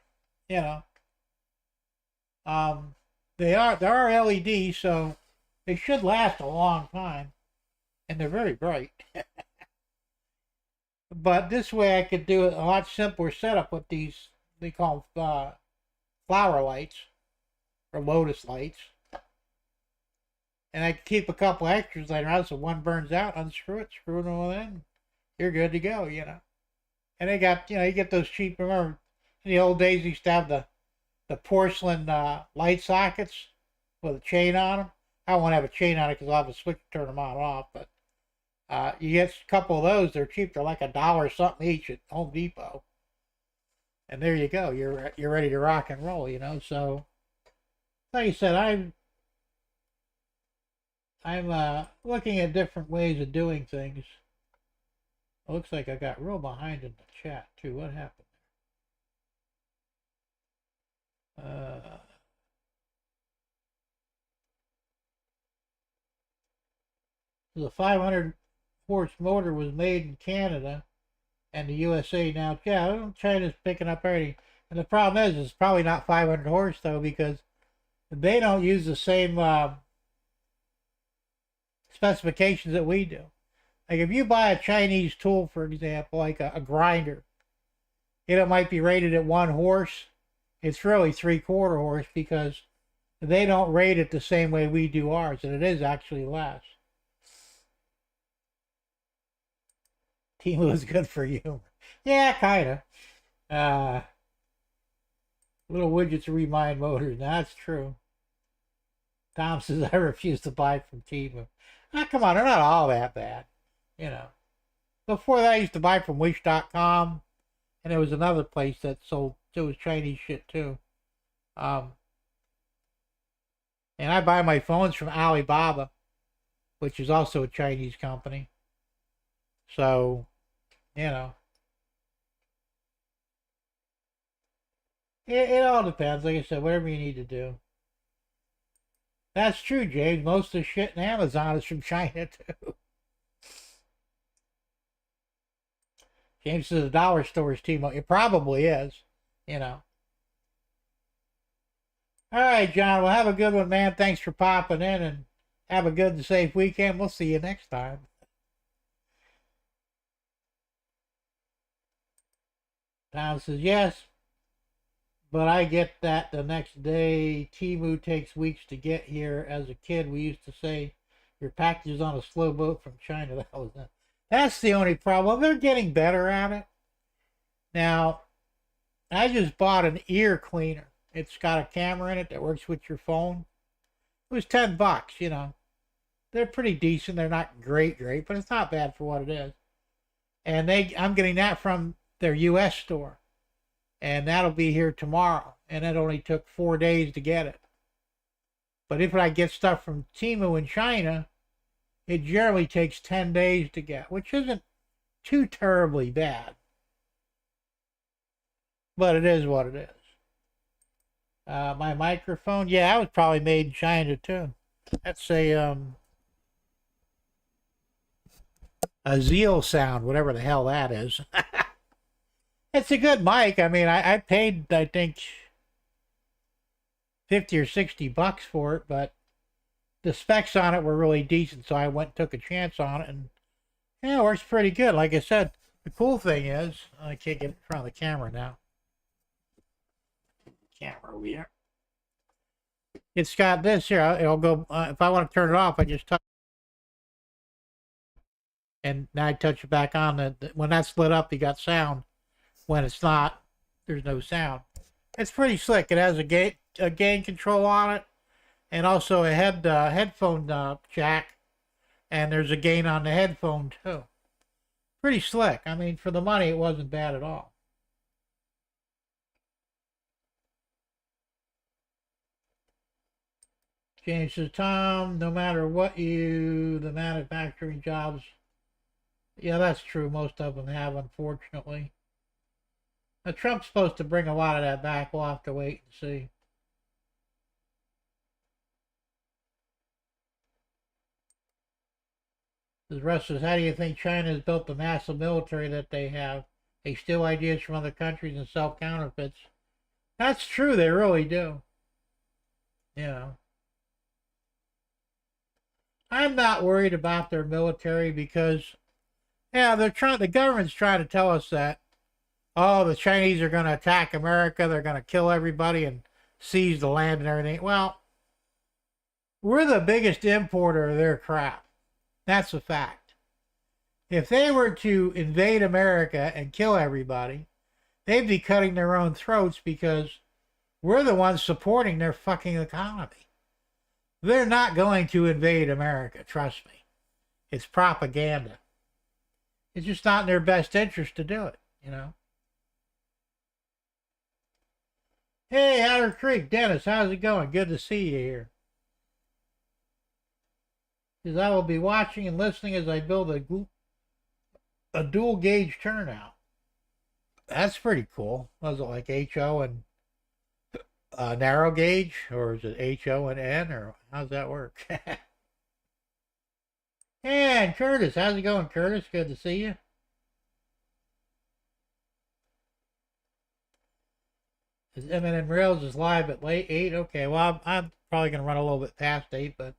you know. They are LED, so they should last a long time. And they're very bright. But this way I could do a lot simpler setup with these, they call them flower lights, or lotus lights. And I could keep a couple extras later on, so one burns out, unscrew it, screw it all in, you're good to go, you know. And they got, you know, you get those cheap, remember, in the old days, you used to have the porcelain light sockets with a chain on them. I won't have a chain on it because I'll have a switch to turn them on and off, but you get a couple of those, they're cheap, they're like $1 something each at Home Depot. And there you go, you're ready to rock and roll, you know. So, like I said, I'm looking at different ways of doing things. It looks like I got real behind in the chat too. What happened? The 500 horse motor was made in Canada and the USA now. Yeah, China's picking up everything. And the problem is, it's probably not 500 horse though, because they don't use the same specifications that we do. Like if you buy a Chinese tool, for example, like a grinder, it might be rated at 1 horse. It's really 3/4 horse because they don't rate it the same way we do ours, and it is actually less. Temu is good for you. Yeah, kind of. Little widgets remind motors. That's true. Tom says, I refuse to buy from Temu. Ah, come on, they're not all that bad. You know. Before that, I used to buy from Wish.com. And there was another place that sold, it was Chinese shit too. And I buy my phones from Alibaba, which is also a Chinese company. So, you know. It all depends. Like I said, whatever you need to do. That's true, James. Most of the shit in Amazon is from China, too. James says the dollar store is Temu. It probably is, you know. All right, John. Well, have a good one, man. Thanks for popping in, and have a good and safe weekend. We'll see you next time. Tom says, yes, but I get that the next day. Temu takes weeks to get here. As a kid, we used to say, your package is on a slow boat from China. That was it. That's the only problem. They're getting better at it. Now, I just bought an ear cleaner. It's got a camera in it that works with your phone. It was $10, you know. They're pretty decent. They're not great, but it's not bad for what it is. And I'm getting that from their U.S. store. And that'll be here tomorrow. And it only took 4 days to get it. But if I get stuff from Temu in China, it generally takes 10 days to get, which isn't too terribly bad. But it is what it is. My microphone, yeah, that was probably made in China too. That's a Zeal sound, whatever the hell that is. It's a good mic. I mean, I paid, I think, $50 or $60 for it, but the specs on it were really decent, so I went and took a chance on it, and yeah, it works pretty good. Like I said, the cool thing is, I can't get in front of the camera now. Camera over here. It's got this here. It'll go, if I want to turn it off, I just touch, and now I touch it back on. When that's lit up, you got sound. When it's not, there's no sound. It's pretty slick. It has a gain control on it, and also a headphone jack, and there's a gain on the headphone too. Pretty slick. I mean, for the money, it wasn't bad at all. James says, Tom, no matter what the manufacturing jobs, yeah, that's true. Most of them have, unfortunately. Now, Trump's supposed to bring a lot of that back. We'll have to wait and see. Russ says, how do you think China has built the massive military that they have? They steal ideas from other countries and sell counterfeits. That's true, they really do. You know. I'm not worried about their military because, yeah, the government's trying to tell us that, oh, the Chinese are going to attack America, they're going to kill everybody and seize the land and everything. Well, we're the biggest importer of their crap. That's a fact. If they were to invade America and kill everybody, they'd be cutting their own throats because we're the ones supporting their fucking economy. They're not going to invade America, trust me. It's propaganda. It's just not in their best interest to do it, you know. Hey, Outer Creek, Dennis, how's it going? Good to see you here. Because I will be watching and listening as I build a dual gauge turnout. That's pretty cool. Was it like HO and narrow gauge, or is it HO and N, or how's that work? And Curtis, how's it going, Curtis? Good to see you. M&M Rails is live at late 8. Okay, well, I'm probably going to run a little bit past 8, but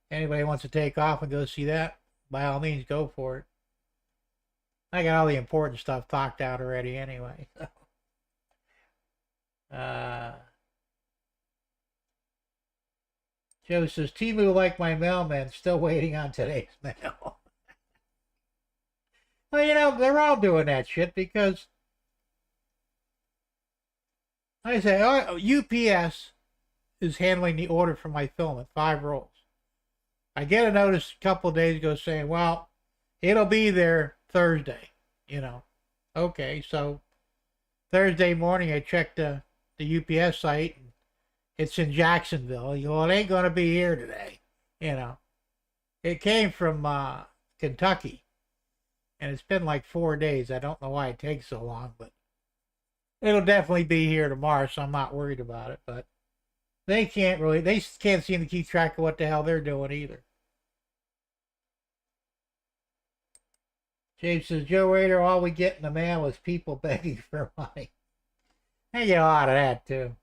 anybody wants to take off and go see that, by all means, go for it. I got all the important stuff talked out already anyway. Joe says, Timu like my mailman, still waiting on today's mail. Well, you know, they're all doing that shit because I say, oh, UPS is handling the order for my film at 5 rolls. I get a notice a couple of days ago saying, well, it'll be there Thursday, you know. Okay, so Thursday morning I checked the UPS site, and it's in Jacksonville. You know, it ain't going to be here today, you know. It came from Kentucky, and it's been like 4 days. I don't know why it takes so long, but it'll definitely be here tomorrow, so I'm not worried about it. But they can't seem to keep track of what the hell they're doing either. James says, Joe Rader, all we get in the mail is people begging for money. I get a lot of that, too.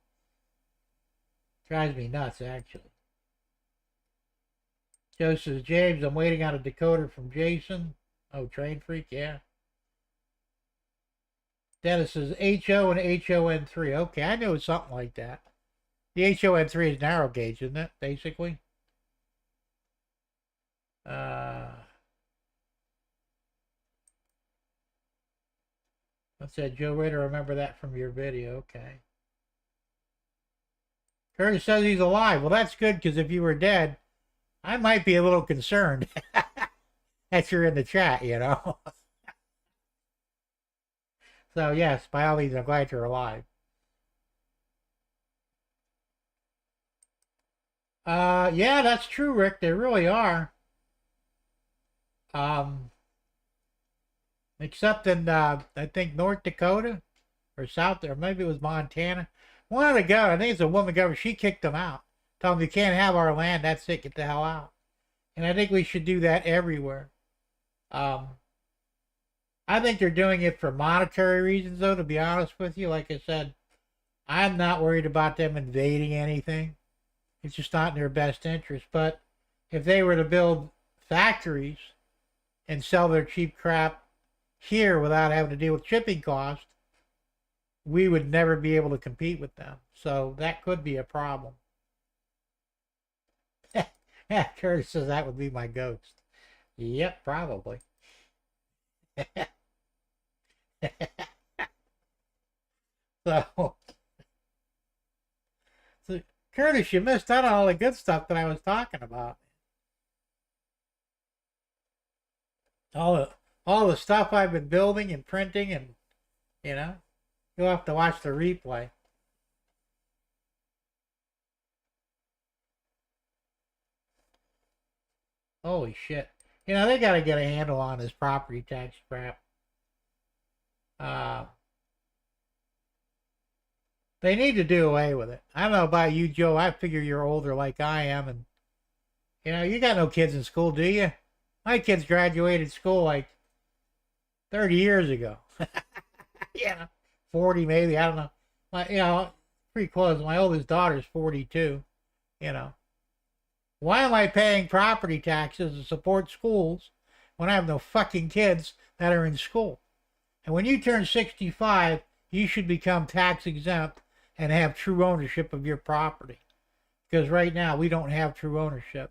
Drives me nuts, actually. Joe says, James, I'm waiting on a decoder from Jason. Oh, Train Freak, yeah. Dennis says, HO and HON3. Okay, I knew it was something like that. The HON3 is narrow gauge, isn't it, basically? I said, Joe Ritter, remember that from your video. Okay. Curtis says he's alive. Well, that's good, because if you were dead, I might be a little concerned that you're in the chat, you know. So, yes, by all means, I'm glad you're alive. Yeah, that's true, Rick. They really are. Except in, I think, North Dakota or South, or maybe it was Montana. One of the governors, I think it's a woman governor, she kicked them out. Told them, you can't have our land, that's it, get the hell out. And I think we should do that everywhere. I think they're doing it for monetary reasons, though, to be honest with you. Like I said, I'm not worried about them invading anything. It's just not in their best interest. But if they were to build factories and sell their cheap crap here without having to deal with shipping costs, we would never be able to compete with them. So that could be a problem. Yeah, Curtis says that would be my ghost. Yep, probably. so, so, Curtis, you missed out on all the good stuff that I was talking about. All the stuff I've been building and printing, and you'll have to watch the replay. Holy shit. They got to get a handle on this property tax crap. They need to do away with it. I don't know about you, Joe. I figure you're older like I am, and you got no kids in school, do you? My kids graduated school like 30 years ago. 40 maybe. I don't know. Pretty close. My oldest daughter's 42. Why am I paying property taxes to support schools when I have no fucking kids that are in school? And when you turn 65, you should become tax exempt and have true ownership of your property. Because right now, we don't have true ownership.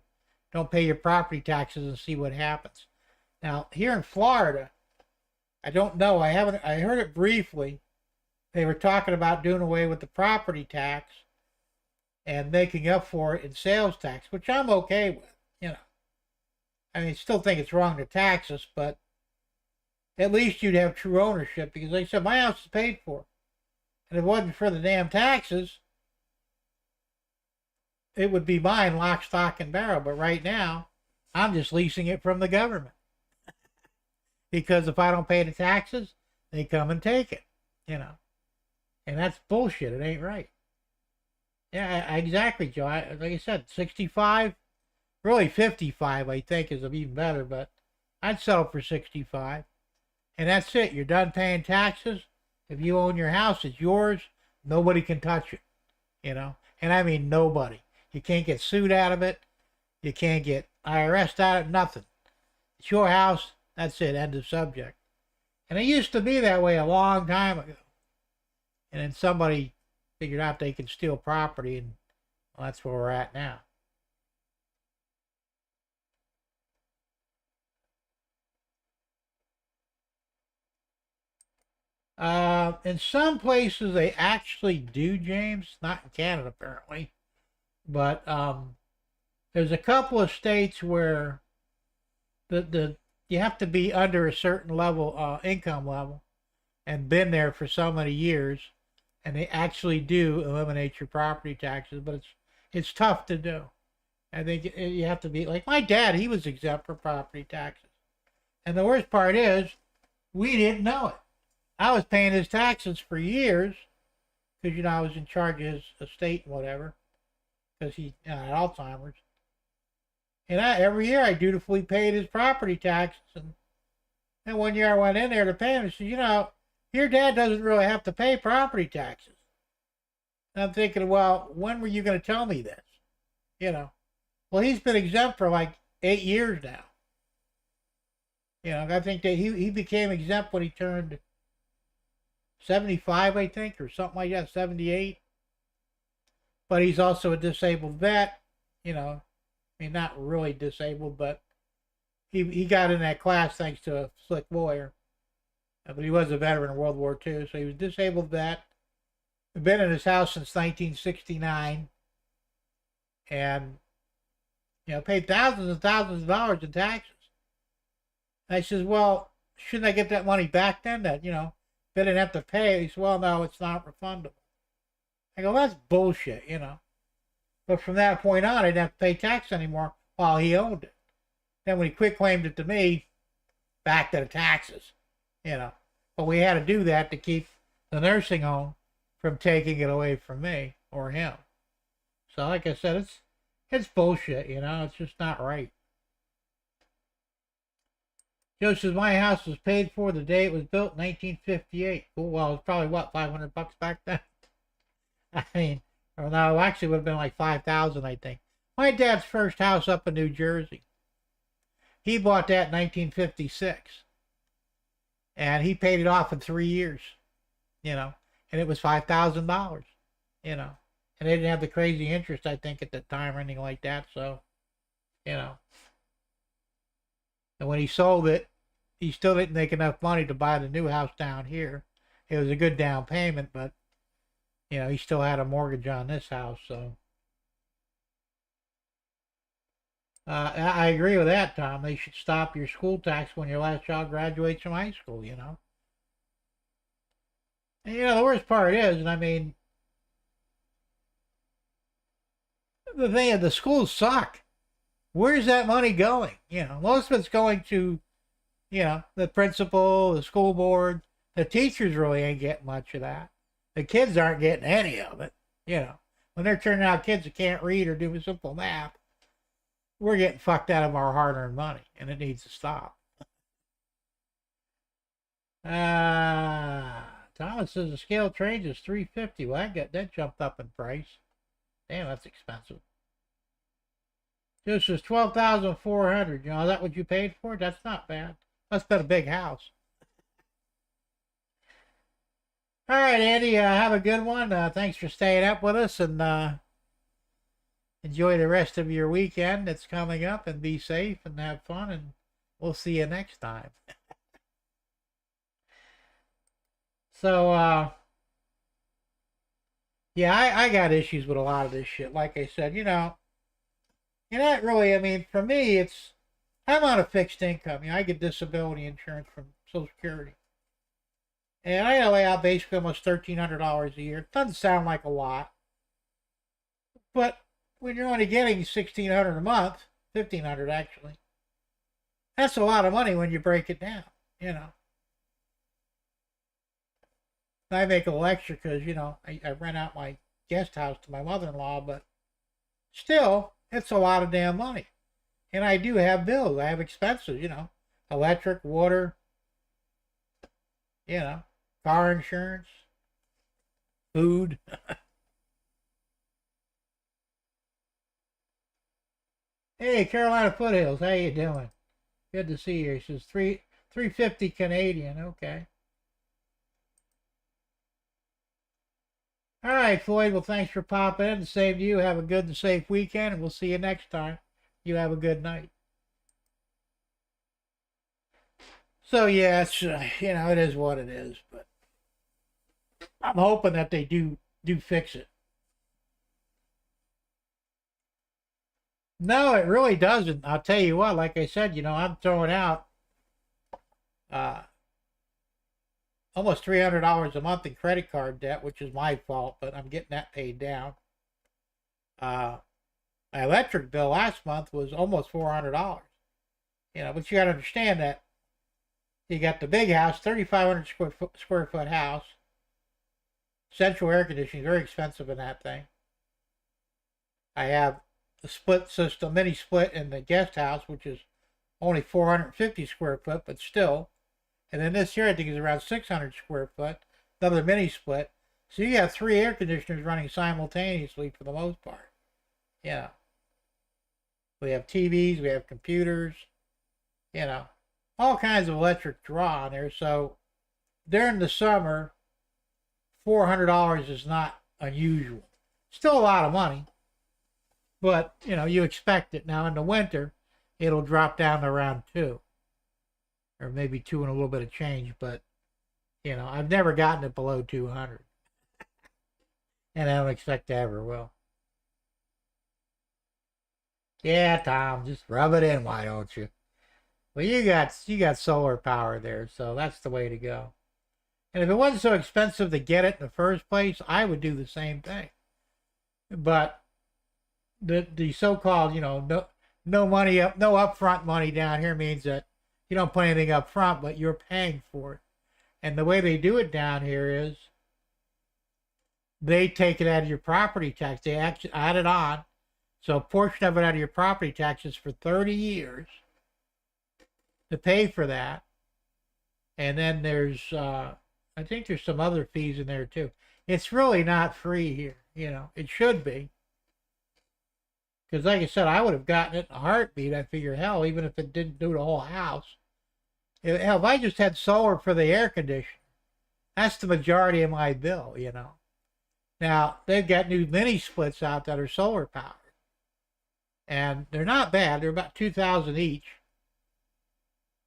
Don't pay your property taxes and see what happens. Now, here in Florida, I don't know. I heard it briefly. They were talking about doing away with the property tax and making up for it in sales tax, which I'm okay with. I mean, still think it's wrong to tax us, but at least you'd have true ownership, because like I said, my house is paid for. And if it wasn't for the damn taxes, it would be mine lock, stock, and barrel. But right now, I'm just leasing it from the government. Because if I don't pay the taxes, they come and take it, And that's bullshit. It ain't right. Yeah, exactly, Joe. Like I said, 65, really 55, I think, is even better, but I'd settle for 65. And that's it. You're done paying taxes. If you own your house, it's yours. Nobody can touch it, And I mean nobody. You can't get sued out of it. You can't get IRS out of it, nothing. It's your house. That's it. End of subject. And it used to be that way a long time ago. And then somebody figured out they could steal property, and that's where we're at now. In some places they actually do, James. Not in Canada, apparently. But there's a couple of states where you have to be under a certain level, income level, and been there for so many years, and they actually do eliminate your property taxes. But it's tough to do. I think you have to be like my dad. He was exempt for property taxes, and the worst part is we didn't know it. I was paying his taxes for years because I was in charge of his estate and whatever, because he had Alzheimer's. And every year I dutifully paid his property taxes. And one year I went in there to pay him. And said, your dad doesn't really have to pay property taxes. And I'm thinking, well, when were you going to tell me this? Well, he's been exempt for like 8 years now. I think that he became exempt when he turned 75, I think, or something like that, 78. But he's also a disabled vet, I mean, not really disabled, but he got in that class thanks to a slick lawyer. But he was a veteran of World War II, so he was a disabled vet. Been in his house since 1969, and paid thousands and thousands of dollars in taxes. And I says, well, shouldn't I get that money back then? That they didn't have to pay. He said, well, no, it's not refundable. I go, that's bullshit, But from that point on, I didn't have to pay tax anymore while he owned it. Then when he quit claimed it to me, back to the taxes, But we had to do that to keep the nursing home from taking it away from me or him. So like I said, it's bullshit, It's just not right. Joe says, my house was paid for the day it was built in 1958. Cool. Well, it was probably, $500 back then? I mean, or no, actually it would have been like 5,000, I think. My dad's first house up in New Jersey. He bought that in 1956. And he paid it off in 3 years, you know. And it was $5,000, you know. And they didn't have the crazy interest, I think, at the time or anything like that. So, you know. And when he sold it, he still didn't make enough money to buy the new house down here. It was a good down payment, but, you know, he still had a mortgage on this house, so. I agree with that, Tom. They should stop your school tax when your last child graduates from high school, you know. And, you know, the worst part is, and I mean, the thing is, the schools suck. Where's that money going? You know, most of it's going to, you know, the principal, the school board. The teachers really ain't getting much of that. The kids aren't getting any of it, you know. When they're turning out kids that can't read or do simple math, we're getting fucked out of our hard-earned money, and it needs to stop. Thomas says the scale trains is $350. Well, that jumped up in price. Damn, that's expensive. This is $12,400. You know, is that what you paid for? That's not bad. That's been a big house. All right, Andy, have a good one. Thanks for staying up with us, and enjoy the rest of your weekend that's coming up, and be safe and have fun, and we'll see you next time. So, yeah, I got issues with a lot of this shit. Like I said, you know, you're not really, I mean, for me, I'm on a fixed income. You know, I get disability insurance from Social Security. And I lay out basically almost $1,300 a year. It doesn't sound like a lot. But when you're only getting $1,600 a month, $1,500 actually, that's a lot of money when you break it down, you know. I make a lecture because, you know, I rent out my guest house to my mother-in-law, but still, it's a lot of damn money. And I do have bills. I have expenses, you know, electric, water, you know, car insurance, food. Hey, Carolina Foothills, how you doing? Good to see you. He says 350 Canadian. Okay. All right, Floyd. Well, thanks for popping in. The same to you. Have a good and safe weekend, and we'll see you next time. You have a good night. So yeah, it's you know, it is what it is, but I'm hoping that they do fix it. No, it really doesn't. I'll tell you what. Like I said, you know, I'm throwing out almost $300 a month in credit card debt, which is my fault, but I'm getting that paid down. My electric bill last month was almost $400. You know, but you got to understand that you got the big house, 3,500 square foot house, central air conditioning, very expensive in that thing. I have the split system, mini split in the guest house, which is only 450 square foot, but still. And then this here, I think, is around 600 square foot, another mini split. So you have 3 air conditioners running simultaneously for the most part. Yeah. We have TVs, we have computers, you know, all kinds of electric draw on there. So during the summer, $400 is not unusual. Still a lot of money, but, you know, you expect it. Now in the winter, it'll drop down to around 2. Or maybe 2 and a little bit of change, but, you know, I've never gotten it below 200. And I don't expect to ever will. Yeah, Tom, just rub it in, why don't you? Well, you got solar power there, so that's the way to go. And if it wasn't so expensive to get it in the first place, I would do the same thing. But the so-called, you know, no money up, no upfront money down here means that you don't put anything up front, but you're paying for it. And the way they do it down here is they take it out of your property tax. They actually add it on. So a portion of it out of your property taxes for 30 years to pay for that. And then there's, I think there's some other fees in there too. It's really not free here. You know, it should be. Because like I said, I would have gotten it in a heartbeat. I figure, hell, even if it didn't do the whole house. Hell, if I just had solar for the air conditioner, that's the majority of my bill, you know. Now, they've got new mini splits out that are solar powered. And they're not bad. They're about 2,000 each.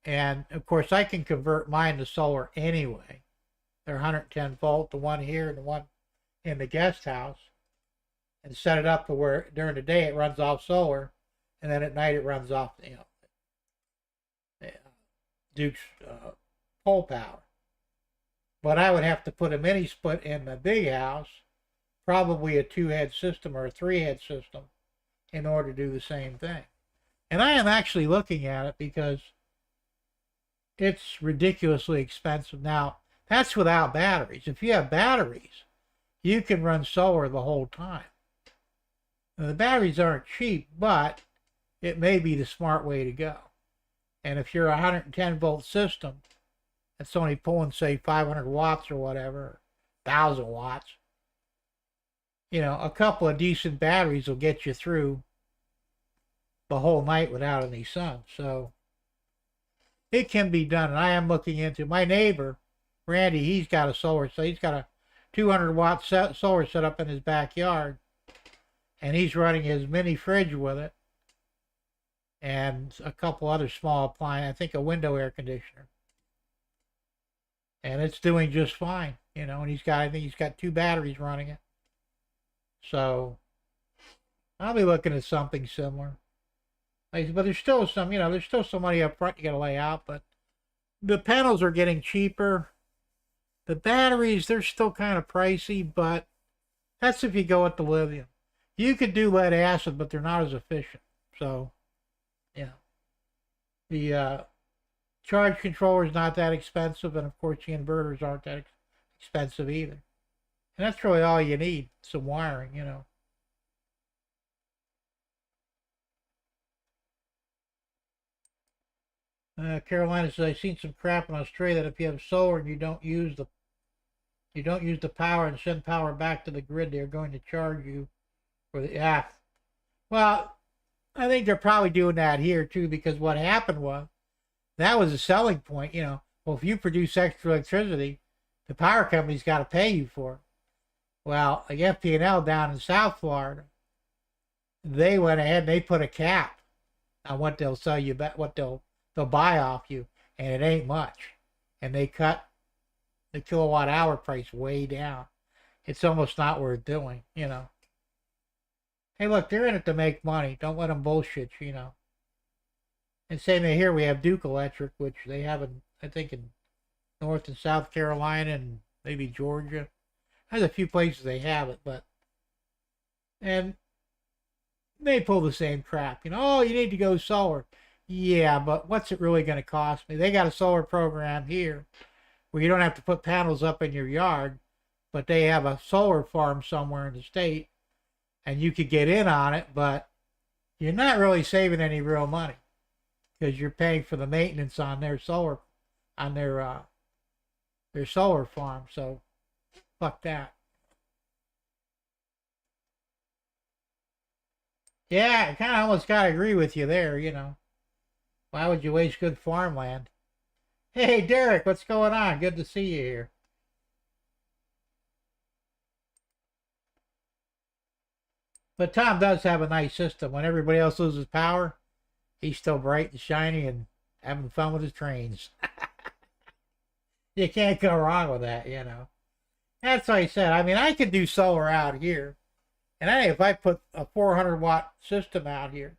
And of course, I can convert mine to solar anyway. They're 110 volt, the one here and the one in the guest house, and set it up to where during the day it runs off solar, and then at night it runs off, Duke's pole power. But I would have to put a mini split in the big house, probably a 2-head system or a 3-head system, in order to do the same thing. And I am actually looking at it because it's ridiculously expensive. Now, that's without batteries. If you have batteries, you can run solar the whole time. Now, the batteries aren't cheap, but it may be the smart way to go. And if you're a 110 volt system, that's only pulling, say, 500 watts or whatever, 1,000 watts, a couple of decent batteries will get you through the whole night without any sun. So it can be done. And I am looking into my neighbor, Randy. He's got a solar, so he's got a 200 watt solar set up in his backyard, and he's running his mini fridge with it and a couple other small appliances, I think a window air conditioner. And it's doing just fine, and I think he's got 2 batteries running it. So I'll be looking at something similar. But there's still some, there's still some money up front you got to lay out, but the panels are getting cheaper. The batteries, they're still kind of pricey, but that's if you go with the lithium. You could do lead acid, but they're not as efficient. So, the charge controller is not that expensive, and of course the inverters aren't that expensive either. And that's really all you need, some wiring, Carolina says, I've seen some crap in Australia that if you have solar and you don't use the power and send power back to the grid, they're going to charge you for the Well, I think they're probably doing that here too, because what happened was that was a selling point. Well, if you produce extra electricity, the power company's got to pay you for it. Well, like FP&L down in South Florida, they went ahead and they put a cap on what they'll sell you back, what they'll buy off you, and it ain't much. And they cut the kilowatt hour price way down. It's almost not worth doing, Hey, look, they're in it to make money. Don't let them bullshit you, And same here, we have Duke Electric, which they have in, I think, in North and South Carolina and maybe Georgia. There's a few places they have it, and they pull the same crap. Oh, you need to go solar. Yeah, but what's it really going to cost me? They got a solar program here where you don't have to put panels up in your yard, but they have a solar farm somewhere in the state, and you could get in on it, but you're not really saving any real money because you're paying for the maintenance on their solar, on their solar farm. So fuck that. Yeah, I kind of almost got to agree with you there, Why would you waste good farmland? Hey, Derek, what's going on? Good to see you here. But Tom does have a nice system. When everybody else loses power, he's still bright and shiny and having fun with his trains. You can't go wrong with that, That's what I said. I mean, I could do solar out here. And I think if I put a 400 watt system out here,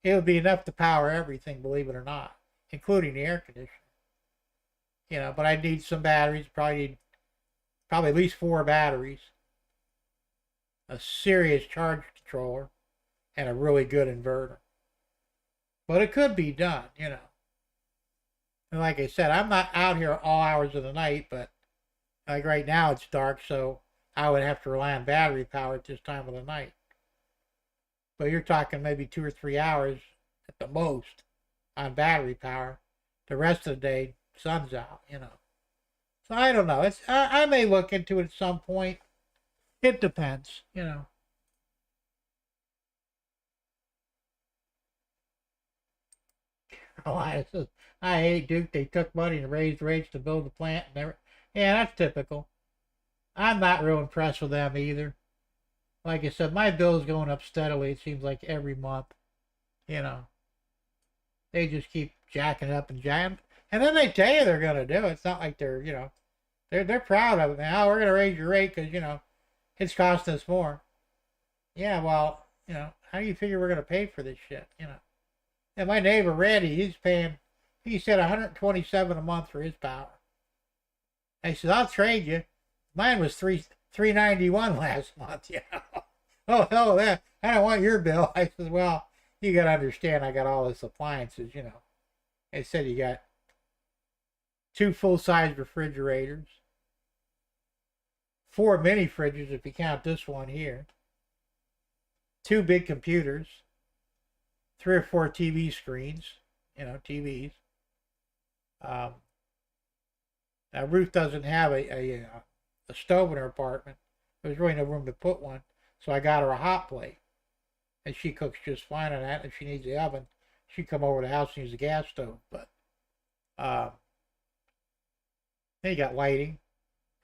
it would be enough to power everything, believe it or not, including the air conditioner. But I'd need some batteries, probably at least 4 batteries, a serious charge controller, and a really good inverter. But it could be done, And like I said, I'm not out here all hours of the night, but like right now it's dark, so I would have to rely on battery power at this time of the night. But you're talking maybe 2 or 3 hours at the most on battery power. The rest of the day, sun's out, So I don't know. I may look into it at some point. It depends, I said, I hate Duke. They took money and raised rates to build the plant. And yeah, that's typical. I'm not real impressed with them either. Like I said, my bill's going up steadily. It seems like every month. You know, they just keep jacking up and jacking. And then they tell you they're going to do it. It's not like they're proud of it. Now we're going to raise your rate because, it's costing us more. Yeah, well, how do you figure we're going to pay for this shit, And my neighbor, Randy, he said $127 a month for his power. I said, I'll trade you. Mine was $391 last month, Oh, hell, I don't want your bill. I said, well, you got to understand, I got all this appliances, They said you got 2 full-size refrigerators, 4 mini fridges if you count this one here, 2 big computers, 3 or 4 TV screens, TVs. Now Ruth doesn't have a stove in her apartment. There's really no room to put one, so I got her a hot plate, and she cooks just fine on that. If she needs the oven, she come over to the house and use a gas stove. But then you got lighting.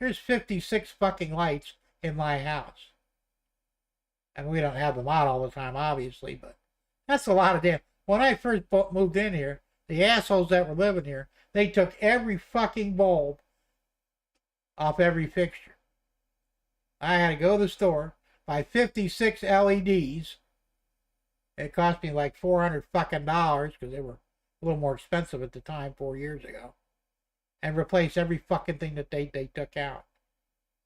There's 56 fucking lights in my house. And we don't have them out all the time, obviously, but that's a lot of damn. When I first moved in here, the assholes that were living here, they took every fucking bulb off every fixture. I had to go to the store, buy 56 LEDs. It cost me like $400 fucking dollars because they were a little more expensive at the time, 4 years ago. And replace every fucking thing that they took out.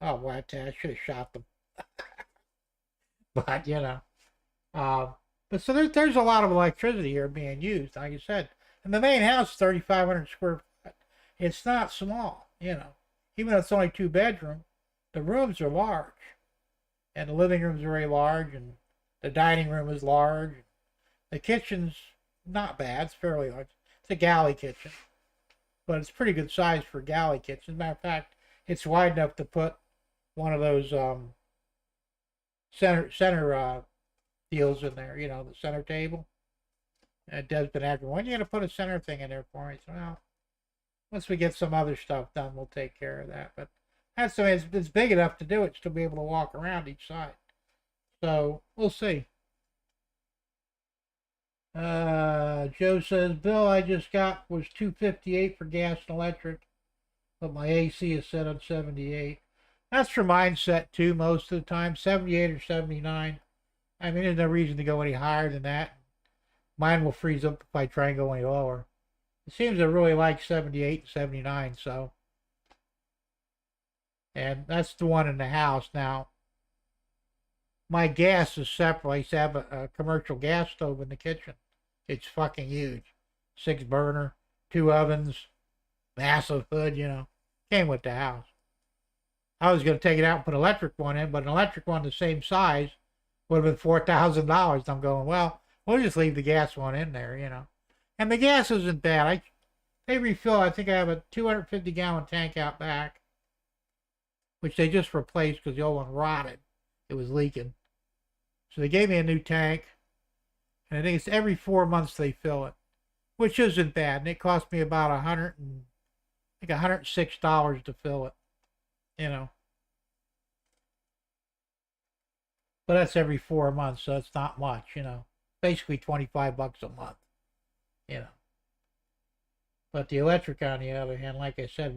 Oh, well, I should have shot them. But, but so there's a lot of electricity here being used, like I said. And the main house is 3,500 square foot. It's not small, Even though it's only 2 bedroom, the rooms are large. And the living room's very large, and the dining room is large. The kitchen's not bad. It's fairly large. It's a galley kitchen. But it's pretty good size for a galley kitchen. As a matter of fact, it's wide enough to put one of those center deals in there, the center table. And Deb's been asking, when are you going to put a center thing in there for me? So, well, once we get some other stuff done, we'll take care of that. But it's big enough to do it, to be able to walk around each side. So, we'll see. Joe says, bill I just got was $258 for gas and electric, but my AC is set on 78. That's for mine set too most of the time, 78 or 79. I mean, there's no reason to go any higher than that. Mine will freeze up if I try and go any lower. It seems to really like 78 and 79, so. And that's the one in the house. Now, my gas is separate. I used to have a commercial gas stove in the kitchen. It's fucking huge. 6 burner, 2 ovens, massive hood, Came with the house. I was going to take it out and put an electric one in, but an electric one the same size would have been $4,000. I'm going, well, we'll just leave the gas one in there, And the gas isn't bad. They refill. I think I have a 250-gallon tank out back, which they just replaced because the old one rotted. It was leaking. So they gave me a new tank, and I think it's every 4 months they fill it, which isn't bad. And it cost me about $106 to fill it, But that's every 4 months, so it's not much, Basically $25 a month, But the electric, on the other hand, like I said,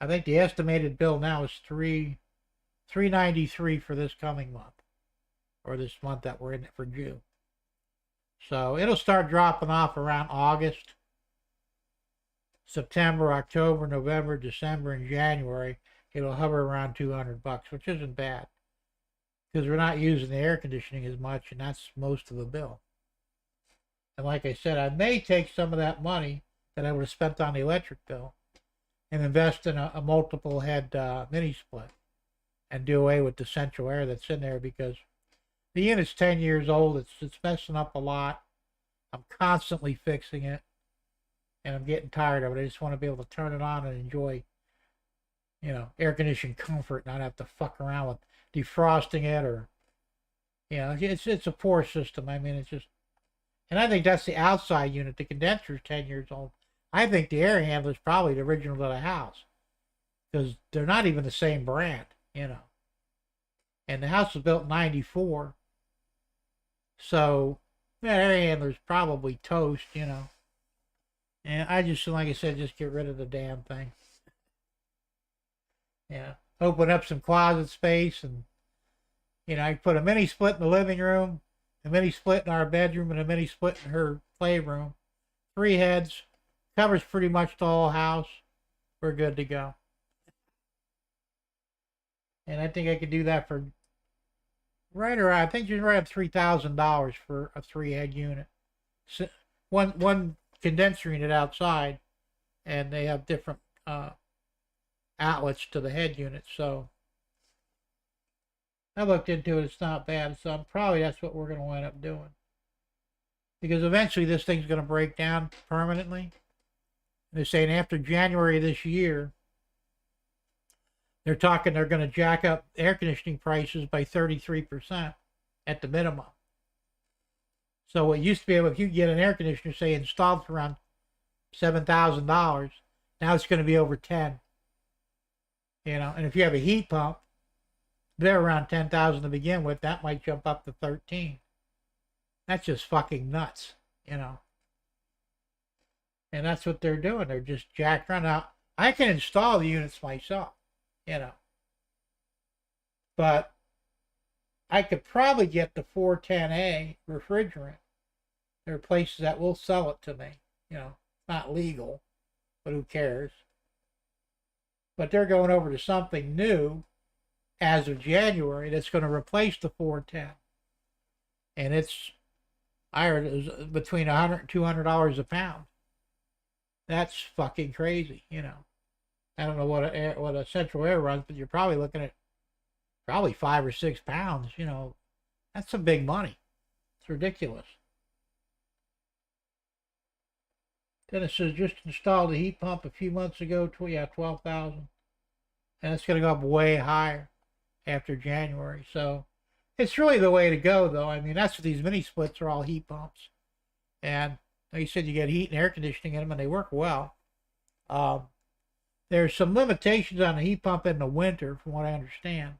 I think the estimated bill now is $393 for this coming month, or this month that we're in for June. So it'll start dropping off around August, September, October, November, December, and January. It'll hover around $200, which isn't bad, because we're not using the air conditioning as much, and that's most of the bill. And like I said, I may take some of that money that I would have spent on the electric bill and invest in a multiple head mini split and do away with the central air that's in there, because the unit's 10 years old. It's messing up a lot. I'm constantly fixing it, and I'm getting tired of it. I just want to be able to turn it on and enjoy, air conditioning comfort, not have to fuck around with defrosting it, or, it's a poor system. I mean, And I think that's the outside unit. The condenser's 10 years old. I think the air handler is probably the original to the house because they're not even the same brand, you know. And the house was built in 94. So that air handler's probably toast, you know. And I just, like I said, just get rid of the damn thing. Yeah. Open up some closet space and, you know, I put a mini split in the living room, a mini split in our bedroom, and a mini split in her playroom. 3 heads. Covers pretty much the whole house. We're good to go. And I think I could do that for right around, I think you're right at $3,000 for a 3-head unit. So one condenser unit outside, and they have different outlets to the head unit. So I looked into it. It's not bad. So probably that's what we're going to wind up doing. Because eventually this thing's going to break down permanently. They're saying after January of this year, they're talking they're going to jack up air conditioning prices by 33% at the minimum. So it used to be able, if you get an air conditioner, say, installed for around $7,000, now it's going to be over 10. You know, and if you have a heat pump, they're around 10,000 to begin with. That might jump up to 13. That's just fucking nuts, you know. And that's what they're doing. They're just jacked around. Now, I can install the units myself, you know. But I could probably get the 410A refrigerant. There are places that will sell it to me. You know, it's not legal, but who cares? But they're going over to something new as of January that's going to replace the 410. And it's, I heard it was between $100 and $200 a pound. That's fucking crazy, you know. I don't know what a central air runs, but you're probably looking at probably 5 or 6 pounds, you know. That's some big money. It's ridiculous. Then it says just installed a heat pump a few months ago, 12,000. And it's going to go up way higher after January. So it's really the way to go, though. I mean, that's what these mini splits are, all heat pumps. And like you said, you get heat and air conditioning in them, and they work well. There's some limitations on the heat pump in the winter, from what I understand.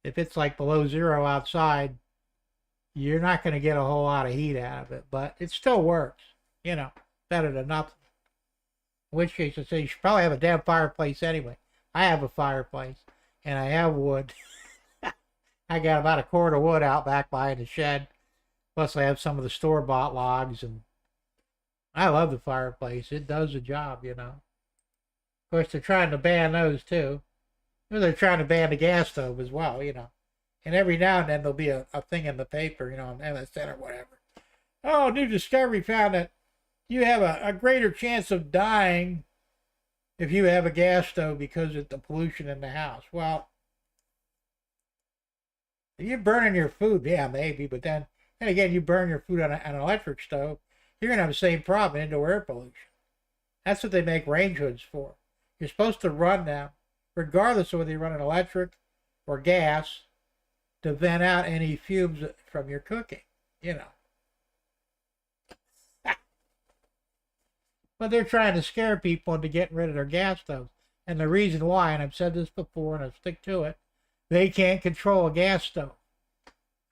If it's like below 0 outside, you're not going to get a whole lot of heat out of it, but it still works, you know, better than nothing. In which case, I say you should probably have a damn fireplace anyway. I have a fireplace, and I have wood. I got about a cord of wood out back behind the shed. Plus, I have some of the store-bought logs, and I love the fireplace. It does the job, you know. Of course, they're trying to ban those, too. They're trying to ban the gas stove as well, you know. And every now and then there'll be a thing in the paper, you know, on MSN or whatever. Oh, new discovery found that you have a greater chance of dying if you have a gas stove because of the pollution in the house. Well, if you're burning your food, yeah, maybe, but then again, you burn your food on an electric stove, you're going to have the same problem, indoor air pollution. That's what they make range hoods for. You're supposed to run them, regardless of whether you run an electric or gas, to vent out any fumes from your cooking, you know. But they're trying to scare people into getting rid of their gas stoves. And the reason why, and I've said this before and I'll stick to it, they can't control a gas stove.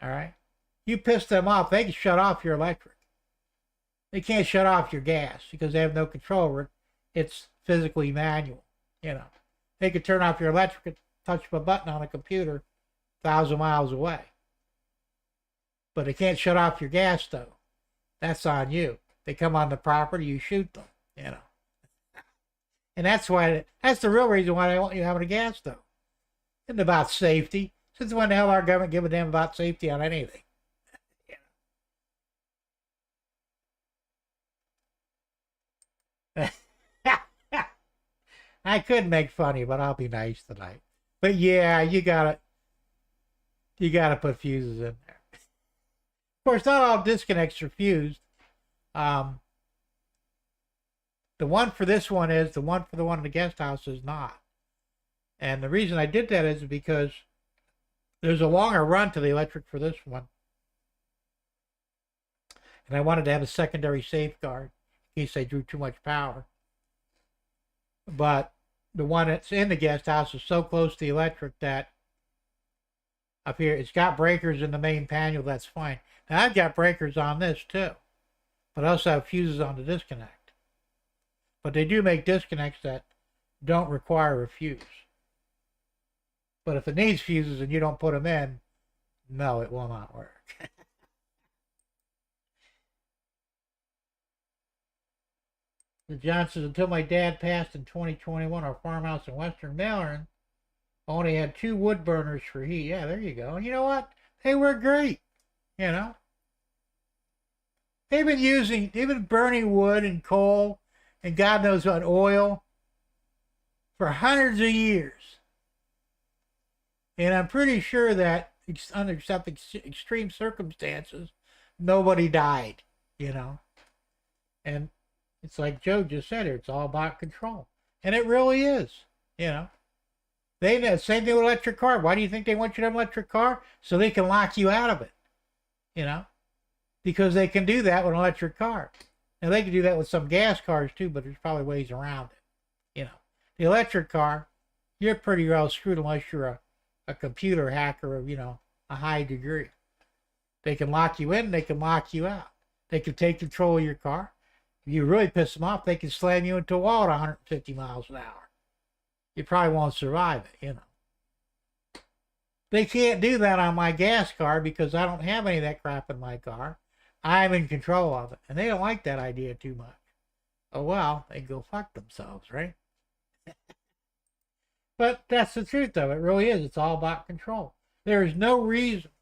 All right? You piss them off, they can shut off your electric. They can't shut off your gas because they have no control over it. It's physically manual, you know. They could turn off your electric and touch a button on a computer 1,000 miles away. But they can't shut off your gas stove. That's on you. They come on the property, you shoot them, you know. And that's the real reason why they want you having a gas stove. It's about safety. Since when the hell our government give a damn about safety on anything? I could make funny, but I'll be nice tonight. But yeah, you gotta put fuses in there. Of course, not all disconnects are fused. The one for this one is, the one for the one in the guest house is not. And the reason I did that is because there's a longer run to the electric for this one. And I wanted to have a secondary safeguard in case they drew too much power. But the one that's in the guest house is so close to the electric that up here, it's got breakers in the main panel, that's fine. Now I've got breakers on this too, but I also have fuses on the disconnect. But they do make disconnects that don't require a fuse. But if it needs fuses and you don't put them in, no, it will not work. The John says, until my dad passed in 2021, our farmhouse in Western Maryland only had 2 wood burners for heat. Yeah, there you go. And you know what? They work great. You know? They've been burning wood and coal and God knows what, oil for hundreds of years. And I'm pretty sure that under some extreme circumstances, nobody died, you know? And it's like Joe just said here, it's all about control. And it really is, you know? They know, same thing with electric car. Why do you think they want you to have an electric car? So they can lock you out of it, you know? Because they can do that with an electric car. Now they can do that with some gas cars too, but there's probably ways around it, you know? The electric car, you're pretty well screwed unless you're a computer hacker of, you know, a high degree. They can lock you in, they can lock you out. They can take control of your car. If you really piss them off, they can slam you into a wall at 150 miles an hour. You probably won't survive it, you know. They can't do that on my gas car because I don't have any of that crap in my car. I'm in control of it. And they don't like that idea too much. Oh, well, they go fuck themselves, right? But that's the truth of it. It really is. It's all about control. There is no reason.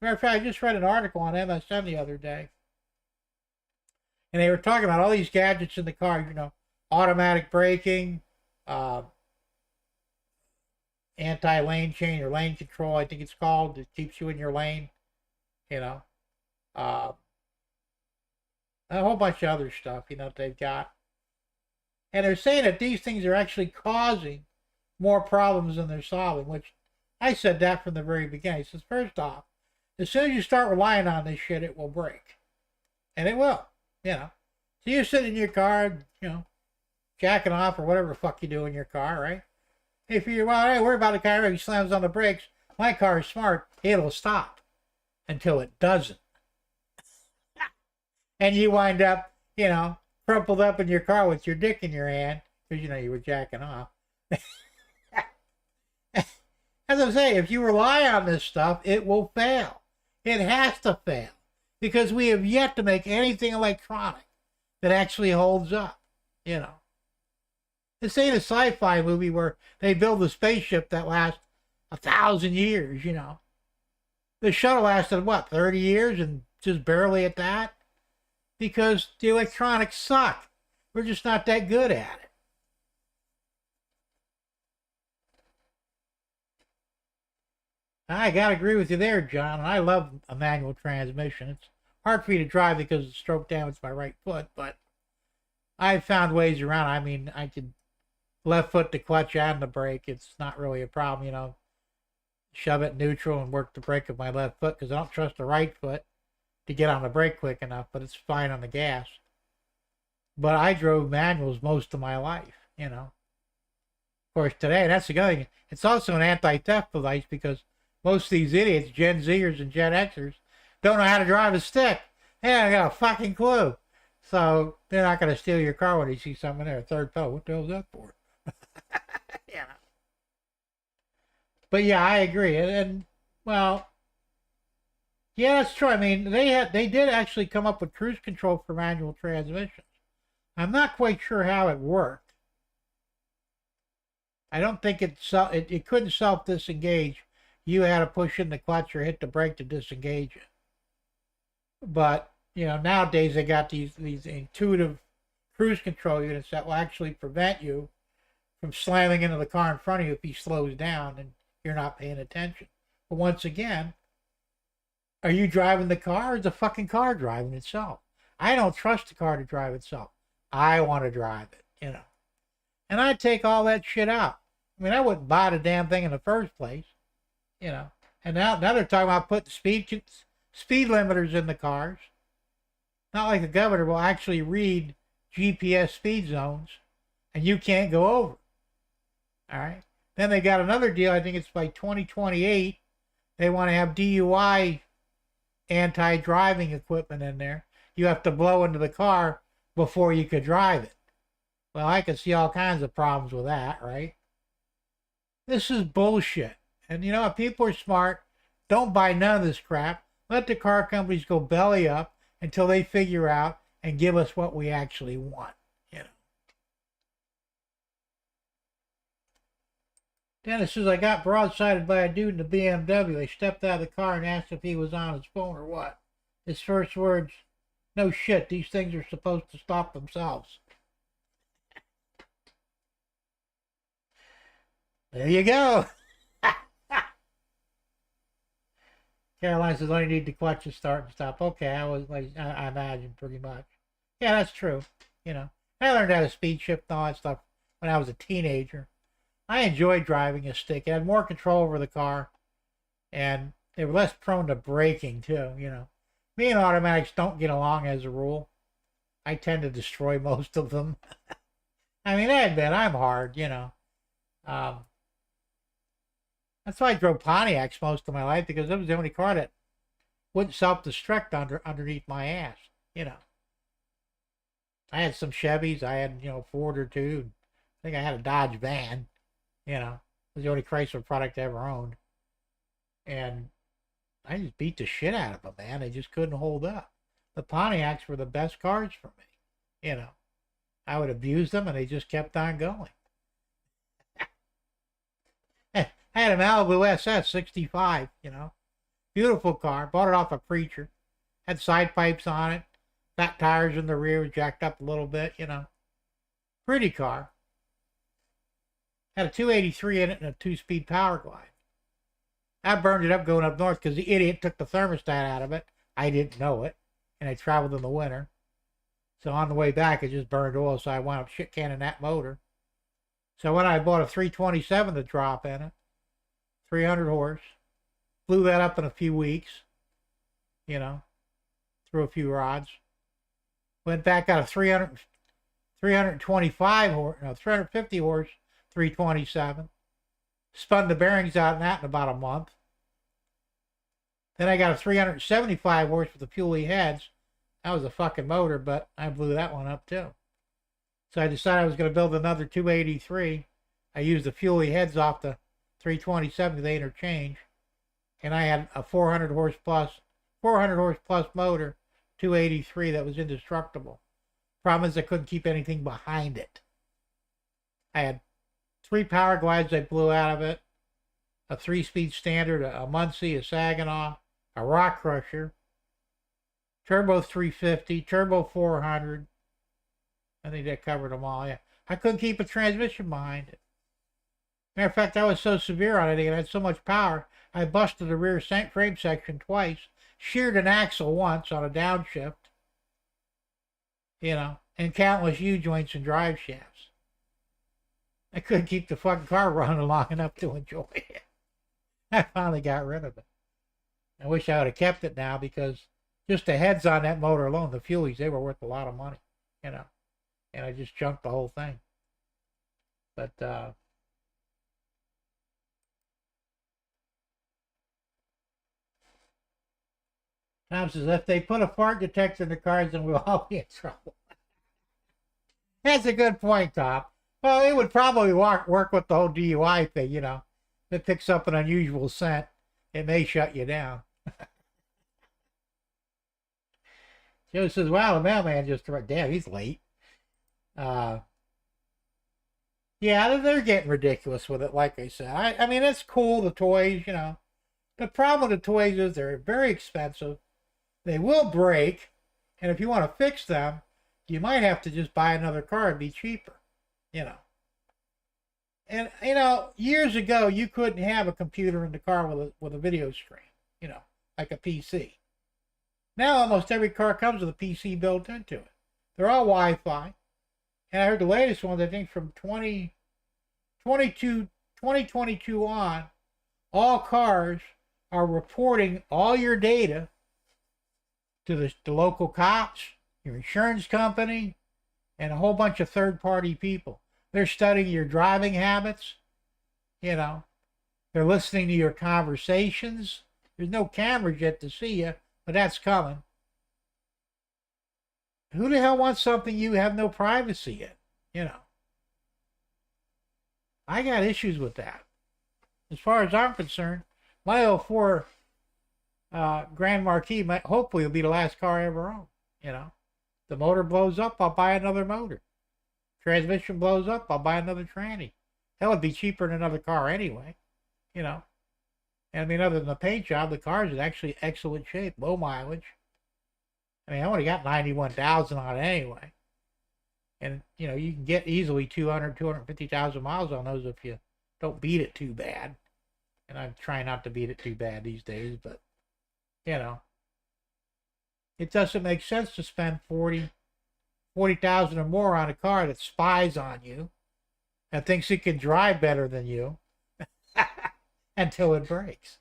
Matter of fact, I just read an article on MSN the other day. And they were talking about all these gadgets in the car, you know, automatic braking, anti-lane change or lane control, I think it's called. It keeps you in your lane, you know. A whole bunch of other stuff, you know, that they've got. And they're saying that these things are actually causing more problems than they're solving, which I said that from the very beginning. He says, first off, as soon as you start relying on this shit, it will break. And it will, you know. So you're sitting in your car, you know, jacking off or whatever the fuck you do in your car, right? If you're, well, hey, worry about the car, if he slams on the brakes, my car is smart, it'll stop until it doesn't. And you wind up, you know, crumpled up in your car with your dick in your hand, because, you know, you were jacking off. As I say, if you rely on this stuff, it will fail. It has to fail. Because we have yet to make anything electronic that actually holds up, you know. This ain't a sci-fi movie where they build a spaceship that lasts 1,000 years, you know. The shuttle lasted, what, 30 years and just barely at that? Because the electronics suck. We're just not that good at it. I gotta agree with you there, John. I love a manual transmission. It's hard for me to drive because of stroke damage to my right foot, but I've found ways around. I mean, I could left foot the clutch and the brake. It's not really a problem, you know. Shove it neutral and work the brake with my left foot because I don't trust the right foot to get on the brake quick enough, but it's fine on the gas. But I drove manuals most of my life, you know. Of course, today, that's the other thing. It's also an anti-theft device because most of these idiots, Gen Zers and Gen Xers, don't know how to drive a stick. They haven't got a fucking clue. So they're not going to steal your car when they see something there. Third toe, what the hell is that for? Yeah. But yeah, I agree. And well, yeah, that's true. I mean, they did actually come up with cruise control for manual transmissions. I'm not quite sure how it worked. I don't think it couldn't self-disengage. You had to push in the clutch or hit the brake to disengage it. But, you know, nowadays they got these intuitive cruise control units that will actually prevent you from slamming into the car in front of you if he slows down and you're not paying attention. But once again, are you driving the car or is the fucking car driving itself? I don't trust the car to drive itself. I want to drive it, you know. And I'd take all that shit out. I mean, I wouldn't buy the damn thing in the first place, you know. And now they're talking about putting speed limiters in the cars. Not like the governor will actually read GPS speed zones and you can't go over. All right. Then they got another deal. I think it's by 2028. They want to have DUI anti-driving equipment in there. You have to blow into the car before you could drive it. Well, I could see all kinds of problems with that, right? This is bullshit. And you know what? People are smart. Don't buy none of this crap. Let the car companies go belly up until they figure out and give us what we actually want. You know. Dennis says, I got broadsided by a dude in a BMW. I stepped out of the car and asked if he was on his phone or what. His first words, no shit, these things are supposed to stop themselves. There you go. Caroline says, only need the clutch to start and stop. Okay, I imagine pretty much. Yeah, that's true. You know, I learned how to speed shift and all that stuff when I was a teenager. I enjoyed driving a stick. It had more control over the car, and they were less prone to braking too. You know, me and automatics don't get along as a rule. I tend to destroy most of them. I mean, I admit I'm hard. You know. That's why I drove Pontiacs most of my life, because it was the only car that wouldn't self-destruct underneath my ass, you know. I had some Chevys, I had, you know, Ford or two. I think I had a Dodge van, you know. It was the only Chrysler product I ever owned. And I just beat the shit out of them, man. They just couldn't hold up. The Pontiacs were the best cars for me, you know. I would abuse them and they just kept on going. I had a Malibu SS 65, you know. Beautiful car. Bought it off a preacher. Had side pipes on it. Fat tires in the rear, jacked up a little bit, you know. Pretty car. Had a 283 in it and a 2-speed power glide. I burned it up going up north because the idiot took the thermostat out of it. I didn't know it. And I traveled in the winter. So on the way back, it just burned oil, so I wound up shit canning that motor. So when I bought a 327 to drop in it, 300 horse, blew that up in a few weeks, you know, threw a few rods. Went back out of 325 horse, no, 350 horse, 327. Spun the bearings out in that in about a month. Then I got a 375 horse with the Fuelie heads. That was a fucking motor, but I blew that one up too. So I decided I was going to build another 283. I used the Fuelie heads off the 327 because they interchange. And I had a 400 horse plus motor, 283 that was indestructible. Problem is I couldn't keep anything behind it. I had 3 power glides I blew out of it, a 3-speed standard, a Muncie, a Saginaw, a Rock Crusher, turbo 350, turbo 400. I think that covered them all, yeah. I couldn't keep a transmission behind it. Matter of fact, I was so severe on it and I had so much power, I busted the rear frame section twice, sheared an axle once on a downshift, you know, and countless U-joints and drive shafts. I couldn't keep the fucking car running long enough to enjoy it. I finally got rid of it. I wish I would have kept it now, because just the heads on that motor alone, the Fuelies, they were worth a lot of money, you know. And I just junked the whole thing. But, Tom says, if they put a fart detector in the cars, then we'll all be in trouble. That's a good point, Tom. Well, it would probably work with the whole DUI thing, you know. If it picks up an unusual scent, it may shut you down. Joe says, wow, the mailman just arrived. Damn, he's late. Yeah, they're getting ridiculous with it, like I said. I mean, it's cool, the toys, you know. The problem with the toys is they're very expensive. They will break, and if you want to fix them, you might have to just buy another car and be cheaper, you know. And, you know, years ago, you couldn't have a computer in the car with a video screen, you know, like a PC. Now almost every car comes with a PC built into it. They're all Wi-Fi. And I heard the latest ones, I think from 2022 on, all cars are reporting all your data to the local cops, your insurance company, and a whole bunch of third-party people. They're studying your driving habits, you know. They're listening to your conversations. There's no cameras yet to see you, but that's coming. Who the hell wants something you have no privacy in, you know? I got issues with that. As far as I'm concerned, my 04 Grand Marquis hopefully will be the last car I ever own, you know. The motor blows up, I'll buy another motor. Transmission blows up, I'll buy another tranny. Hell, it'd be cheaper than another car anyway, you know. And I mean, other than the paint job, the car is in actually excellent shape, low mileage. I mean, I only got 91,000 on it anyway. And, you know, you can get easily 250,000 miles on those if you don't beat it too bad. And I'm trying not to beat it too bad these days, but, you know. It doesn't make sense to spend 40,000 or more on a car that spies on you and thinks it can drive better than you until it breaks.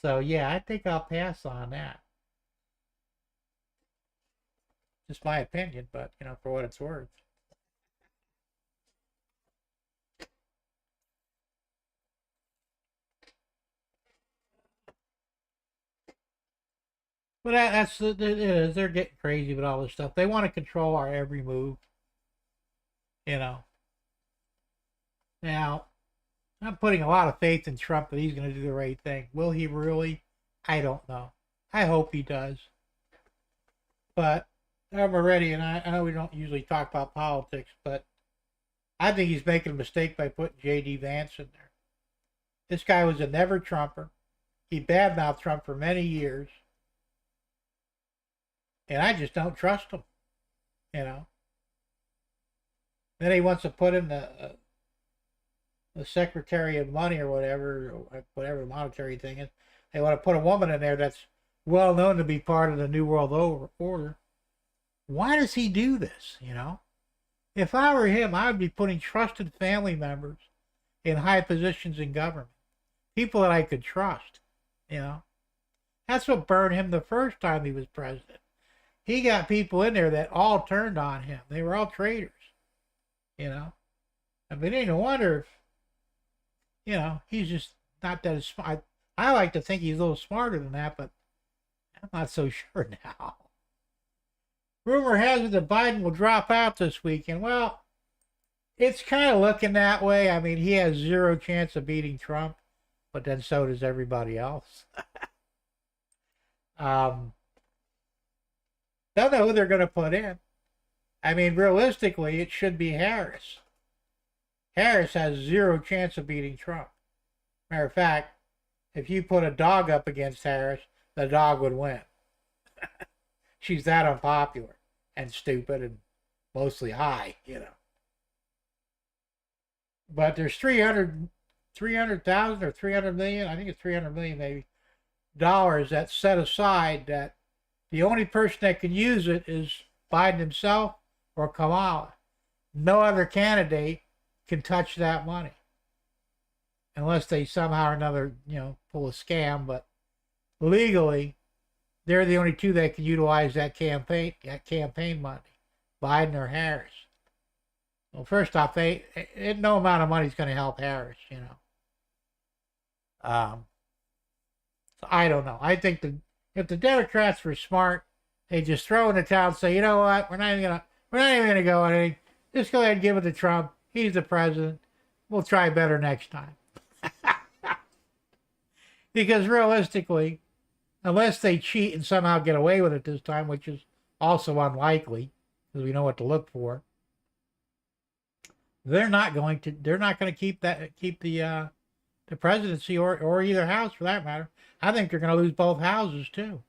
So, yeah, I think I'll pass on that. Just my opinion, but, you know, for what it's worth. But that's it is. They're getting crazy with all this stuff. They want to control our every move, you know. Now, I'm putting a lot of faith in Trump that he's going to do the right thing. Will he really? I don't know. I hope he does. But I'm already, and I know we don't usually talk about politics, but I think he's making a mistake by putting J.D. Vance in there. This guy was a never Trumper. He badmouthed Trump for many years. And I just don't trust him, you know. Then he wants to put in the Secretary of Money or whatever the monetary thing is. They want to put a woman in there that's well known to be part of the New World Order. Why does he do this, you know? If I were him, I would be putting trusted family members in high positions in government. People that I could trust, you know. That's what burned him the first time he was president. He got people in there that all turned on him. They were all traitors, you know. I mean, ain't no wonder if, you know, he's just not that smart. I like to think he's a little smarter than that, but I'm not so sure now. Rumor has it that Biden will drop out this weekend. Well, it's kind of looking that way. I mean, he has zero chance of beating Trump, but then so does everybody else. Don't know who they're going to put in. I mean, realistically, it should be Harris. Harris has zero chance of beating Trump. Matter of fact, if you put a dog up against Harris, the dog would win. She's that unpopular and stupid and mostly high, you know. But there's 300,000 or 300 million, I think it's 300 million maybe, dollars that's set aside that the only person that can use it is Biden himself or Kamala. No other candidate can touch that money. Unless they somehow or another, you know, pull a scam. But legally, they're the only two that can utilize that campaign money. Biden or Harris. Well, first off, no amount of money is going to help Harris, you know. So I don't know. I think if the Democrats were smart, they'd just throw in the towel and say, you know what, we're not even gonna go on anything. Just go ahead and give it to Trump. He's the president. We'll try better next time. Because realistically, unless they cheat and somehow get away with it this time, which is also unlikely, because we know what to look for, they're not going to keep the presidency or either house for that matter. I think they're going to lose both houses too,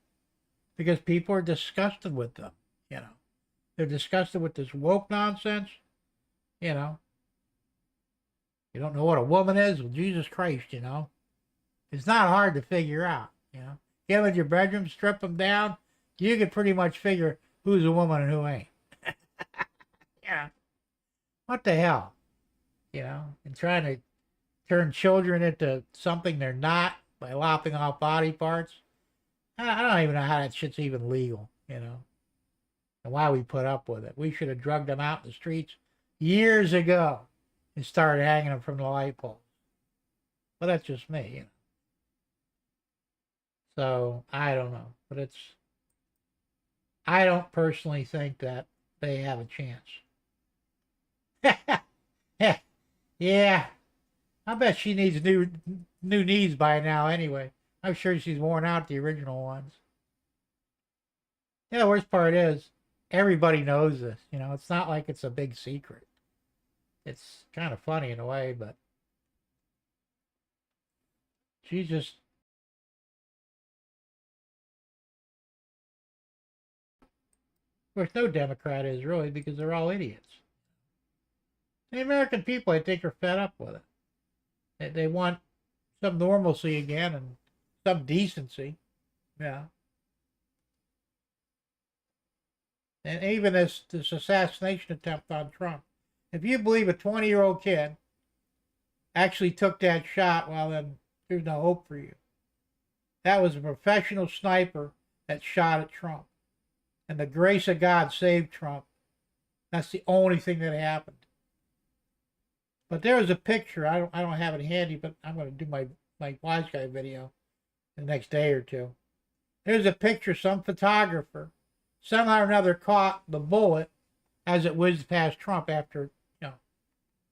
because people are disgusted with them. You know, they're disgusted with this woke nonsense. You know, you don't know what a woman is. Well, Jesus Christ, you know, it's not hard to figure out. You know, get them in your bedroom, strip them down. You can pretty much figure who's a woman and who ain't. Yeah, what the hell, you know, and trying to turn children into something they're not by lopping off body parts. I don't even know how that shit's even legal, you know. and why we put up with it. We should have drugged them out in the streets years ago and started hanging them from the light poles. But that's just me, you know. So I don't know, but I don't personally think that they have a chance. Yeah, I bet she needs new knees by now anyway. I'm sure she's worn out the original ones. Yeah, the worst part is everybody knows this. You know, it's not like it's a big secret. It's kind of funny in a way, but she just, of course, no Democrat is really, because they're all idiots. The American people, I think, are fed up with it. They want some normalcy again and some decency. Yeah. And even this assassination attempt on Trump. If you believe a 20-year-old kid actually took that shot, well, then there's no hope for you. That was a professional sniper that shot at Trump. And the grace of God saved Trump. That's the only thing that happened. But there was a picture. I don't have it handy, but I'm going to do my Wise Guy video the next day or two. There's a picture. Some photographer somehow or another caught the bullet as it whizzed past Trump after,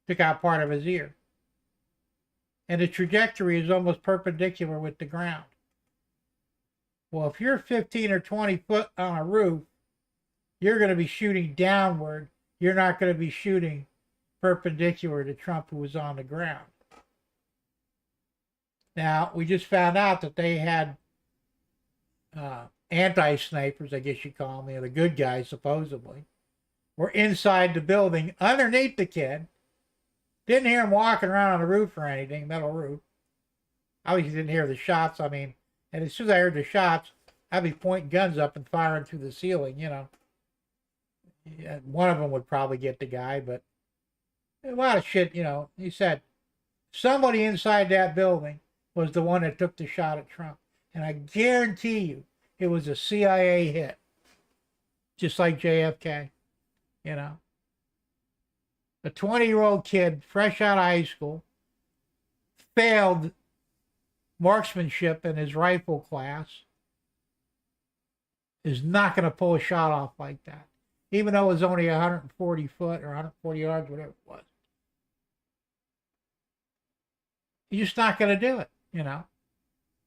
took out part of his ear. And the trajectory is almost perpendicular with the ground. Well, if you're 15 or 20 foot on a roof, you're going to be shooting downward. You're not going to be shooting perpendicular to Trump, who was on the ground. Now, we just found out that they had anti-snipers, I guess you call them, the good guys, supposedly, were inside the building, underneath the kid. Didn't hear him walking around on the roof or anything, metal roof. Obviously didn't hear the shots. I mean, and as soon as I heard the shots, I'd be pointing guns up and firing through the ceiling, Yeah, one of them would probably get the guy, but a lot of shit, He said somebody inside that building was the one that took the shot at Trump. And I guarantee you it was a CIA hit. Just like JFK, A 20-year-old kid, fresh out of high school, failed marksmanship in his rifle class, is not going to pull a shot off like that. Even though it was only 140 foot or 140 yards, whatever it was. You're just not going to do it, And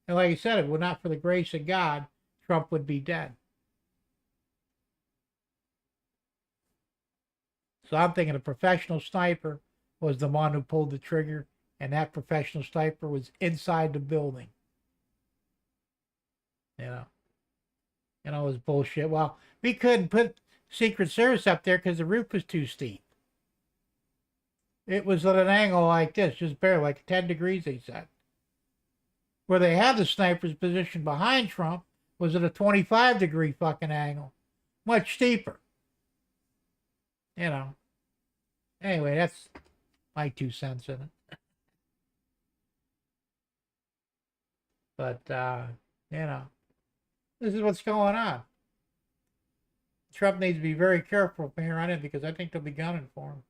like I said, if it were not for the grace of God, Trump would be dead. So I'm thinking a professional sniper was the one who pulled the trigger, and that professional sniper was inside the building. It was bullshit. Well, we couldn't put Secret Service up there because the roof was too steep. It was at an angle like this, just barely, like 10 degrees, they said. Where they had the snipers positioned behind Trump was at a 25-degree fucking angle. Much steeper. Anyway, that's my 2 cents in it. But, this is what's going on. Trump needs to be very careful from here on in, because I think they'll be gunning for him.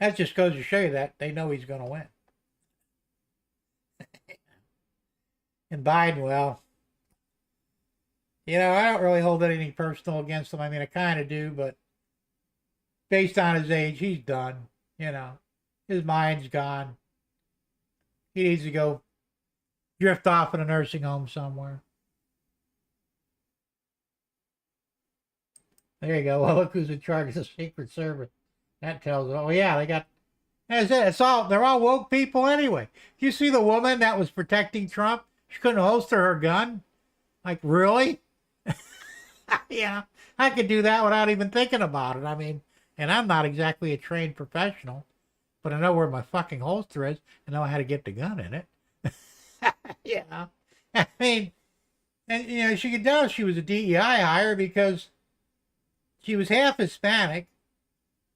That just goes to show you that they know he's going to win. And Biden, well, I don't really hold anything personal against him. I mean, I kind of do, but based on his age, he's done. His mind's gone. He needs to go drift off in a nursing home somewhere. There you go. Well, look who's in charge of the Secret Service. That tells, oh yeah, they got, that's it. They're all woke people anyway. You see the woman that was protecting Trump? She couldn't holster her gun. Like, really? Yeah, I could do that without even thinking about it. I mean, and I'm not exactly a trained professional, but I know where my fucking holster is. I know how to get the gun in it. Yeah. I mean, and she could tell she was a DEI hire because she was half Hispanic.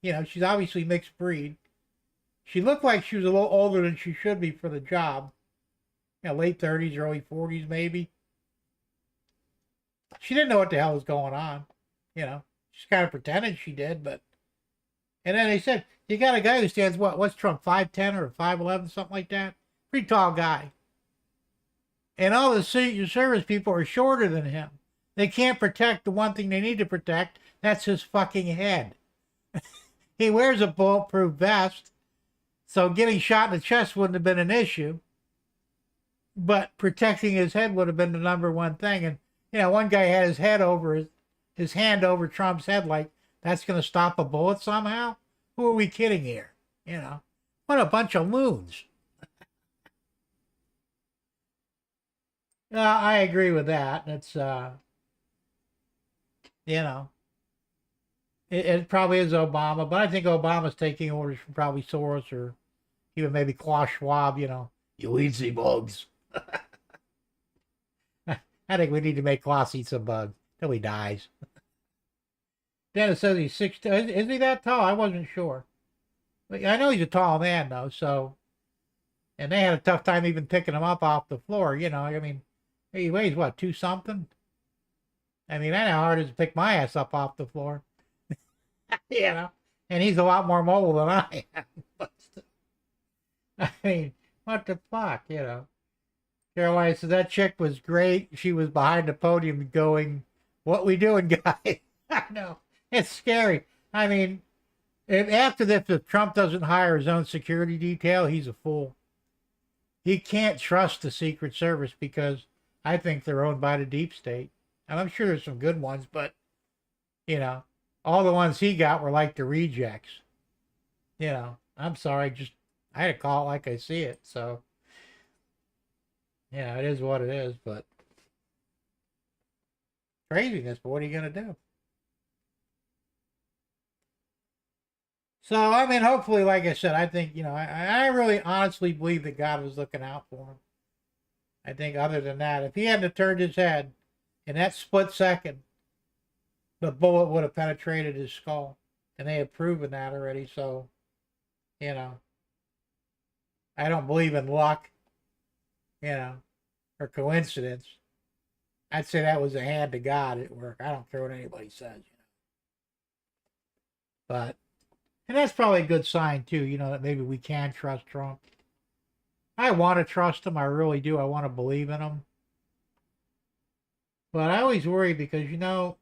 She's obviously mixed breed. She looked like she was a little older than she should be for the job. Late 30s, early 40s maybe. She didn't know what the hell was going on. You know, she's kind of pretended she did, but. And then they said, you got a guy who stands, what's Trump, 5'10" or 5'11", something like that? Pretty tall guy. And all the Secret Service people are shorter than him. They can't protect the one thing they need to protect. That's his fucking head. He wears a bulletproof vest, so getting shot in the chest wouldn't have been an issue. But protecting his head would have been the number one thing. And, you know, one guy had his head over his hand over Trump's head, like, that's going to stop a bullet somehow? Who are we kidding here? You know, what a bunch of loons. I agree with that. It's, you know, it probably is Obama, but I think Obama's taking orders from probably Soros or even maybe Klaus Schwab, you know, you easy bugs. I think we need to make Klaus eat some bugs till he dies. Dennis says he's 6'2". Is he that tall? I wasn't sure. But I know he's a tall man, though, so. And they had a tough time even picking him up off the floor, you know. I mean, he weighs, what, 2 something? I mean, I know how hard it is to pick my ass up off the floor. You know. And he's a lot more mobile than I am. But, I mean, what the fuck, you know. Caroline says that chick was great. She was behind the podium going, what we doing, guys? I know. It's scary. I mean, after this, if Trump doesn't hire his own security detail, he's a fool. He can't trust the Secret Service because I think they're owned by the deep state. And I'm sure there's some good ones, but, you know, all the ones he got were like the rejects. You know, I'm sorry, I had to call it like I see it. So, yeah, it is what it is, but craziness, but what are you going to do? So, I mean, hopefully, like I said, I think, you know, I really honestly believe that God was looking out for him. I think other than that, if he hadn't turned his head in that split second, the bullet would have penetrated his skull. And they have proven that already. So, you know, I don't believe in luck, you know, or coincidence. I'd say that was a hand of God at work. I don't care what anybody says, you know. But, and that's probably a good sign, too, you know, that maybe we can trust Trump. I want to trust him. I really do. I want to believe in him. But I always worry because, you know,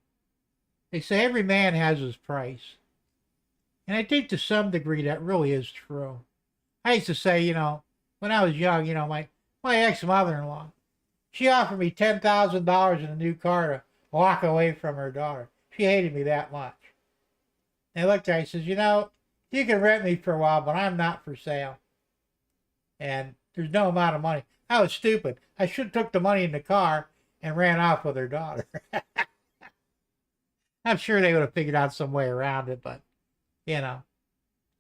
they say every man has his price. And I think to some degree that really is true. I used to say, you know, when I was young, you know, my ex-mother-in-law, she offered me $10,000 in a new car to walk away from her daughter. She hated me that much. And I looked at her, I says, you know, you can rent me for a while, but I'm not for sale. And there's no amount of money. I was stupid. I should have took the money in the car and ran off with her daughter. I'm sure they would have figured out some way around it, but, you know.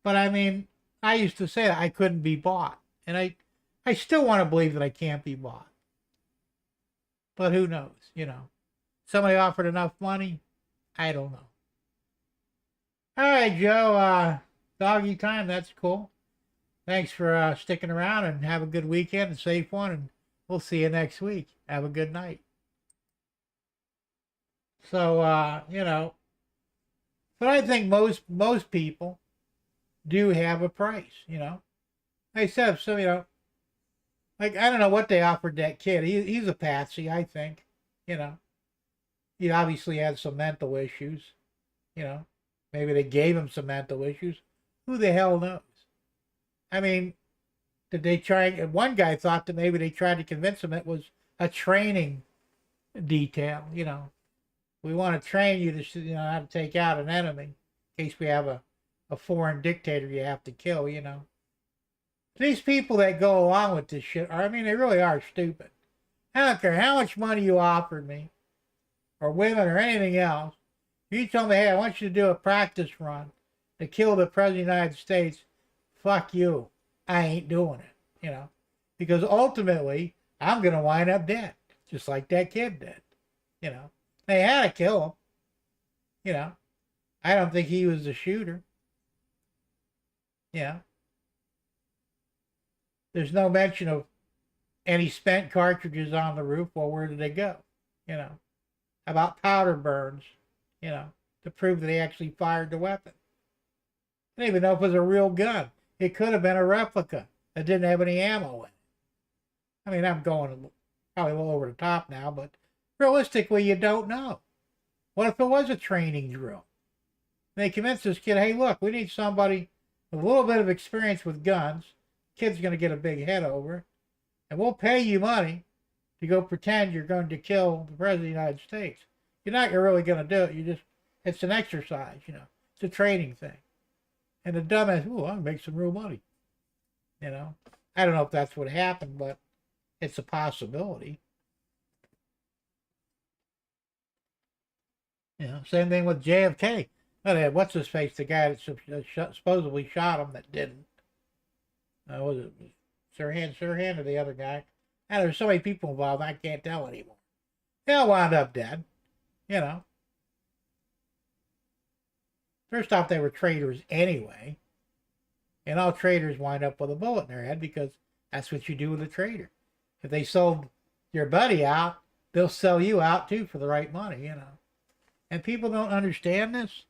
But, I mean, I used to say that I couldn't be bought. And I still want to believe that I can't be bought. But who knows, you know. Somebody offered enough money? I don't know. All right, Joe. Doggy time. That's cool. Thanks for sticking around and have a good weekend, a safe one, and we'll see you next week. Have a good night. So, you know, but I think most people do have a price, you know. They said, so, you know, like, I don't know what they offered that kid. He's a patsy, I think, you know. He obviously has some mental issues, you know. Maybe they gave him some mental issues. Who the hell knows? I mean, did they try? One guy thought that maybe they tried to convince him it was a training detail. You know, we want to train you to, you know, how to take out an enemy in case we have a foreign dictator you have to kill. You know, these people that go along with this shit are, I mean, they really are stupid. I don't care how much money you offered me, or women, or anything else. You tell me, hey, I want you to do a practice run to kill the President of the United States. Fuck you. I ain't doing it, you know. Because ultimately, I'm going to wind up dead. Just like that kid did, you know. They had to kill him, you know. I don't think he was the shooter. You know. There's no mention of any spent cartridges on the roof. Well, where did they go? You know. about powder burns, to prove that they actually fired the weapon. I didn't even know if it was a real gun. It could have been a replica that didn't have any ammo in it. I mean, I'm going probably a little over the top now, but realistically, you don't know. What if it was a training drill? And they convinced this kid, hey, look, we need somebody with a little bit of experience with guns. Kid's going to get a big head over, and we'll pay you money to go pretend you're going to kill the President of the United States. You're not really going to do it. It's an exercise, It's a training thing. And the dumbass, ooh, I'll make some real money. I don't know if that's what happened, but it's a possibility. Same thing with JFK. What's his face? The guy that supposedly shot him that didn't. Was it Sirhan or the other guy? And there's so many people involved, I can't tell anymore. They all wound up dead. First off, they were traitors anyway. And all traitors wind up with a bullet in their head because that's what you do with a traitor. If they sold your buddy out, they'll sell you out too for the right money, And people don't understand this.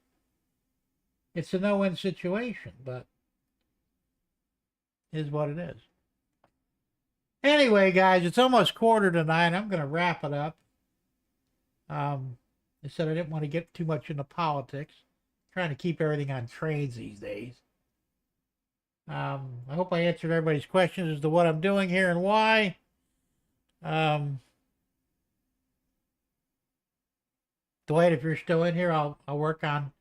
It's a no-win situation, but it is what it is. Anyway, guys, it's almost 8:45. I'm going to wrap it up. I said I didn't want to get too much into politics. I'm trying to keep everything on trains these days. I hope I answered everybody's questions as to what I'm doing here and why. Dwight, if you're still in here, I'll work on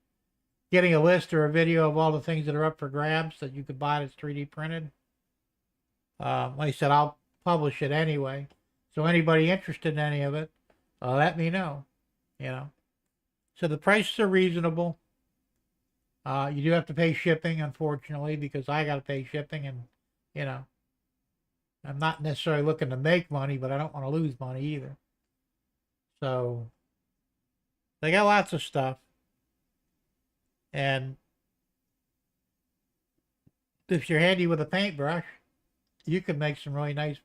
getting a list or a video of all the things that are up for grabs that you could buy that's 3D printed. Like I said, I'll publish it anyway. So anybody interested in any of it, let me know. So the prices are reasonable. You do have to pay shipping, unfortunately, because I got to pay shipping, and I'm not necessarily looking to make money, but I don't want to lose money either. So they got lots of stuff, and if you're handy with a paintbrush, you can make some really nice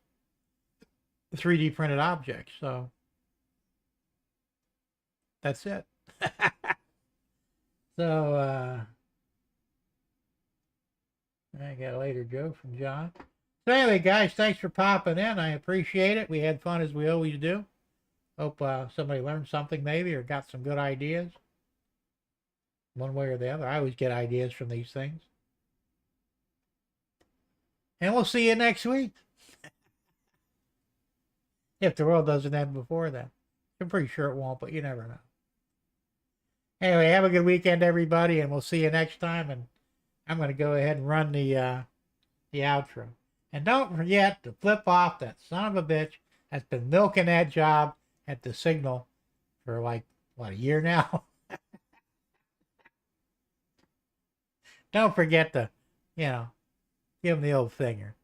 3D printed objects. So that's it. So I got a later joke from John. So anyway, guys, thanks for popping in. I appreciate it. We had fun as we always do. Hope somebody learned something maybe or got some good ideas. One way or the other. I always get ideas from these things. And we'll see you next week. If the world doesn't end before then. I'm pretty sure it won't, but you never know. Anyway, have a good weekend, everybody, and we'll see you next time. And I'm going to go ahead and run the outro. And don't forget to flip off that son of a bitch that's been milking that job at the Signal for like, what, a year now? Don't forget to, give him the old finger.